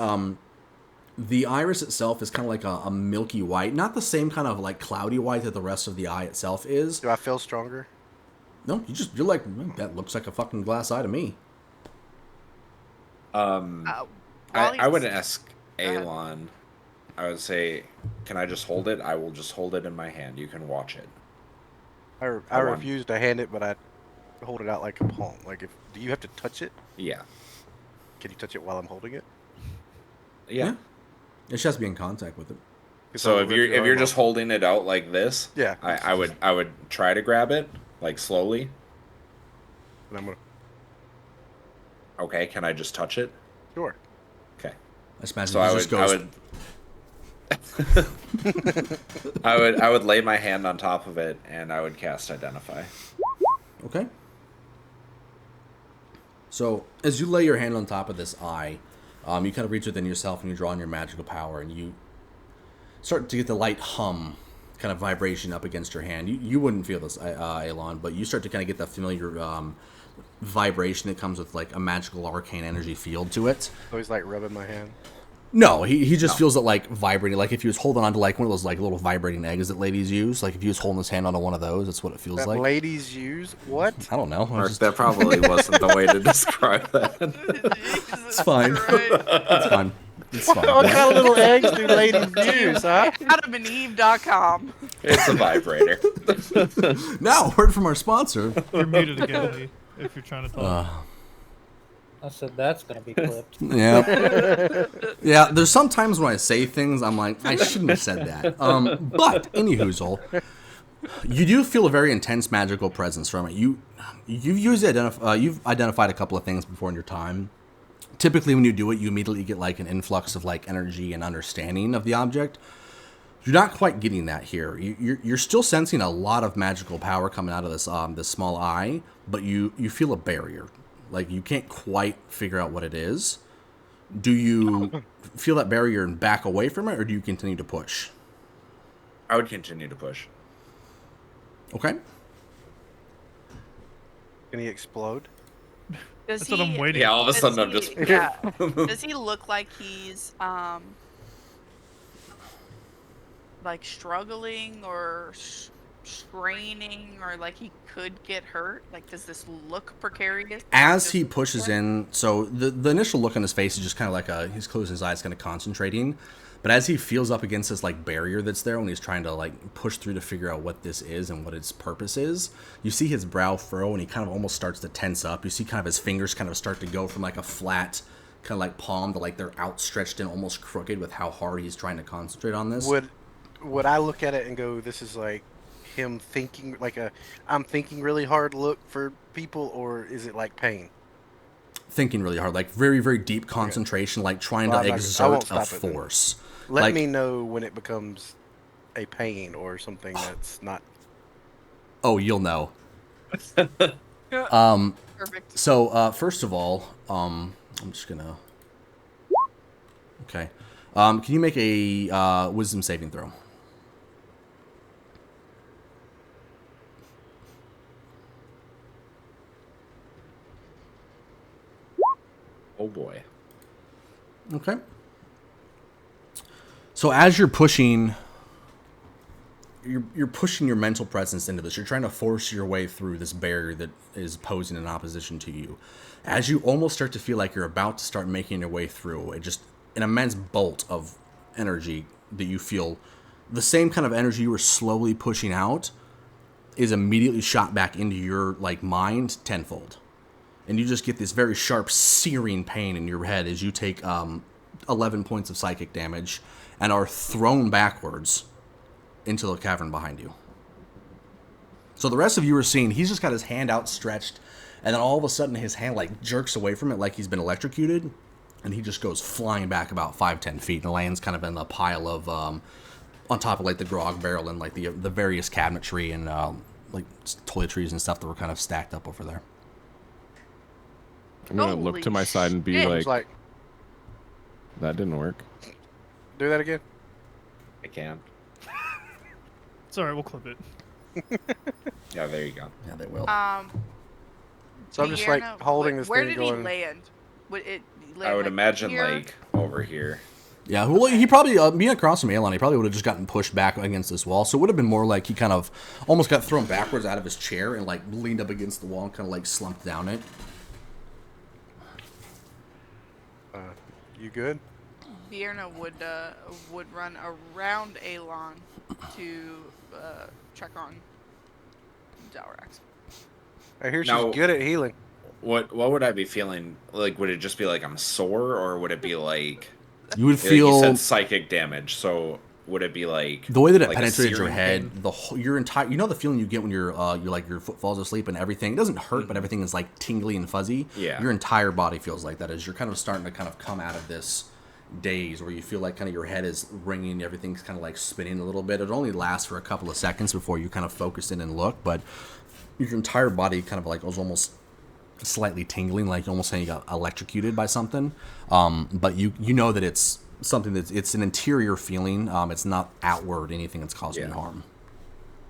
the iris itself is kind of like a milky white, not the same kind of like cloudy white that the rest of the eye itself is. Do I feel stronger? No, you're like, that looks like a fucking glass eye to me. I would ask Elon. I would say, can I just hold it? I will just hold it in my hand. You can watch it. I refuse to hand it, but I hold it out like a palm. Like, do you have to touch it? Yeah. Can you touch it while I'm holding it? Yeah. It just has to be in contact with it. So if you're just holding it out like this, yeah, I would try to grab it like slowly. And I'm gonna. Okay, can I just touch it? Sure. Okay. I just imagine so I would lay my hand on top of it and I would cast Identify. Okay. So as you lay your hand on top of this eye, you kind of reach within yourself and you draw on your magical power, and start to get the light hum kind of vibration up against your hand. You wouldn't feel this, Elon, but you start to kind of get that familiar vibration that comes with like a magical arcane energy field to it. So he's like rubbing my hand. No, he just feels it like vibrating, like if he was holding on to like one of those like little vibrating eggs that ladies use. Like if he was holding his hand onto one of those, that's what it feels like. Ladies use what? I don't know. Mark, that probably wasn't the way to describe that. It's fine. It's fine. It's fine. What kind of little eggs do ladies use, huh? AdamandEve.com. It's a vibrator. Now, word from our sponsor. You're muted again, Lee, if you're trying to talk. I said that's gonna be clipped. Yeah. Yeah, there's some times when I say things, I'm like, I shouldn't have said that. But, anyhoozle, you do feel a very intense magical presence from it. You've identified a couple of things before in your time. Typically, when you do it, you immediately get like an influx of like energy and understanding of the object. You're not quite getting that here. You're still sensing a lot of magical power coming out of this small eye, but you feel a barrier. Like, you can't quite figure out what it is. Do you feel that barrier and back away from it, or do you continue to push? I would continue to push. Okay. Can he explode? That's what I'm waiting. Yeah, all of a sudden I'm just... Yeah. Does he look like he's, like, struggling or straining, or like he could get hurt? Like, does this look precarious? As he pushes in, so the initial look on his face is just kind of like he's closing his eyes, kind of concentrating. But as he feels up against this like barrier that's there, when he's trying to like push through to figure out what this is and what its purpose is, you see his brow furrow and he kind of almost starts to tense up. You see kind of his fingers kind of start to go from like a flat kind of like palm to like they're outstretched and almost crooked with how hard he's trying to concentrate on this. Would I look at it and go, this is like him thinking like I'm thinking really hard look for people, or is it like pain? Thinking really hard, like very, very deep concentration, like trying to exert a force. Let me know when it becomes a pain or something that's not. Oh, you'll know. Perfect. So, first of all, I'm just gonna. Okay. Can you make a wisdom saving throw? Oh boy. Okay. So as you're pushing, you're pushing your mental presence into this. You're trying to force your way through this barrier that is posing an opposition to you. As you almost start to feel like you're about to start making your way through, it just an immense bolt of energy that you feel, the same kind of energy you were slowly pushing out, is immediately shot back into your like mind tenfold. And you just get this very sharp, searing pain in your head as you take 11 points of psychic damage and are thrown backwards into the cavern behind you. So the rest of you are seeing, he's just got his hand outstretched, and then all of a sudden his hand like jerks away from it like he's been electrocuted, and he just goes flying back about 5-10 feet and lands kind of in the pile of, on top of like the grog barrel and like the various cabinetry and like toiletries and stuff that were kind of stacked up over there. I'm gonna look to my side and be like, that didn't work. Do that again. I can't. It's alright, we'll clip it. Yeah, there you go. Yeah, they will. So I'm just like holding this where thing did he going. land? Would it land I would like imagine here? like over here. Yeah, well, he probably, being across from Elon, he probably would have just gotten pushed back against this wall. So it would have been more like he kind of almost got thrown backwards out of his chair and like leaned up against the wall and kind of like slumped down it. You good? Vierna would run around Elon to check on Dalrax. I hear she's Now- good at healing. What would I be feeling? Like, would it just be like I'm sore, or would it be like You would like feel you said psychic damage? So would it be like the way that it like a penetrated your searing head, pain? your entire, you know the feeling you get when you're like your foot falls asleep and everything. It doesn't hurt, but everything is like tingly and fuzzy. Yeah. Your entire body feels like that as you're kind of starting to kind of come out of this daze where you feel like kind of your head is ringing, everything's kind of like spinning a little bit. It only lasts for a couple of seconds before you kind of focus in and look, but your entire body kind of like was almost slightly tingling, like almost saying you got electrocuted by something. But you know that it's something it's an interior feeling. It's not outward anything that's causing you harm.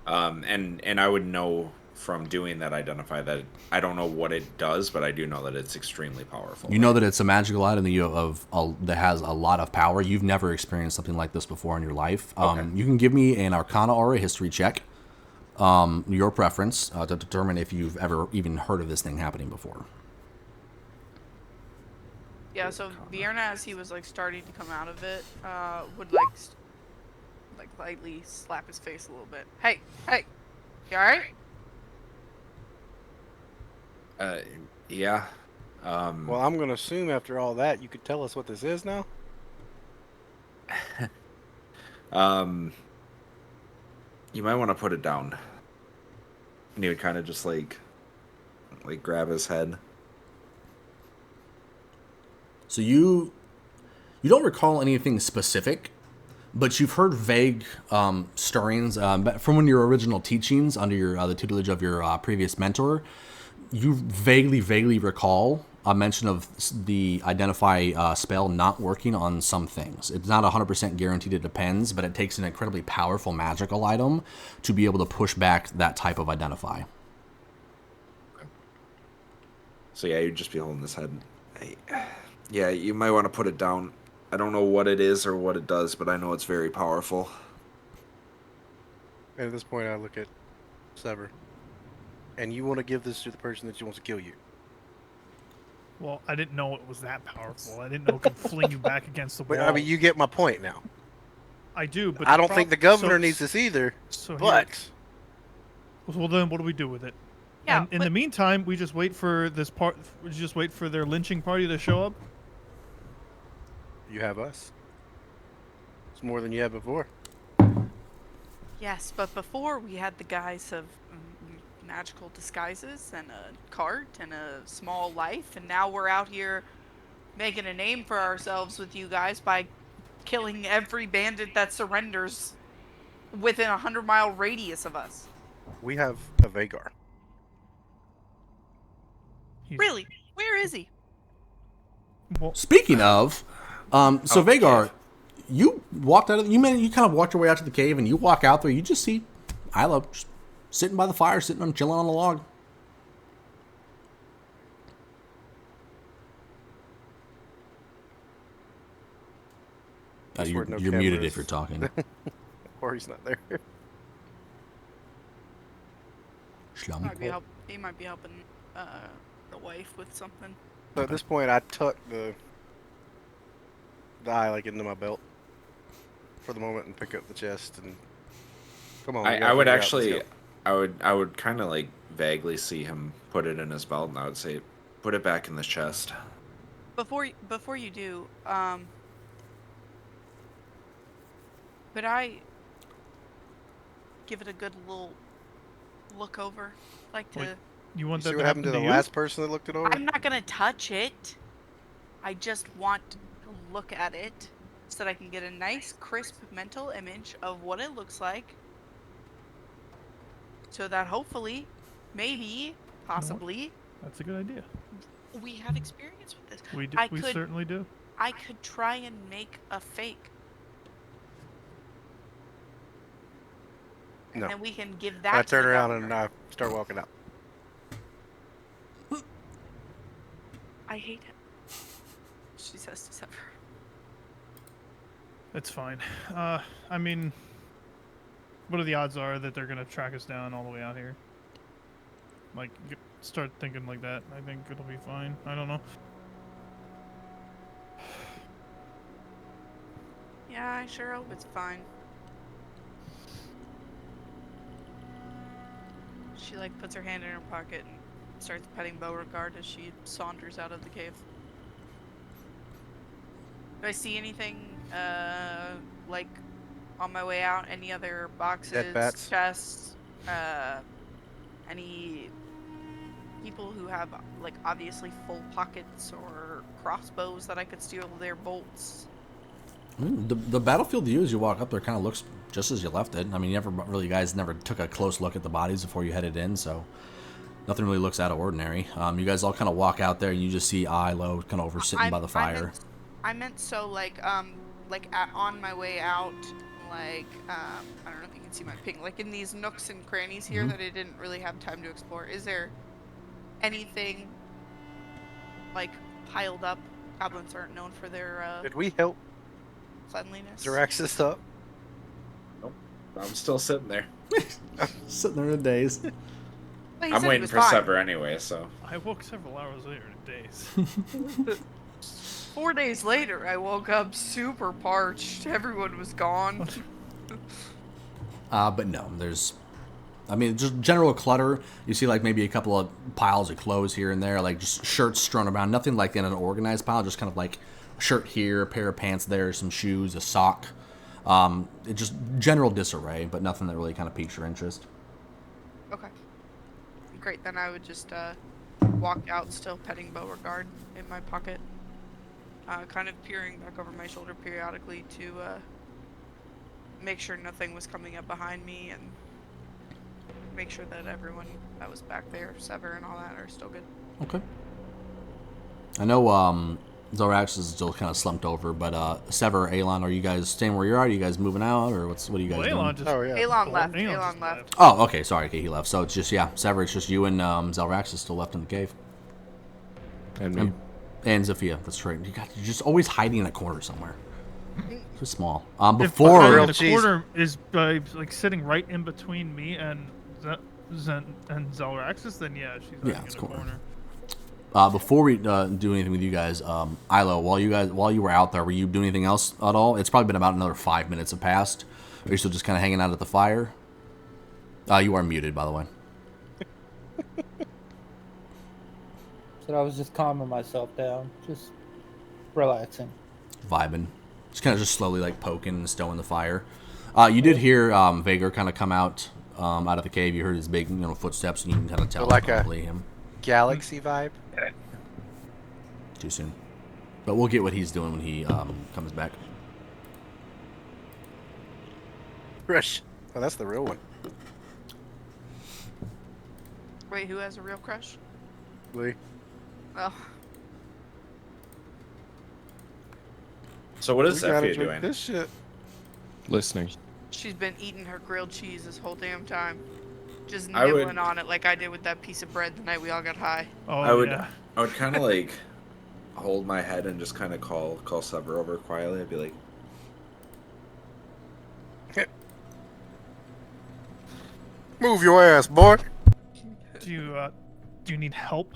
And I would know from doing that identify that I don't know what it does, but I do know that it's extremely powerful. You know that it's a magical item that has a lot of power. You've never experienced something like this before in your life. You can give me an Arcana or a History check, your preference, to determine if you've ever even heard of this thing happening before. Yeah, so Vierna, as he was like starting to come out of it, would like lightly slap his face a little bit. Hey, you alright? Yeah. Well, I'm gonna assume after all that, you could tell us what this is now. You might want to put it down. And he would kind of just like grab his head. So you don't recall anything specific, but you've heard vague stirrings from your original teachings under the tutelage of your previous mentor. You vaguely recall a mention of the identify spell not working on some things. It's not 100% guaranteed, it depends, but it takes an incredibly powerful magical item to be able to push back that type of identify. So yeah, you'd just be holding his head. Yeah, you might want to put it down. I don't know what it is or what it does, but I know it's very powerful. And at this point, I look at Sever. And you want to give this to the person that wants to kill you. Well, I didn't know it was that powerful. I didn't know it could fling you back against the wall. But, I mean, you get my point now. I do, but I don't think the governor needs this either. But well, then what do we do with it? Yeah. And in the meantime, we just wait for this part. We just wait for their lynching party to show up. You have us. It's more than you had before. Yes, but before we had the guise of magical disguises and a cart and a small life, and now we're out here making a name for ourselves with you guys by killing every bandit that surrenders within 100-mile radius of us. We have a Vagar. Really? Where is he? Well, speaking of, Vagar, you walked out of you kind of walked your way out to the cave, and you walk out there. You just see Isla just sitting by the fire, chilling on the log. You're muted if you're talking. Or he's not there. He might be helping the wife with something. So at this point, I tuck the eye into my belt for the moment and pick up the chest and come on. I would actually, I would kind of vaguely see him put it in his belt, and I would say, put it back in the chest. Before you do, could I give it a good little look over? You want see that what happened to the last person that looked it over? I'm not gonna touch it. I just want to look at it so that I can get a nice, crisp mental image of what it looks like. So that hopefully, maybe, possibly, that's a good idea. We have experience with this. We do. We certainly do. I could try and make a fake. No. And we can give that. I turn around and I start walking out. I hate him. She says to Sever. It's fine. I mean, what are the odds are that they're gonna track us down all the way out here? Start thinking like that. I think it'll be fine. I don't know. Yeah, I sure hope it's fine. She puts her hand in her pocket and starts petting Beauregard as she saunters out of the cave. Do I see anything on my way out? Any other boxes, dead bats, chests, any people who have obviously full pockets or crossbows that I could steal their bolts? The battlefield view as you walk up there kind of looks just as you left it. I mean, you guys never took a close look at the bodies before you headed in, so nothing really looks out of ordinary. You guys all kind of walk out there, and you just see Ilo kind of over sitting by the fire. I meant so on my way out, like, I don't know if you can see my ping, like in these nooks and crannies here that I didn't really have time to explore, is there anything, like, piled up? Goblins aren't known for their, Did we help cleanliness. Xeraxis up? Nope. I'm still sitting there. Sitting there in a daze. Well, I'm waiting for Sever anyway, so. I woke several hours later in a daze. 4 days later, I woke up super parched. Everyone was gone. But no, there's, I mean, just general clutter. You see, like, maybe a couple of piles of clothes here and there, like just shirts strewn around. Nothing like in an organized pile, just kind of like a shirt here, a pair of pants there, some shoes, a sock. It just general disarray, but nothing that really kind of piques your interest. Okay. Great, then I would just walk out, still petting Beauregard in my pocket. Kind of peering back over my shoulder periodically to make sure nothing was coming up behind me and make sure that everyone that was back there, Sever and all that, are still good. Okay. I know Zorax is still kind of slumped over, but Sever, Alon, are you guys staying where you are? Are you guys moving out, or what are you guys doing? Alon left. Alon left. Oh, okay, sorry, okay, he left. So it's just, yeah, Sever, it's just you and Zelrax is still left in the cave. And me. And Zafia, that's right. You're just always hiding in a corner somewhere. Too small. If the corner is like sitting right in between me and Zelraxis, then yeah, she's in a corner. Before we do anything with you guys, Ilo, while you were out there, were you doing anything else at all? It's probably been about another 5 minutes have passed. Are you still just kind of hanging out at the fire? You are muted, by the way. So I was just calming myself down, just relaxing, vibing, just kind of just slowly like poking and stowing the fire. You did hear Vager kind of come out of the cave. You heard his big footsteps, and you can kind of tell like probably him. Galaxy vibe. Too soon, but we'll get what he's doing when he comes back. Crush. Oh, that's the real one. Wait, who has a real crush? Lee. Oh. So what is Zafia doing? This shit. Listening. She's been eating her grilled cheese this whole damn time. Just nibbling on it like I did with that piece of bread the night we all got high. Oh, I would kind of like hold my head and just kind of call Sever over quietly. I'd be like, "Move your ass, boy." Do you need help?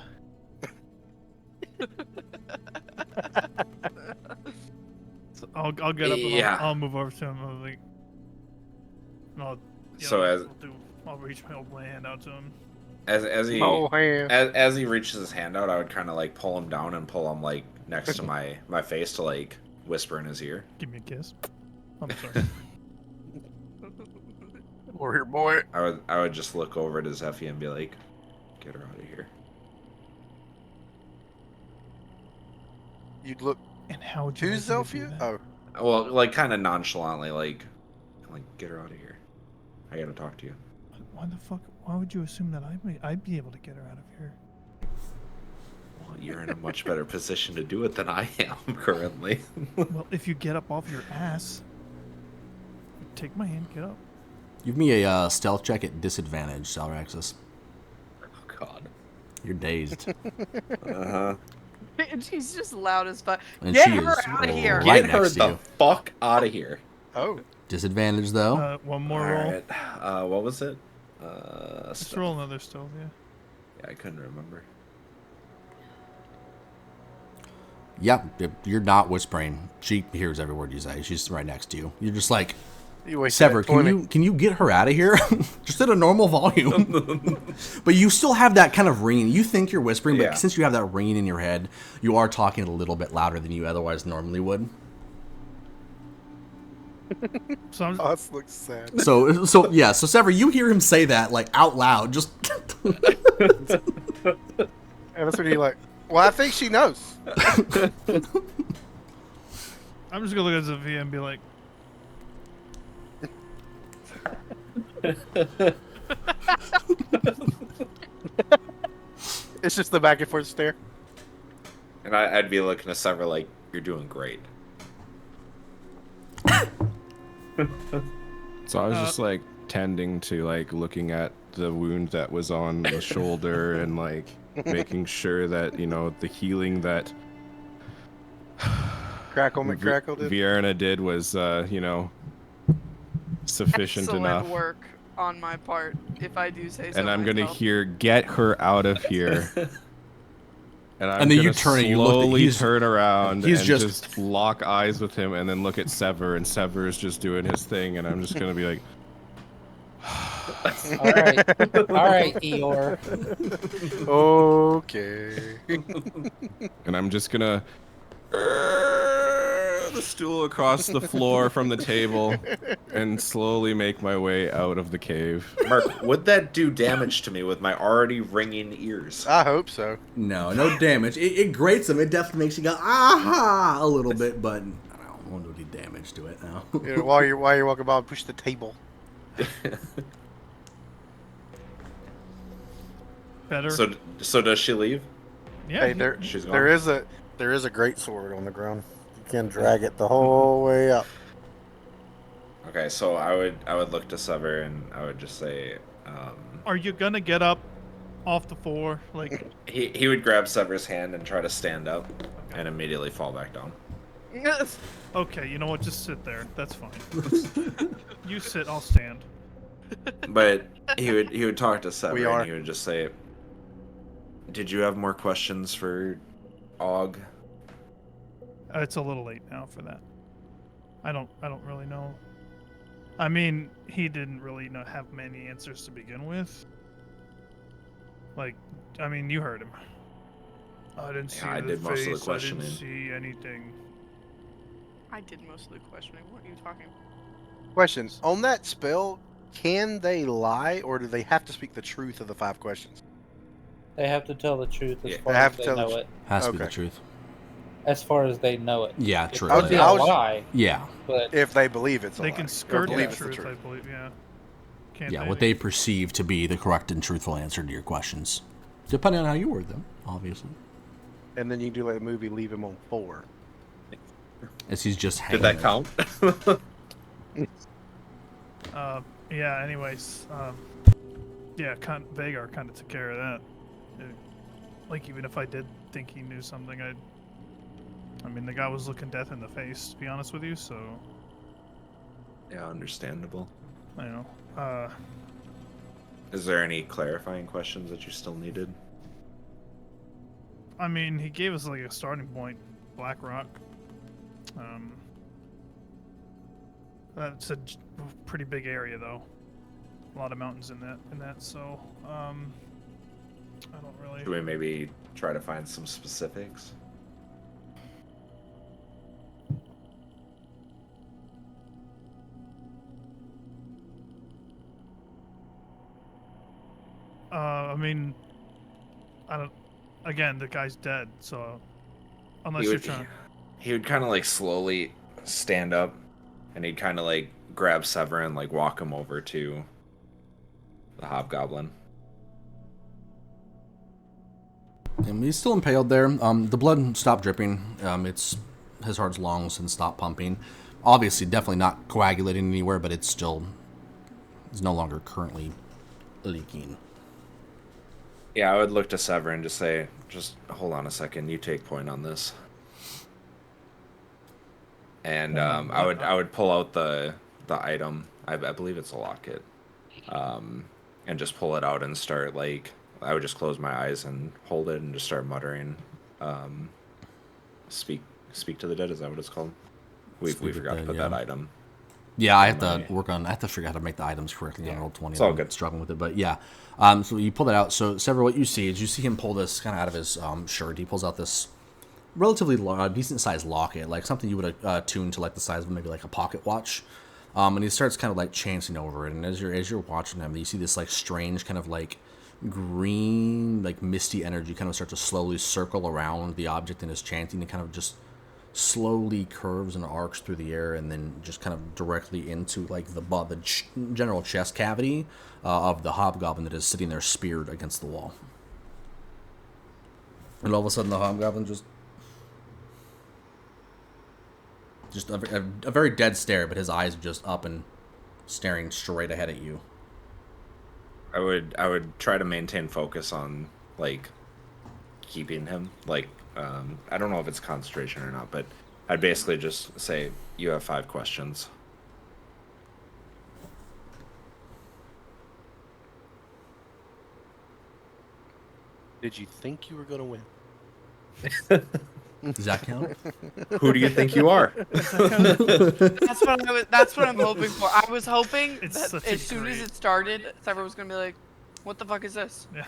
So I'll get up and I'll move over to him. I'll reach my hand out to him. As he reaches his hand out, I would kind of like pull him down and pull him like next to my face to like whisper in his ear. Give me a kiss. I'm sorry. Warrior boy. I would just look over to Zeffie and be like, "Get her out of here." You'd look. And how would you to Zofia? Oh. Well, like kind of nonchalantly, like get her out of here. I gotta talk to you. Why the fuck? Why would you assume that I'd be able to get her out of here? Well, you're in a much better position to do it than I am currently. Well, if you get up off your ass, take my hand, get up. Give me a stealth check at disadvantage, Salraxis. Oh God. You're dazed. Uh-huh. And she's just loud as fuck. And Get she her is out of here! right Get her next to the you. fuck out of here. Oh. Disadvantage though. One more roll. Right. What was it? Just roll another stealth, yeah. Yeah, I couldn't remember. Yeah, you're not whispering. She hears every word you say. She's right next to you. You're just like, Sever, can you get her out of here? Just at a normal volume. But you still have that kind of ringing. You think you're whispering, but since you have that ringing in your head, you are talking a little bit louder than you otherwise normally would. So this looks sad. So Sever, you hear him say that like out loud, just. And that's when you're like, well, I think she knows. I'm just gonna look at Zafia and be like, it's just the back and forth stare. And I'd be looking at Sever like, "You're doing great." So I was just like tending to like looking at the wound that was on the shoulder and like making sure that, you know, the healing that Crackle McCrackle did. Vierna did was, you know, sufficient Excellent enough. work on my part, if I do say so. And I'm gonna myself. hear, "Get her out of here." And I'm And then gonna you turn and you look at- he's- turn around he's and just- just lock eyes with him, and then look at Sever, and Sever is just doing his thing, and I'm just gonna be like, All right, Eeyore. Okay. and I'm just gonna the stool across the floor from the table and slowly make my way out of the cave. Mark, would that do damage to me with my already ringing ears? I hope so. No damage. It grates them. It definitely makes you go, aha, a little bit, but I don't want to do damage to it now. You know, while you're walking by, push the table. Better. So does she leave? Yeah. Hey, She's gone. there is a great sword on the ground. You can drag it the whole way up. Okay, so I would look to Sever and I would just say, Are you gonna get up off the floor? Like he would grab Sever's hand and try to stand up, and immediately fall back down. okay, you know what? Just sit there. That's fine. You sit. I'll stand. But he would talk to Sever We are. and he would just say, "Did you have more questions for Og?" It's a little late now for that. I don't really know. I mean, he didn't really have many answers to begin with. Like, I mean, you heard him. I didn't see I the did most of the face, I questioning. didn't see anything. I did most of the questioning. What are you talking about? Questions on that spell. Can they lie, or do they have to speak the truth of the 5 questions? They have to tell the truth as Yeah, far they have as to they tell the know tr- it. Has to be the Okay. truth. As far as they know it. Yeah, It true. could be a I was- lie, Yeah. but If they believe it's a They lie, can or skirt believe the it's truth, I believe. Yeah. Can't Yeah, they? what they perceive to be the correct and truthful answer to your questions. Depending on how you word them, obviously. And then you do like a movie, leave him on 4. As he's just Did hanging that there. count? Yeah. Anyways, yeah, Vagar kind of took care of that. Like, even if I did think he knew something, I mean, the guy was looking death in the face, to be honest with you. So, Yeah, understandable. you know, Is there any clarifying questions that you still needed? I mean, he gave us like a starting point, Black Rock. That's a pretty big area, though. A lot of mountains in that. So, I don't really. Should we maybe try to find some specifics? I mean, I don't. Again, the guy's dead, so unless He you're would, trying. he would kind of like slowly stand up, and he'd kind of like grab Sever and like walk him over to the hobgoblin. And he's still impaled there. The blood stopped dripping. His heart's long since stopped pumping. Obviously, definitely not coagulating anywhere, but it's no longer currently leaking. Yeah, I would look to Sever and just say, just hold on a second, you take point on this. And I would pull out the item. I believe it's a locket. And just pull it out and start like, I would just close my eyes and hold it and just start muttering. Speak to the dead. Is that what it's called? We forgot to put that item. Yeah, I have to figure out how to make the items correctly on Roll20. It's all I'm good. struggling with it, but yeah. So you pull that out. So, Sever, what you see is you see him pull this kind of out of his shirt. He pulls out this relatively decent-sized locket, like something you would tune to like the size of maybe like a pocket watch. And he starts kind of like chancing over it. And as you're watching him, you see this like strange kind of like green, like misty energy kind of start to slowly circle around the object in his chanting and kind of just slowly curves and arcs through the air and then just kind of directly into like the general chest cavity of the hobgoblin that is sitting there speared against the wall. And all of a sudden the hobgoblin just just a very dead stare, but his eyes are just up and staring straight ahead at you. I would try to maintain focus on like keeping him. Like I don't know if it's concentration or not, but I'd basically just say you have 5 questions. Did you think you were gonna win? Does that count? Who do you think you are? That's what I'm hoping for. I was hoping that as soon as it started, Cyber was gonna be like, "What the fuck is this?" Yeah.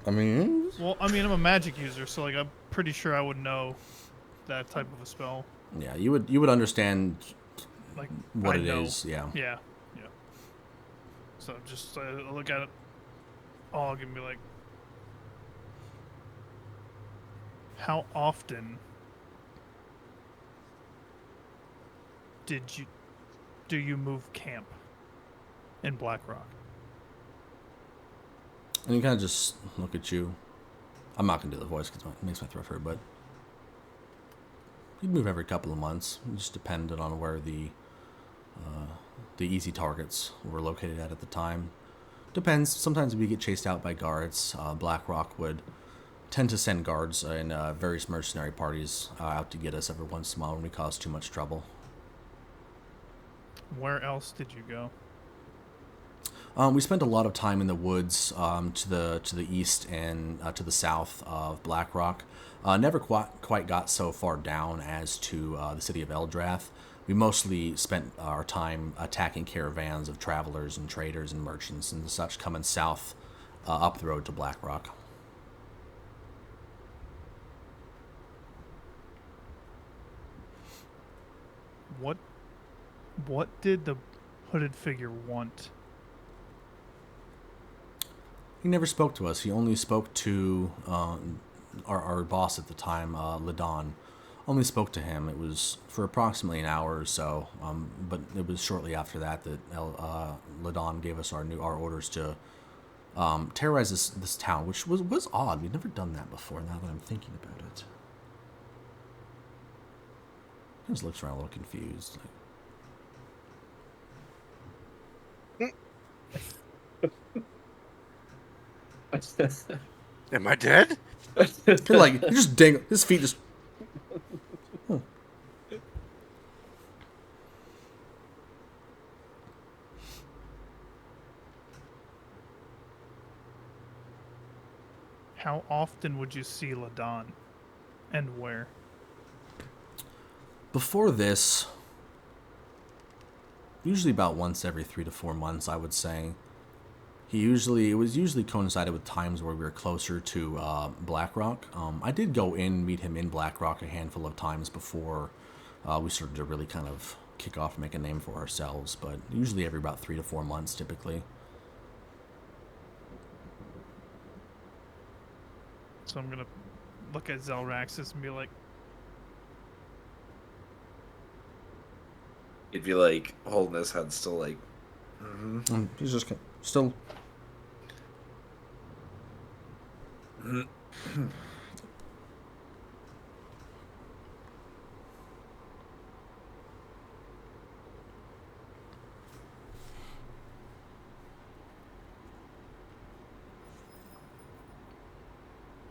I mean, well, I mean, I'm a magic user, so like I'm pretty sure I would know that type of a spell. Yeah, you would understand like what it is. Yeah. Yeah. Yeah. So just look at it all and be like, how often do you move camp in Blackrock? And he kind of just look at you. I'm not gonna do the voice because it makes my throat hurt, but you'd move every couple of months. It just depended on where the easy targets were located at the time. Depends. Sometimes we get chased out by guards. Blackrock would tend to send guards in various mercenary parties out to get us every once in a while when we cause too much trouble. Where else did you go? We spent a lot of time in the woods to the east and to the south of Blackrock. Never quite got so far down as to the city of Eldrath. We mostly spent our time attacking caravans of travelers and traders and merchants and such coming south up the road to Blackrock. What did the hooded figure want? He never spoke to us. He only spoke to our boss at the time, Ladon. Only spoke to him. It was for approximately an hour or so, but it was shortly after that Ladon gave us our orders to terrorize this town, which was odd. We'd never done that before. Now that I'm thinking about it, he just looks around a little confused. Am I dead? You're like, you just dangle. His feet just. Huh. How often would you see Ladon, and where? Before this, usually about once every 3 to 4 months, I would say. It was usually coincided with times where we were closer to Blackrock. I did go in, meet him in Blackrock a handful of times before we started to really kind of kick off and make a name for ourselves, but usually every about 3 to 4 months, typically. So I'm gonna look at Zelraxis and be like, He'd be like holding his head still, like. He's just still.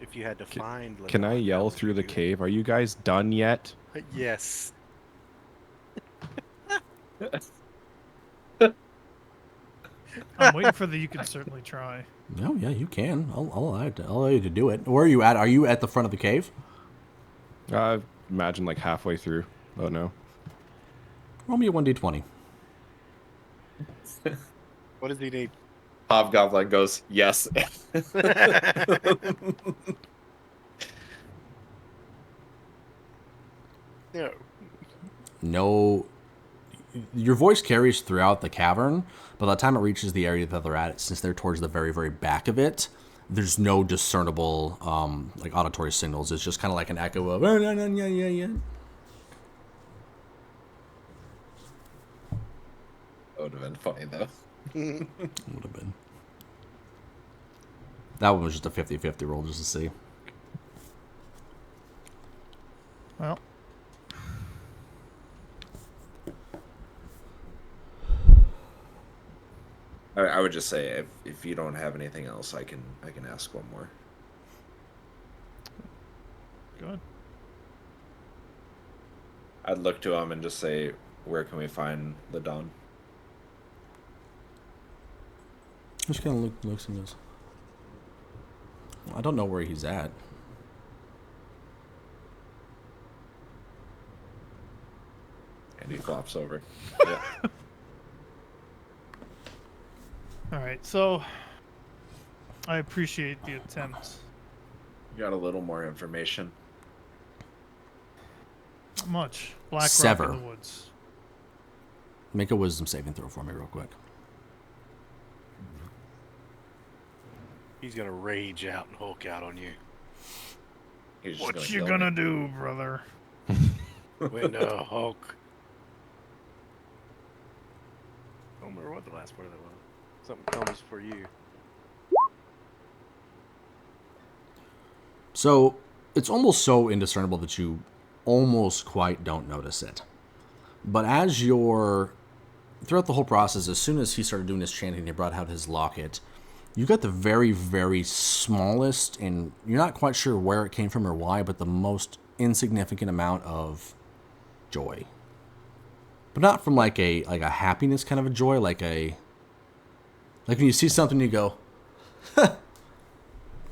If you had to find... Can I yell through the cave? Are you guys done yet? Yes. I'm waiting for the you can certainly try. No, yeah, you can. I'll allow you to do it. Where are you at? Are you at the front of the cave? Imagine like halfway through. Oh no. Roll me a 1d20. What does he need? Hobgoblin goes, yes. No. No. Your voice carries throughout the cavern, but by the time it reaches the area that they're at, since they're towards the very, very back of it, there's no discernible like auditory signals. It's just kind of like an echo of yeah. That would have been funny though. Would have been. That one was just a 50-50 roll just to see. Well, I would just say if you don't have anything else, I can ask one more. Good. I'd look to him and just say, where can we find the Don? Just kind of looks and goes, I don't know where he's at. And he flops over. Yeah. All right, so I appreciate the attempt. You got a little more information. Not much. Black Sever. rock in the woods. Make a wisdom saving throw for me real quick. He's gonna rage out and Hulk out on you. He's just What you gonna do, brother? Window Hulk. I don't remember what the last part of that was. Something comes for you. So it's almost so indiscernible that you almost quite don't notice it. But as you're throughout the whole process, as soon as he started doing his chanting, he brought out his locket. You got the very, very smallest, and you're not quite sure where it came from or why, but the most insignificant amount of joy. But not from like a happiness kind of a joy, like when you see something you go,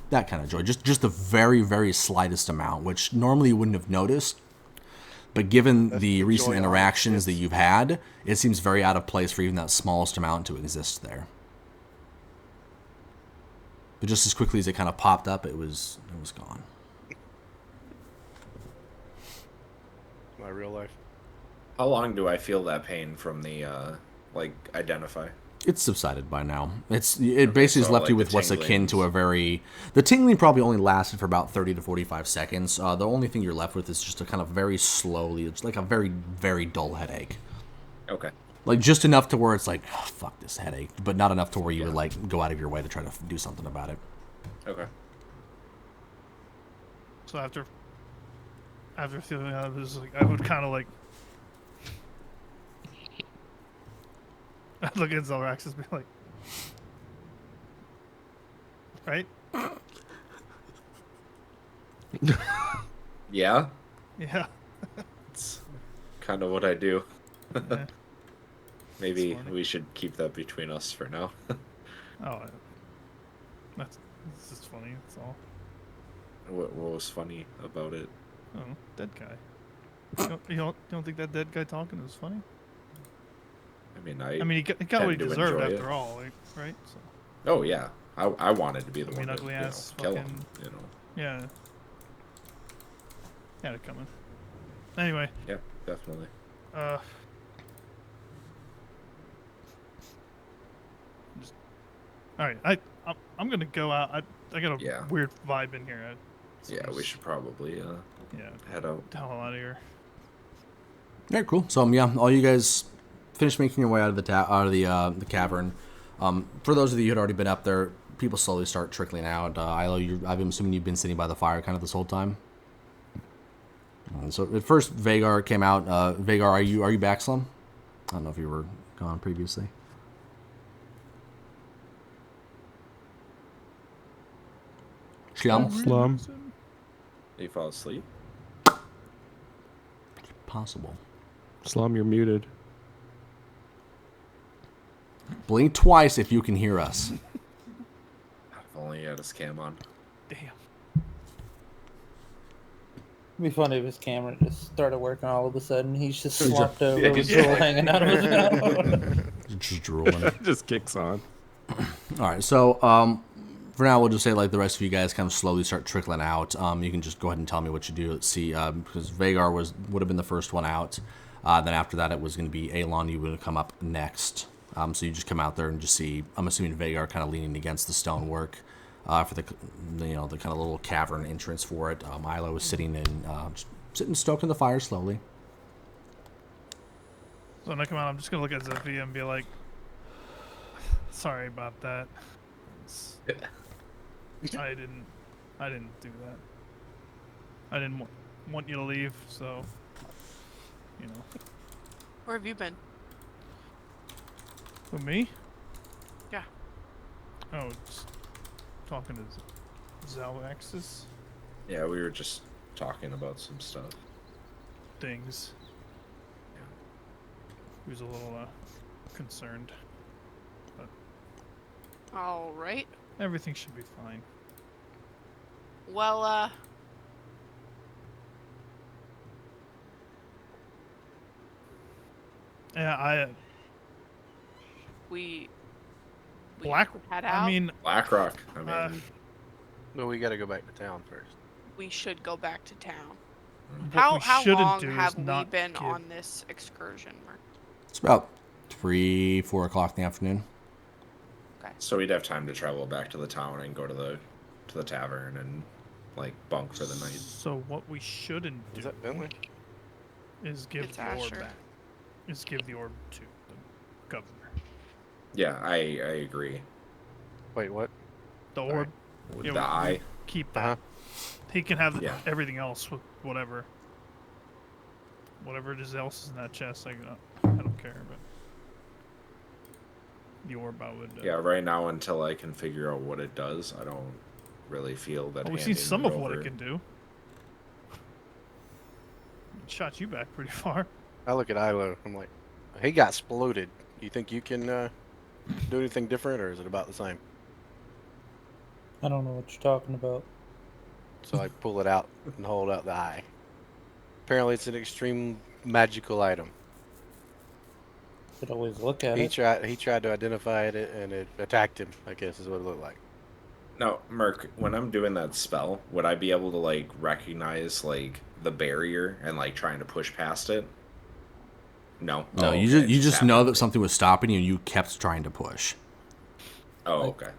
that kind of joy. Just the very, very slightest amount, which normally you wouldn't have noticed. But given the recent interactions that you've had, it seems very out of place for even that smallest amount to exist there. But just as quickly as it kind of popped up, it was gone. My real life. How long do I feel that pain from the identify? It's subsided by now. It basically has left you with what's akin to a very... The tingling probably only lasted for about 30 to 45 seconds. The only thing you're left with is just a kind of very slowly... It's like a very, very dull headache. Okay. Like, just enough to where it's like, oh, fuck this headache. But not enough to where you would, like, go out of your way to try to do something about it. Okay. So after feeling that, I would kind of like... I'd look at Zelrax and be like... Right? Yeah? Yeah. It's kind of what I do. Yeah. Maybe we should keep that between us for now. Oh, it's just funny. That's all. What was funny about it? Oh, dead guy. You don't think that dead guy talking is funny? I mean, he got what he deserved after all, right? So. Oh yeah, I wanted to be the one to ugly ass kill fucking, him. You know. Yeah. Had it coming. Anyway. Yeah, definitely. All right, I'm gonna go out. I got a weird vibe in here. Yeah, we should probably head out. The hell out of here. Yeah, cool. So all you guys finish making your way out of the cavern. For those of you who had already been up there, people slowly start trickling out. Ilo, I'm assuming you've been sitting by the fire kind of this whole time. And so at first, Vagar came out. Vagar, are you back, Slum? I don't know if you were gone previously. Slum. Did you fall asleep? Possible. Slum, you're muted. Blink twice if you can hear us. If only you had a scam on. Damn. It'd be funny if his camera just started working all of a sudden. He's just swapped over with drool hanging out of his mouth. Just drooling. Just kicks on. All right, so for now, we'll just say like the rest of you guys kind of slowly start trickling out. You can just go ahead and tell me what you do. Let's see, because Vagar would have been the first one out. Then after that, it was going to be Elon. You would come up next. So you just come out there and just see. I'm assuming Vagar kind of leaning against the stonework for the kind of little cavern entrance for it. Ilo was sitting stoking the fire slowly. So when I come out, I'm just gonna look at Zephyr and be like, "Sorry about that. I didn't do that. I didn't want you to leave, so you know." Where have you been? Who, me? Yeah. Oh, just talking to Zalaxis. Yeah, we were just talking about some stuff. Things. Yeah. He was a little concerned. But All right. everything should be fine. Well, Yeah, we Black. head out. I mean, Blackrock. I mean, But we got to go back to town first. We should go back to town. what we How shouldn't long do have is we not been give. on this excursion, Mark? It's about 3, 4 o'clock in the afternoon. Okay. so we'd have time to travel back to the town and go to the tavern and like bunk for the night. So what we shouldn't do Is that Bentley? is give It's the orb Asher. back. Is give the orb to the governor. Yeah, I agree. Wait, what? The orb. With Yeah, the eye. Keep that. He can have Yeah. everything else with whatever it is else is in that chest. I don't care, but the orb I would. Yeah, right now until I can figure out what it does, I don't really feel that. Well, we've seen some of what over. it can do. It shot you back pretty far. I look at Ilo. I'm like, he got exploded. You think you can do anything different, or is it about the same? I don't know what you're talking about. So I pull it out and hold out the eye. Apparently, it's an extreme magical item. Could always look at He it. tried to identify it, and it attacked him. I guess is what it looked like. Now, Merc, when I'm doing that spell, would I be able to like recognize like the barrier and like trying to push past it? No. No, Oh, you okay, just know happened. that something was stopping you and you kept trying to push. Oh, Like- okay.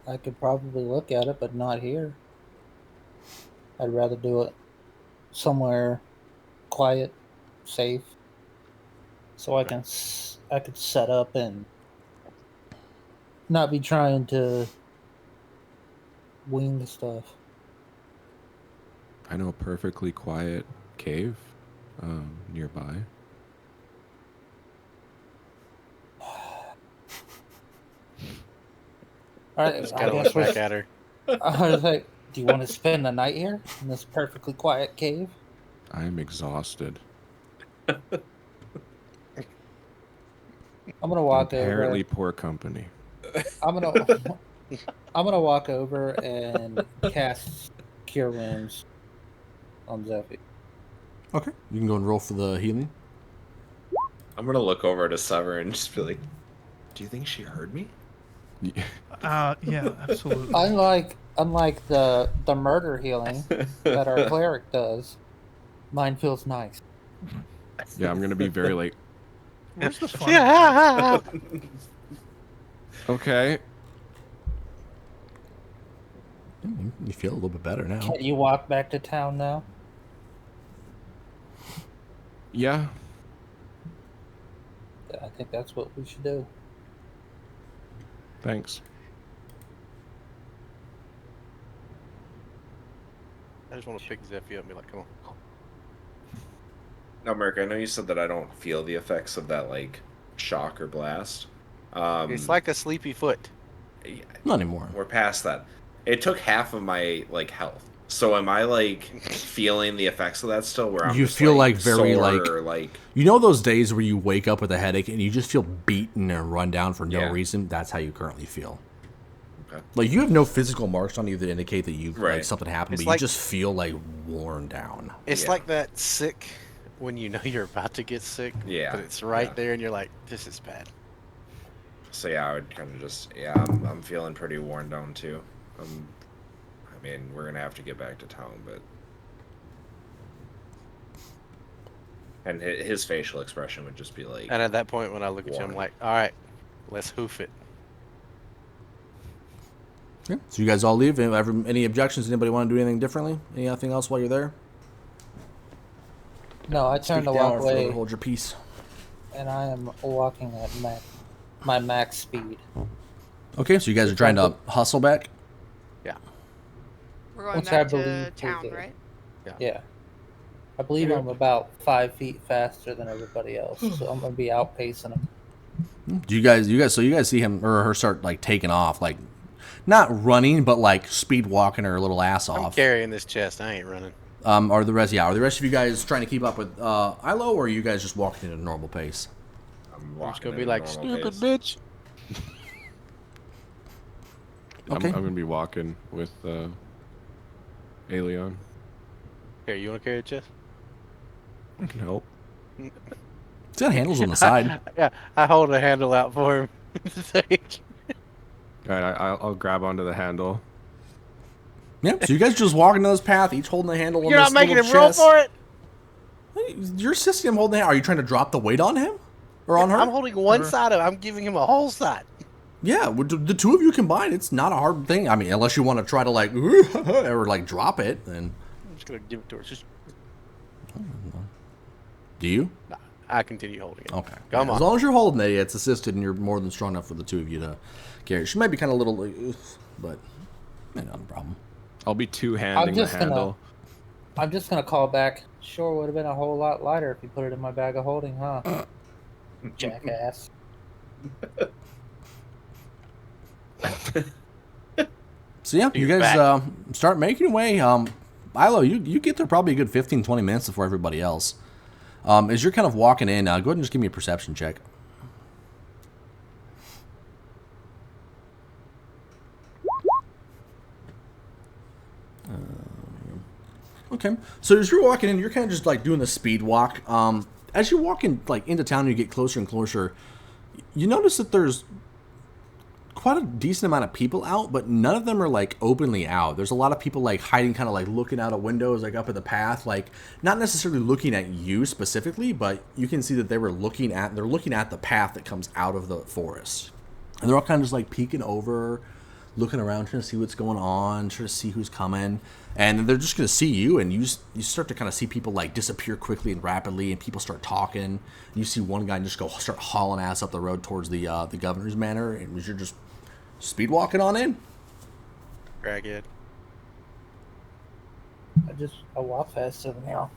I could probably look at it, but not here. I'd rather do it somewhere quiet, safe, so I could set up and not be trying to wing the stuff. I know a perfectly quiet cave nearby. All right, Just I gotta guess look we're. back at her. I was like, do you want to spend the night here in this perfectly quiet cave? I am exhausted. I'm gonna walk Apparently over. poor company. I'm gonna walk over and cast Cure Wounds on Zephy. Okay. You can go and roll for the healing. I'm gonna look over to Sever and just be like, "Do you think she heard me?" Yeah, absolutely. Unlike the murder healing that our cleric does, mine feels nice. Yeah, I'm gonna be very like, Where's the fun? Yeah. okay. You feel a little bit better now. Can you walk back to town now? Yeah. Yeah, I think that's what we should do. Thanks. I just want to pick Zephy up and be like, come on. Now, Merc, I know you said that I don't feel the effects of that like shock or blast. It's like a sleepy foot. Not anymore. We're past that. It took half of my like health. So am I like feeling the effects of that still? Where I'm You just, feel like very sore, or, like you know those days where you wake up with a headache and you just feel beaten and run down for no Yeah. reason? That's how you currently feel. Okay. Like you have no physical marks on you that indicate that you like Right. something happened, It's but like- you just feel like worn down. It's Yeah. like that sick when you know you're about to get sick, Yeah, but it's right yeah. there, and you're like, this is bad. So yeah, I would kind of just I'm feeling pretty worn down too. I mean, we're gonna have to get back to town, but and his facial expression would just be like, And at that point, when I look at you, I'm Warning. like, all right, let's hoof it. Yeah. So you guys all leave. Any objections? Anybody want to do anything differently? Anything else while you're there? No, I turned to Speak down walk or further away, hold your peace. and I am walking at my max speed. Okay, so you guys are trying to hustle back. We're going Which I back to believe we town, did. right? Yeah. I believe I'm about 5 feet faster than everybody else, so I'm gonna be outpacing them. Do you guys see him or her start like taking off, like not running, but like speed walking her little ass off? I'm carrying this chest. I ain't running. Are the rest of you guys trying to keep up with Ilo, or are you guys just walking at a normal pace? I'm just gonna be like, stupid bitch. Okay. I'm gonna be walking with Aelion. Here, you wanna carry a chest? Nope. It's got handles on the side. Yeah, I hold a handle out for him. All right, I'll grab onto the handle. Yep. So you guys just walking down this path, each holding the handle on You're this not making little him roll chest. for it. You're assisting him holding the handle. Are you trying to drop the weight on him or on her? I'm holding one side of it. I'm giving him a whole side. Yeah, the two of you combined, it's not a hard thing. I mean, unless you want to try to like or like drop it, then. I'm just gonna give it to her. Just... Do you? I continue holding it. Okay. Come on. As long as you're holding it, it's assisted, and you're more than strong enough for the two of you to carry. She might be kind of a little, like, but not a problem. I'll be two-handing the handle. I'm just gonna call back. Sure would have been a whole lot lighter if you put it in my bag of holding, huh? Jackass. So yeah, you guys start making your way. Ilo, you get there probably a good 15-20 minutes before everybody else. As you're kind of walking in, go ahead and just give me a perception check. Okay, so as you're walking in, you're kind of just like doing the speed walk. As you're walking like into town, you get closer and closer. You notice that there's quite a decent amount of people out, but none of them are like openly out. There's a lot of people like hiding, kind of like looking out of windows, like up at the path, like not necessarily looking at you specifically, but you can see that they're looking at the path that comes out of the forest, and they're all kind of just like peeking over, looking around, trying to see what's going on, trying to see who's coming, and they're just going to see you, and you start to kind of see people like disappear quickly and rapidly, and people start talking, and you see one guy just start hauling ass up the road towards the governor's manor, and you're just speed walking on in. Crackhead. I walk faster now.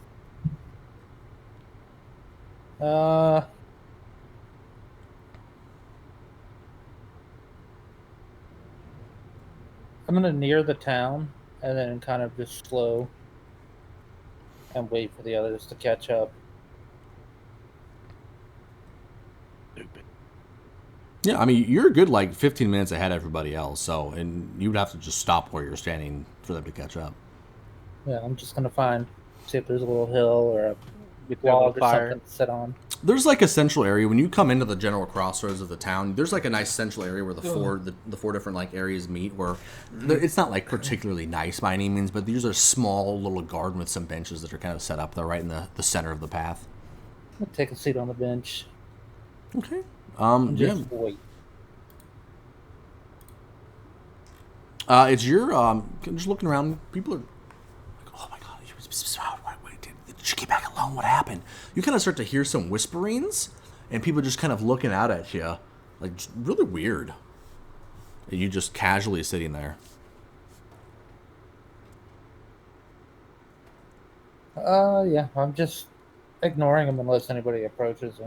I'm gonna near the town and then kind of just slow and wait for the others to catch up. Yeah, I mean, you're a good like 15 minutes ahead of everybody else, so, and you would have to just stop where you're standing for them to catch up. Yeah, I'm just gonna see if there's a little hill or a log or something to sit on. There's like a central area when you come into the general crossroads of the town. There's like a nice central area where the four different like areas meet. Where it's not like particularly nice by any means, but these are small little garden with some benches that are kind of set up there right in the center of the path. I'm gonna take a seat on the bench. Okay. Just wait. It's your just looking around. People are like, "Oh my god, wait, did you get back alone? What happened?" You kind of start to hear some whisperings, and people just kind of looking out at you, like really weird. And you just casually sitting there. Yeah, I'm just ignoring them unless anybody approaches me.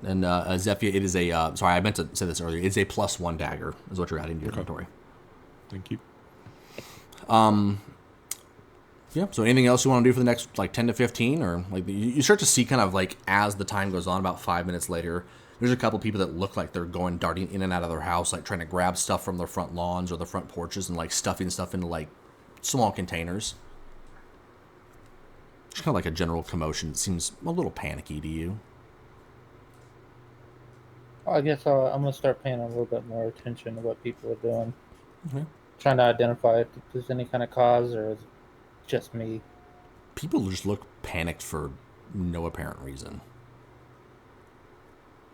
And Zephia, it is a sorry, I meant to say this earlier. It's a +1 dagger, is what you're adding to your inventory. Thank you. Yeah. So anything else you want to do for the next like 10 to 15, or like you start to see kind of like as the time goes on, about 5 minutes later, there's a couple people that look like they're darting in and out of their house, like trying to grab stuff from their front lawns or their front porches and like stuffing stuff into like small containers. It's kind of like a general commotion. It seems a little panicky to you. I guess I'm gonna start paying a little bit more attention to what people are doing. Okay. Trying to identify if there's any kind of cause or is it just me. People just look panicked for no apparent reason.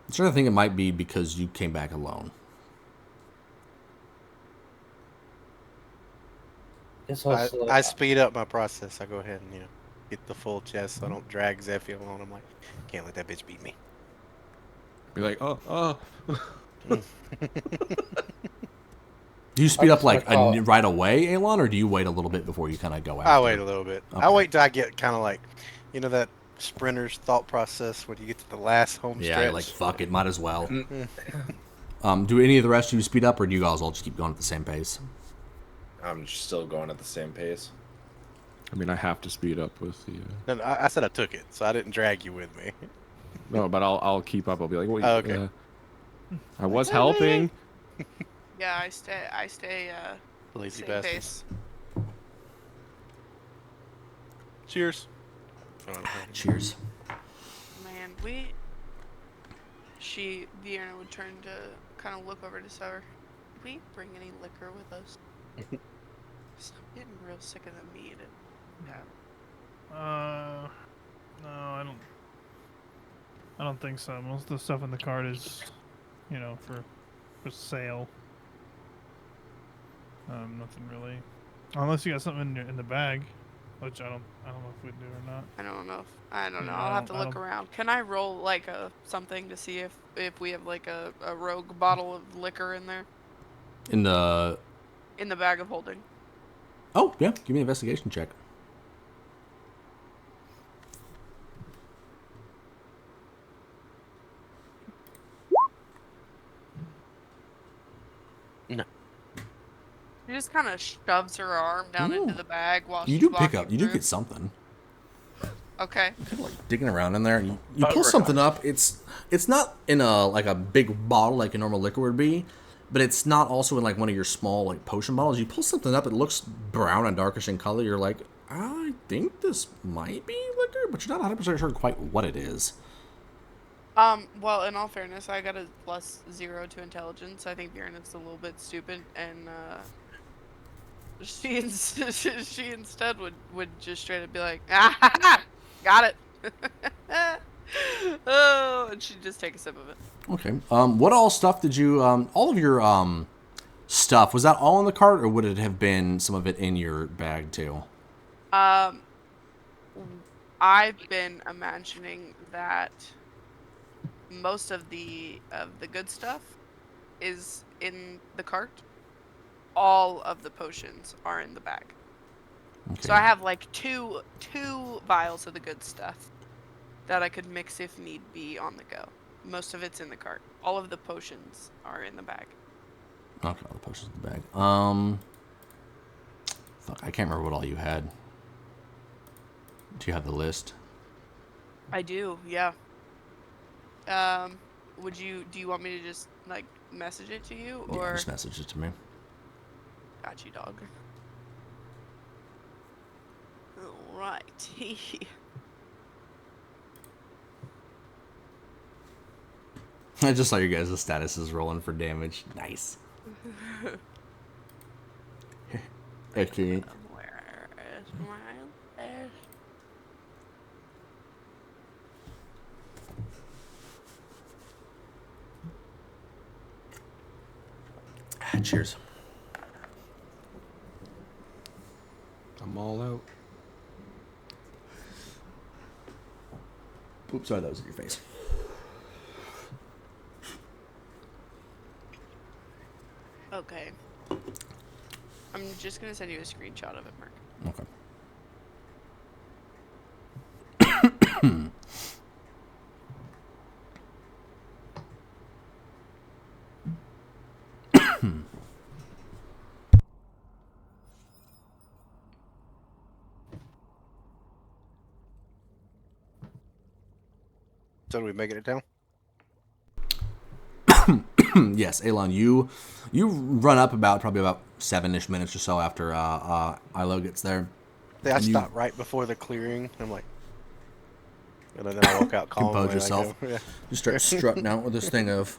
I'm starting to think it might be because you came back alone. I speed up my process. I go ahead and get the full chest so I don't drag Zephy along. I'm like, can't let that bitch beat me. Be like, oh. Do you speed up like right away, Elon, or do you wait a little bit before you kind of go out? I wait a little bit. Okay. I wait till I get kind of like, that sprinter's thought process when you get to the last home stretch. Yeah, like, fuck it, might as well. Do any of the rest of you speed up, or do you guys all just keep going at the same pace? I'm still going at the same pace. I mean, I have to speed up with the... No, I said I took it, so I didn't drag you with me. No, but I'll keep up. I'll be like, wait, okay. I was helping. Yeah, I stay Lazy same bastard. pace. Cheers. Cheers. Man, Vienna would turn to kind of look over to Sour. Did we bring any liquor with us? I'm getting real sick of the meat. No, I don't think so. Most of the stuff in the cart is, for sale. Nothing really, unless you got something in the bag, which I don't know if we do or not. I don't know. I'll have to look around. Can I roll like something to see if we have like a rogue bottle of liquor in there? In the bag of holding. Oh yeah, give me an investigation check. No. She just kind of shoves her arm down into the bag while you she's do walking pick up. You through. do get something. Okay. Kind of like digging around in there, and you pull something up. It's not in a big bottle like a normal liquor would be, but it's not also in like one of your small like potion bottles. You pull something up. It looks brown and darkish in color. You're like, I think this might be liquor, but you're not 100% sure quite what it is. Well, in all fairness, I got a +0 to intelligence. I think Vierna's a little bit stupid, and she instead would just straight up be like, ah, got it. Oh, and she'd just take a sip of it. Okay. What all stuff did you, all of your, stuff, was that all in the cart, or would it have been some of it in your bag, too? I've been imagining that most of the good stuff is in the cart. All of the potions are in the bag. Okay. So I have like two vials of the good stuff that I could mix if need be on the go. Most of it's in the cart. All of the potions are in the bag. Okay, all the potions in the bag. Fuck, I can't remember what all you had. Do you have the list? I do, yeah. Do you want me to just like message it to you, or yeah, just message it to me? Got you, dog. Alright. I just saw you guys' statuses rolling for damage. Nice. Excellent. Where is my list? Cheers. I'm all out. Oops, sorry, that was in your face. Okay. I'm just gonna send you a screenshot of it, Mark. Okay. So do we make it down? Yes, Elon, you run up probably about 7-ish minutes or so after Ilo gets there. Yeah, I stop right before the clearing. I'm like, and then I walk out calmly. Compose yourself. Yeah. You start strutting out with this thing of.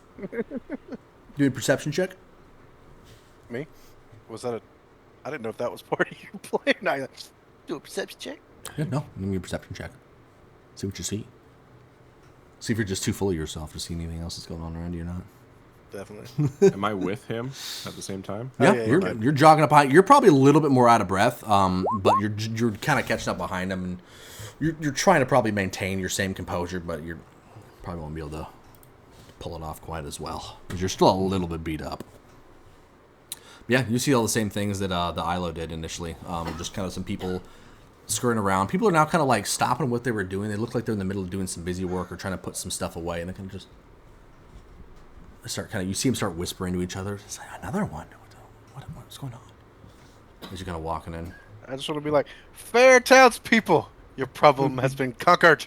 Do a perception check. Me? Was that I didn't know if that was part of your plan. I do a perception check. Yeah, no, give me a perception check. See what you see. See if you're just too full of yourself to see anything else that's going on around you or not. Definitely. Am I with him at the same time? Yeah, you're jogging up behind. You're probably a little bit more out of breath, but you're kind of catching up behind him, and you're trying to probably maintain your same composure, but you're probably won't be able to pull it off quite as well because you're still a little bit beat up. Yeah, you see all the same things that the Ilo did initially. Just kind of some people skirting around. People are now kind of like stopping what they were doing. They look like they're in the middle of doing some busy work or trying to put some stuff away, and they kind of just start you see them start whispering to each other. It's like, another one. What's going on? As you're kind of walking in. I just want to be like, fair townspeople, your problem has been conquered.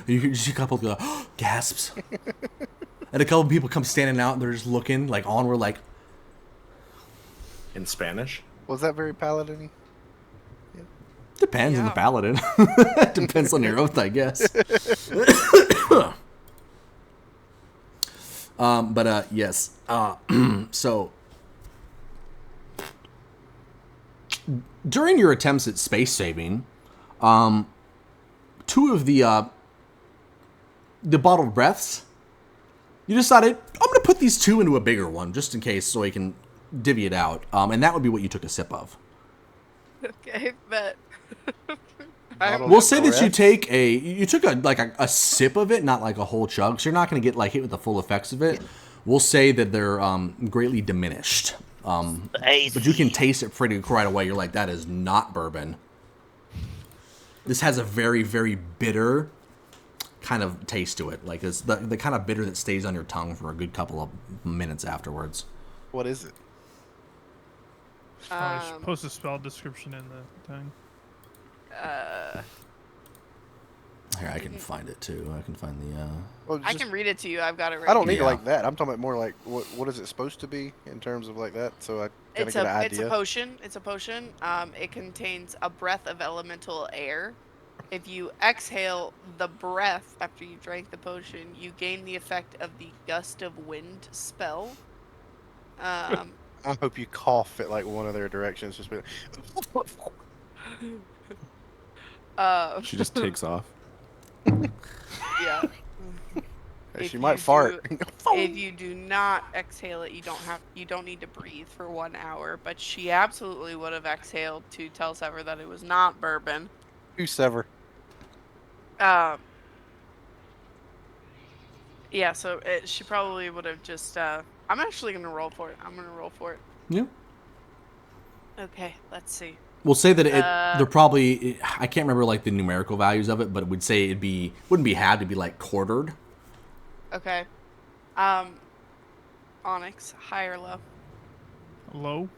You see a couple of gasps. And a couple of people come standing out and they're just looking like onward, like. In Spanish? Was that very paladin-y? Yeah. Depends on the paladin. Depends on your oath, I guess. Yes. So during your attempts at space saving, two of the bottled breaths, you decided, I'm going to put these two into a bigger one just in case so I can divvy it out. And that would be what you took a sip of. Okay, but we'll say that you took a sip of it, not like a whole chug. So you're not going to get like hit with the full effects of it. We'll say that they're greatly diminished. But you can taste it pretty right away. You're like, that is not bourbon. This has a very, very bitter kind of taste to it. Like it's the kind of bitter that stays on your tongue for a good couple of minutes afterwards. What is it? Post a spell description in the thing. Here, I can find it too. I can find the. Well, I can read it to you. I've got it right. I don't need it like that. I'm talking about more like what is it supposed to be in terms of like that? So I kind of get an idea. It's a potion. It's a potion. It contains a breath of elemental air. If you exhale the breath after you drank the potion, you gain the effect of the gust of wind spell. I hope you cough at like one of their directions. Just be like... She just takes off. Yeah. She might fart. If you do not exhale it, you don't need to breathe for 1 hour. But she absolutely would have exhaled to tell Sever that it was not bourbon. Who's Sever? Yeah, so she probably would have just. I'm actually gonna roll for it. Yeah. Okay, let's see. We'll say that they're probably. I can't remember like the numerical values of it, but it would say wouldn't be halved, it'd be like quartered. Okay. Onyx, high or low? Low.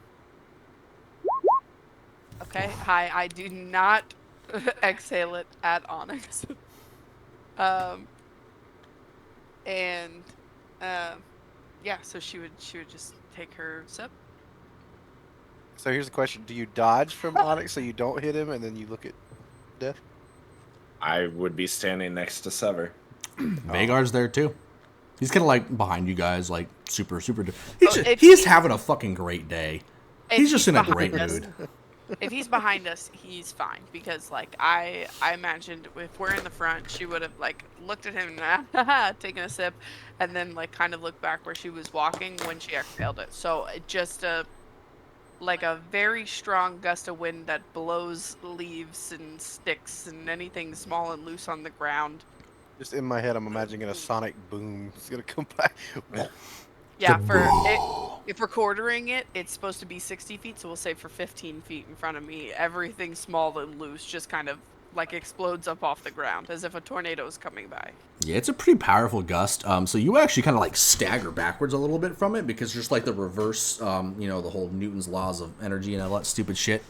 Okay, high. I do not exhale it at Onyx. Yeah, so she would just take her sip. So here's the question: do you dodge from Onyx so you don't hit him, and then you look at Death? I would be standing next to Sever. Vagar's there too. He's kind of like behind you guys, like super. He's having a fucking great day. He's just in a great mood. If he's behind us, he's fine because like I imagined if we're in the front, she would have like looked at him and taken a sip, and then like kind of looked back where she was walking when she exhaled it. So just like a very strong gust of wind that blows leaves and sticks and anything small and loose on the ground. Just in my head, I'm imagining a sonic boom. It's gonna come back. Yeah, if we're quartering it, it's supposed to be 60 feet, so we'll say for 15 feet in front of me, everything small and loose just kind of like explodes up off the ground as if a tornado is coming by. Yeah, it's a pretty powerful gust. So you actually kind of like stagger backwards a little bit from it because just like the reverse, the whole Newton's laws of energy and all that stupid shit.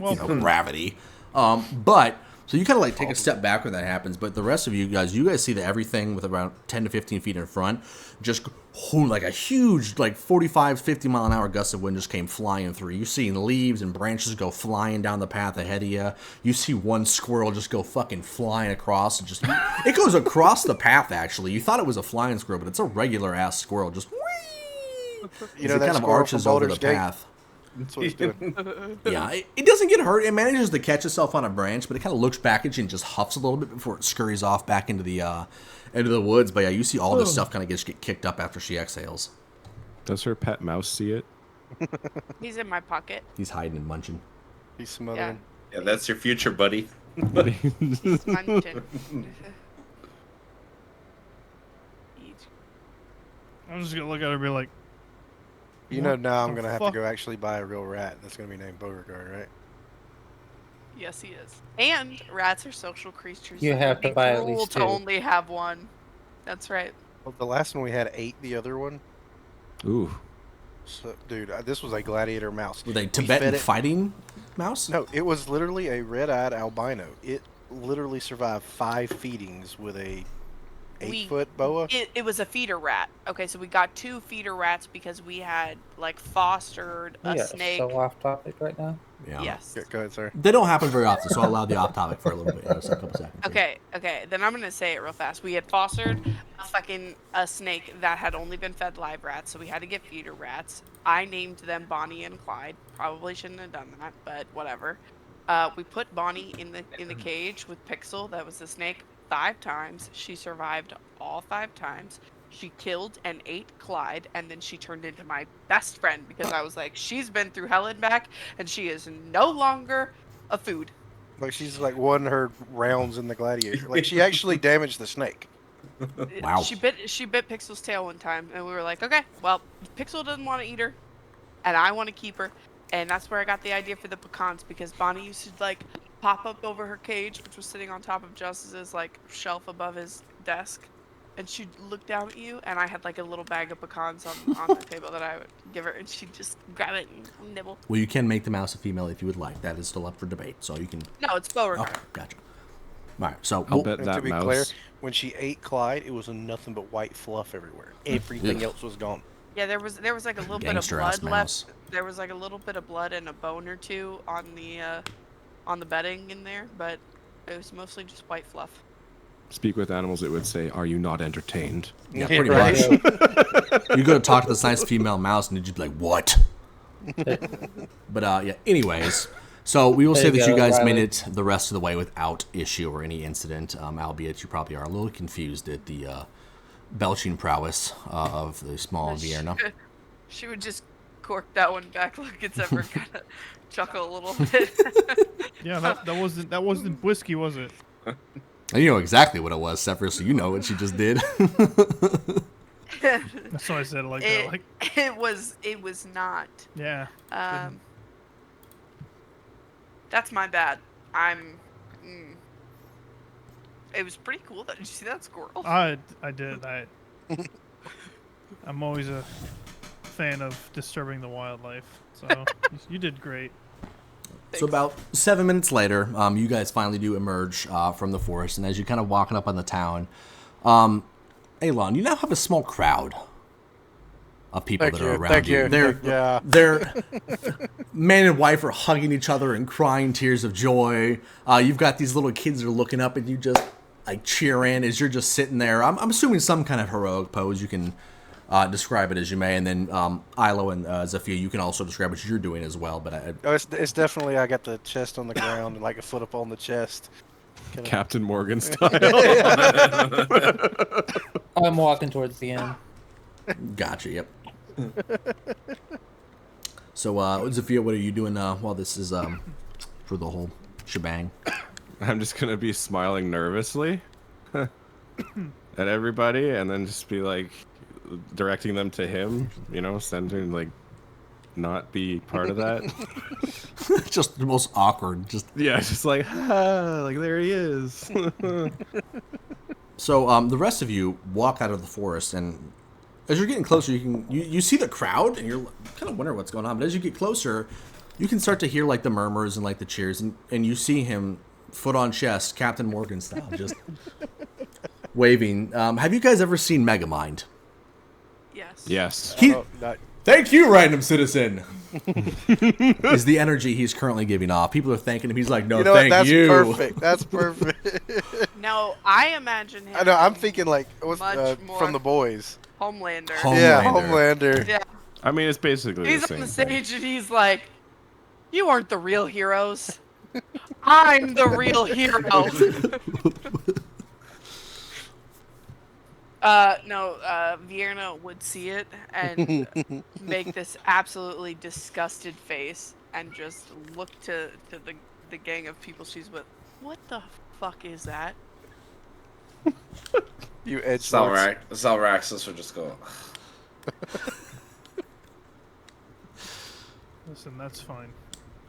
Gravity. But so you kind of like take a step back when that happens, but the rest of you guys see that everything with around 10 to 15 feet in front, just like a huge, like 45, 50 mile an hour gust of wind just came flying through. You see leaves and branches go flying down the path ahead of you. You see one squirrel just go fucking flying across. And it goes across the path, actually. You thought it was a flying squirrel, but it's a regular ass squirrel. Just whee! You know, it that kind of arches over the path. That's what it's doing. Yeah, it doesn't get hurt. It manages to catch itself on a branch, but it kind of looks back at you and just huffs a little bit before it scurries off back into the woods. But yeah, you see all this stuff kind of get kicked up after she exhales. Does her pet mouse see it? He's in my pocket. He's hiding and munching. He's smothering. Yeah, that's your future buddy. He's munching. I'm just gonna look at her and be like, now I'm gonna have to go actually buy a real rat. That's gonna be named Beauregard, right? Yes, he is. And rats are social creatures. You have It'd be to buy at cruel least to 2. only have one. That's right. Well, the last one we had 8. The other one. Ooh. So, dude, this was a gladiator mouse. Were they Tibetan fighting mouse? No, it was literally a red-eyed albino. It literally survived 5 feedings with a 8-foot boa. It was a feeder rat. Okay, so we got 2 feeder rats because we had like fostered a snake. So off topic right now. Yeah. Yes. Go ahead, sir. They don't happen very often, so I'll allow the off topic for a little bit. Just a couple seconds. Okay. Then I'm gonna say it real fast. We had fostered a snake that had only been fed live rats, so we had to get feeder rats. I named them Bonnie and Clyde. Probably shouldn't have done that, but whatever. We put Bonnie in the cage with Pixel. That was the snake. 5 times. She survived all 5 times. She killed and ate Clyde, and then she turned into my best friend because I was like, she's been through hell and back, and she is no longer a food. Like she's like won her rounds in the gladiator. Like she actually damaged the snake. Wow. She bit Pixel's tail one time, and we were like, okay, well, Pixel doesn't want to eat her, and I want to keep her, and that's where I got the idea for the pecans because Bonnie used to like pop up over her cage, which was sitting on top of Justice's like shelf above his desk. And she'd look down at you, and I had like a little bag of pecans on the table that I would give her, and she'd just grab it and nibble. Well, you can make the mouse a female if you would like. That is still up for debate, so you can. No, it's Beauregard. Okay, gotcha. All right, so I'll bet that to be mouse. clear, when she ate Clyde, it was nothing but white fluff everywhere. Everything else was gone. Yeah, there was like a little bit of Gangster-ass blood mouse. left. There was like a little bit of blood and a bone or two on the bedding in there, but it was mostly just white fluff. Speak with animals, it would say, "Are you not entertained?" Yeah, pretty much. You go to talk to this nice female mouse, and you'd be like, "What?" But yeah. Anyways, so we will say that you guys made it the rest of the way without issue or any incident, albeit you probably are a little confused at the belching prowess of the small Vienna. She would just cork that one back like it's ever gonna chuckle a little bit. Yeah, that wasn't whiskey, was it? And you know exactly what it was, Sephirus, so you know what she just did. That's why I said it like that. Like, it was not. yeah. That's my bad. It was pretty cool. Did you see that squirrel? I did. I'm always a fan of disturbing the wildlife. So you did great. So about 7 minutes later, you guys finally do emerge from the forest, and as you're kind of walking up on the town, Elon, you now have a small crowd of people that are around you. They're man and wife are hugging each other and crying tears of joy. You've got these little kids that are looking up and you just like cheer in as you're just sitting there. I'm assuming some kind of heroic pose. You can describe it as you may, and then Ilo and Zafia, you can also describe what you're doing as well. But it's definitely I got the chest on the ground and like a foot up on the chest. Captain Morgan style. I'm walking towards the end. Gotcha. Yep. So, Zafia, what are you doing while this is for the whole shebang? I'm just gonna be smiling nervously at everybody, and then just be like directing them to him. You know, sending like not be part of that. Just the most awkward. Just like like there he is. So the rest of you walk out of the forest, and as you're getting closer, you see the crowd, and you're kind of wondering what's going on. But as you get closer, you can start to hear like the murmurs and like the cheers, and you see him foot on chest, Captain Morgan style, just waving. Have you guys ever seen Megamind? Yes. Yes. Thank you, random citizen. Is the energy he's currently giving off. People are thanking him. He's like, no, thank you. That's perfect. That's perfect. No, I imagine him. I know. I'm thinking like much more from the boys. Homelander. Yeah, Homelander. Yeah. I mean, it's basically He's the same on the thing. stage and he's like, "You aren't the real heroes. I'm the real hero." No, Vierna would see it and make this absolutely disgusted face and just look to the gang of people she's with. What the fuck is that? You edge Zelraxis would just go. Listen, that's fine.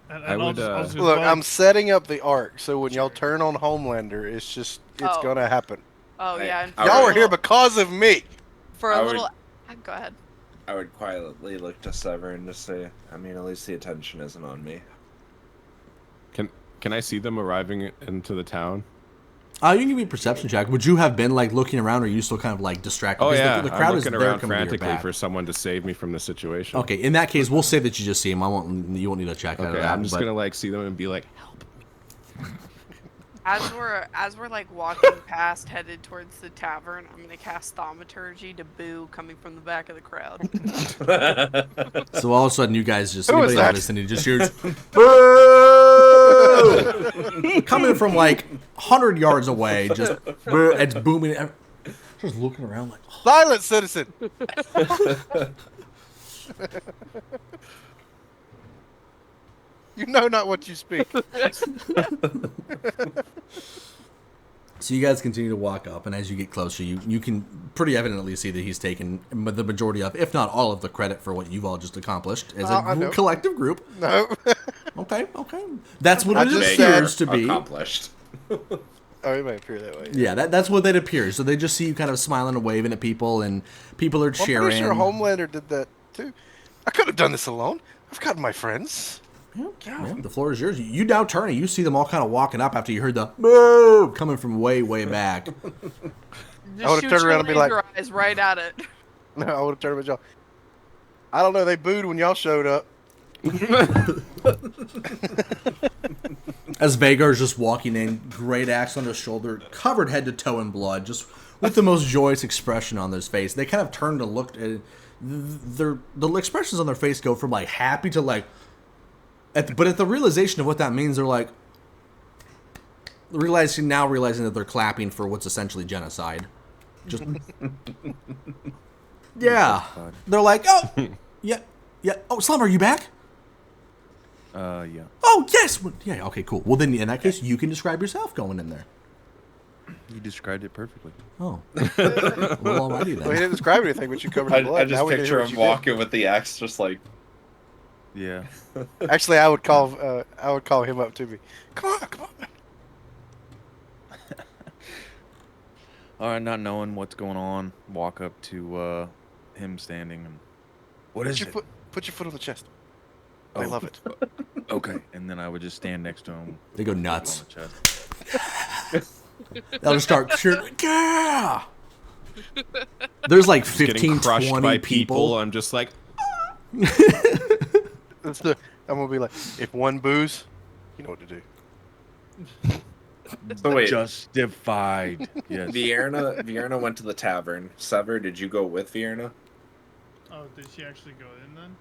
Look, I'm setting up the arc, so when y'all turn on Homelander, it's gonna happen. Oh yeah. Y'all are here because of me. For a little. Go ahead. I would quietly look to Sever and just say, I mean, at least the attention isn't on me. Can I see them arriving into the town? You can give me a perception check. Would you have been like looking around, or are you still kind of like distracted? Oh yeah, the crowd I'm looking is around frantically for someone to save me from the situation. Okay, in that case, we'll say that you just see him. You won't need to check. Okay, I'm just gonna like see them and be like, help me. As we're like walking past, headed towards the tavern, I'm gonna cast Thaumaturgy to boo coming from the back of the crowd. So all of a sudden, you guys just anybody notice, and he just hears boo coming from like 100 yards away. Just it's booming. Just looking around like silence, citizen. You know not what you speak. So you guys continue to walk up, and as you get closer, you can pretty evidently see that he's taken the majority of, if not all of the credit for what you've all just accomplished as a collective group. No. Okay. That's what it appears to be. Accomplished. Oh, it might appear that way. Yeah, that's what it appears. So they just see you kind of smiling and waving at people, and people are cheering. I'm pretty sure Homelander did that too. I could have done this alone. I've got my friends. Yeah, the floor is yours. You now turn and you see them all kind of walking up after you heard the boo coming from way back. I would have turned around and be like, your eyes right at it. No, I would have turned with y'all. I don't know. They booed when y'all showed up. As Vagar's just walking in, great axe on his shoulder, covered head to toe in blood, just with the most joyous expression on his face. They kind of turned and looked at the expressions on their face go from like happy to like. But at the realization of what that means, they're like realizing that they're clapping for what's essentially genocide. Just yeah, they're like, oh yeah. Oh, Slumber, are you back? Yeah. Oh yes, yeah. Okay, cool. Well, then in that case, you can describe yourself going in there. You described it perfectly. Oh, well, alrighty then. Well, he didn't describe anything, but you covered the blood. I just picture him walking with the axe, just like. Yeah. Actually, I would call him up to me. Come on. All right, not knowing what's going on, walk up to him standing and. What is it? Put your foot on the chest. I love it. Okay, and then I would just stand next to him. They go nuts. On the chest. They'll just start cheering. Yeah. There's like 15, 20 people. I'm just like. I'm gonna be like, if one boos, you know what to do. So wait, justified. Yes. Vierna went to the tavern. Sever, did you go with Vierna? Oh, did she actually go in then?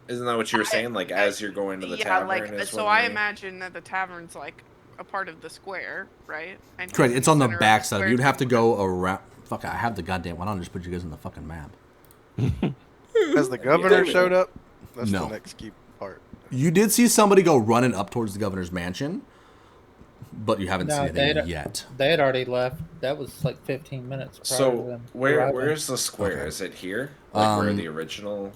Isn't that what you were saying? Like as you're going to the tavern? Yeah, so I imagine that the tavern's like a part of the square, right? And correct. It's on the back side. You'd have to go around. Fuck, I have the goddamn. Why don't I just put you guys on the fucking map? Has the governor showed up? That's the next key part. You did see somebody go running up towards the governor's mansion, but you haven't seen anything yet. They had already left. That was like 15 minutes prior to them where's the square? Okay. Is it here? Like where the original...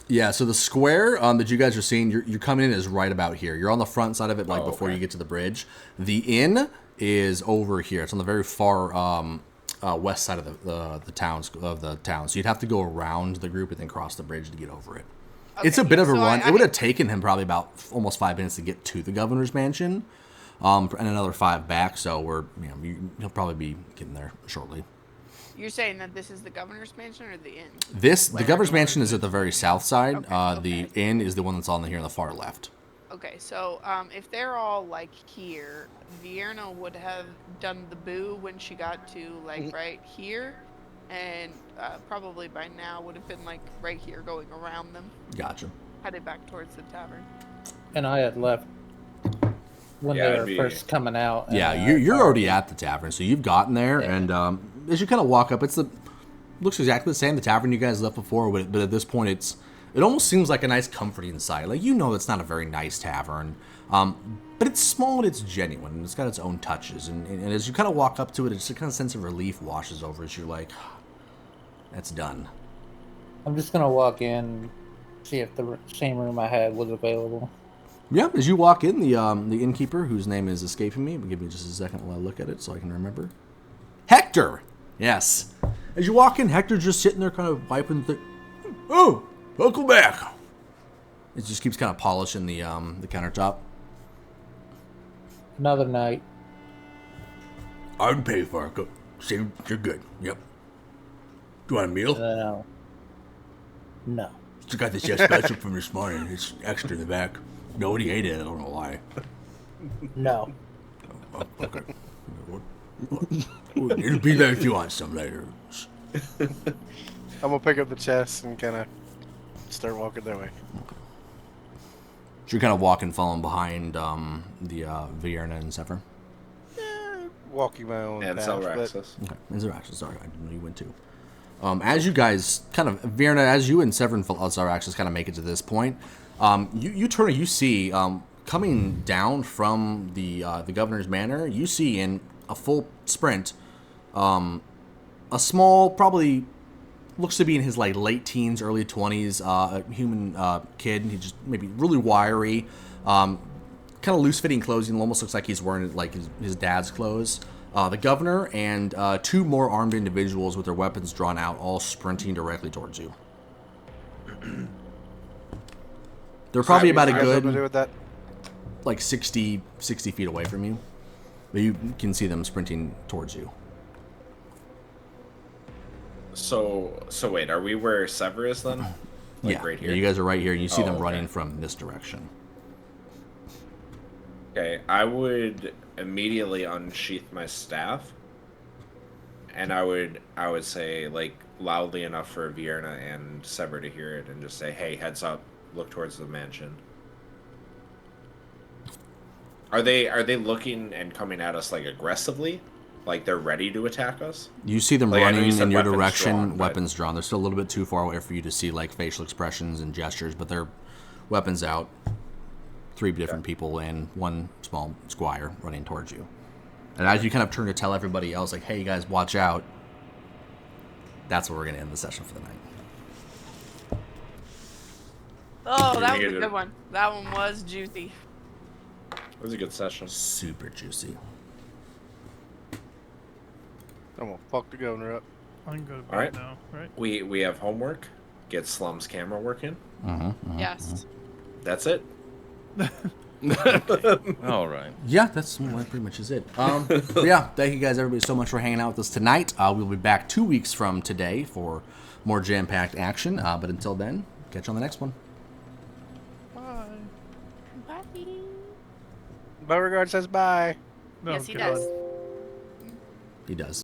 Yeah, so the square that you guys are seeing, you're coming in is right about here. You're on the front side of it, before you get to the bridge. The inn is over here. It's on the very far west side of the town. So you'd have to go around the group and then cross the bridge to get over it. Okay, it's a bit of a run. It would have taken him probably about almost 5 minutes to get to the governor's mansion, and another 5 back. So he'll probably be getting there shortly. You're saying that this is the governor's mansion or the inn? The governor's mansion is at the very south side. The inn is the one that's on here on the far left. Okay, so if they're all like here, Vierna would have done the boo when she got to like right here, and probably by now would have been like right here going around them. Gotcha. Headed back towards the tavern. And I had left when they were first coming out. Yeah, you're already at the tavern, so you've gotten there, and as you kind of walk up, looks exactly the same. The tavern you guys left before, but at this point, it almost seems like a nice, comforting sight. Like it's not a very nice tavern, but it's small and it's genuine, and it's got its own touches. And as you kind of walk up to it, it's a kind of sense of relief washes over as you're like, that's done. I'm just gonna walk in, see if the same room I had was available. Yeah, as you walk in, the innkeeper, whose name is escaping me, but give me just a second while I look at it so I can remember. Hector! Yes. As you walk in, Hector's just sitting there kind of wiping the... Oh, welcome back. It just keeps kind of polishing the countertop. Another night. I'd pay for it. See, you're good. Yep. Do you want a meal? No. Still got this special from this morning. It's extra in the back. Nobody ate it. I don't know why. No. Oh, okay. It'll be there if you want some later. I'm gonna pick up the chest and kind of start walking that way. So you're kind of walking, following behind the Vierna and Zephyr? Walking my own and path. Zaraxis. Okay, and Zaraxis. Sorry, I didn't know you went too. As you guys kind of, Vierna, as you and Zephyr and Zaraxis kind of make it to this point, you turn and you see, coming down from the governor's manor, you see in a full sprint, a small, probably looks to be in his like late teens, early 20s, a human kid. He just maybe really wiry, kind of loose-fitting clothes. He almost looks like he's wearing like his dad's clothes. The governor and two more armed individuals with their weapons drawn out, all sprinting directly towards you. They're probably about a good, like 60 feet away from you. But you can see them sprinting towards you. So wait, are we where Sever is then? Like right here? Yeah, you guys are right here, and you see them running from this direction. Okay, I would immediately unsheath my staff, and I would say, like, loudly enough for Vierna and Sever to hear it, and just say, "Hey, heads up! Look towards the mansion." Are they looking and coming at us like aggressively? Like they're ready to attack us? You see them like, running in your direction, drawn, weapons drawn. They're still a little bit too far away for you to see like facial expressions and gestures, but they're weapons out. 3 different people and 1 small squire running towards you. And as you kind of turn to tell everybody else, like, hey, you guys, watch out, that's where we're going to end the session for the night. Oh, that was a good one. That one was juicy. It was a good session. Super juicy. I'm gonna fuck the governor up. I can go to bed now, right? We have homework. Get Slum's camera working. Yes. That's it. All right. Yeah, that's pretty much is it. But yeah, thank you guys, everybody, so much for hanging out with us tonight. We'll be back 2 weeks from today for more jam-packed action. But until then, catch you on the next one. Bye. Bye. Beauregard says bye. Yes, he does. He does.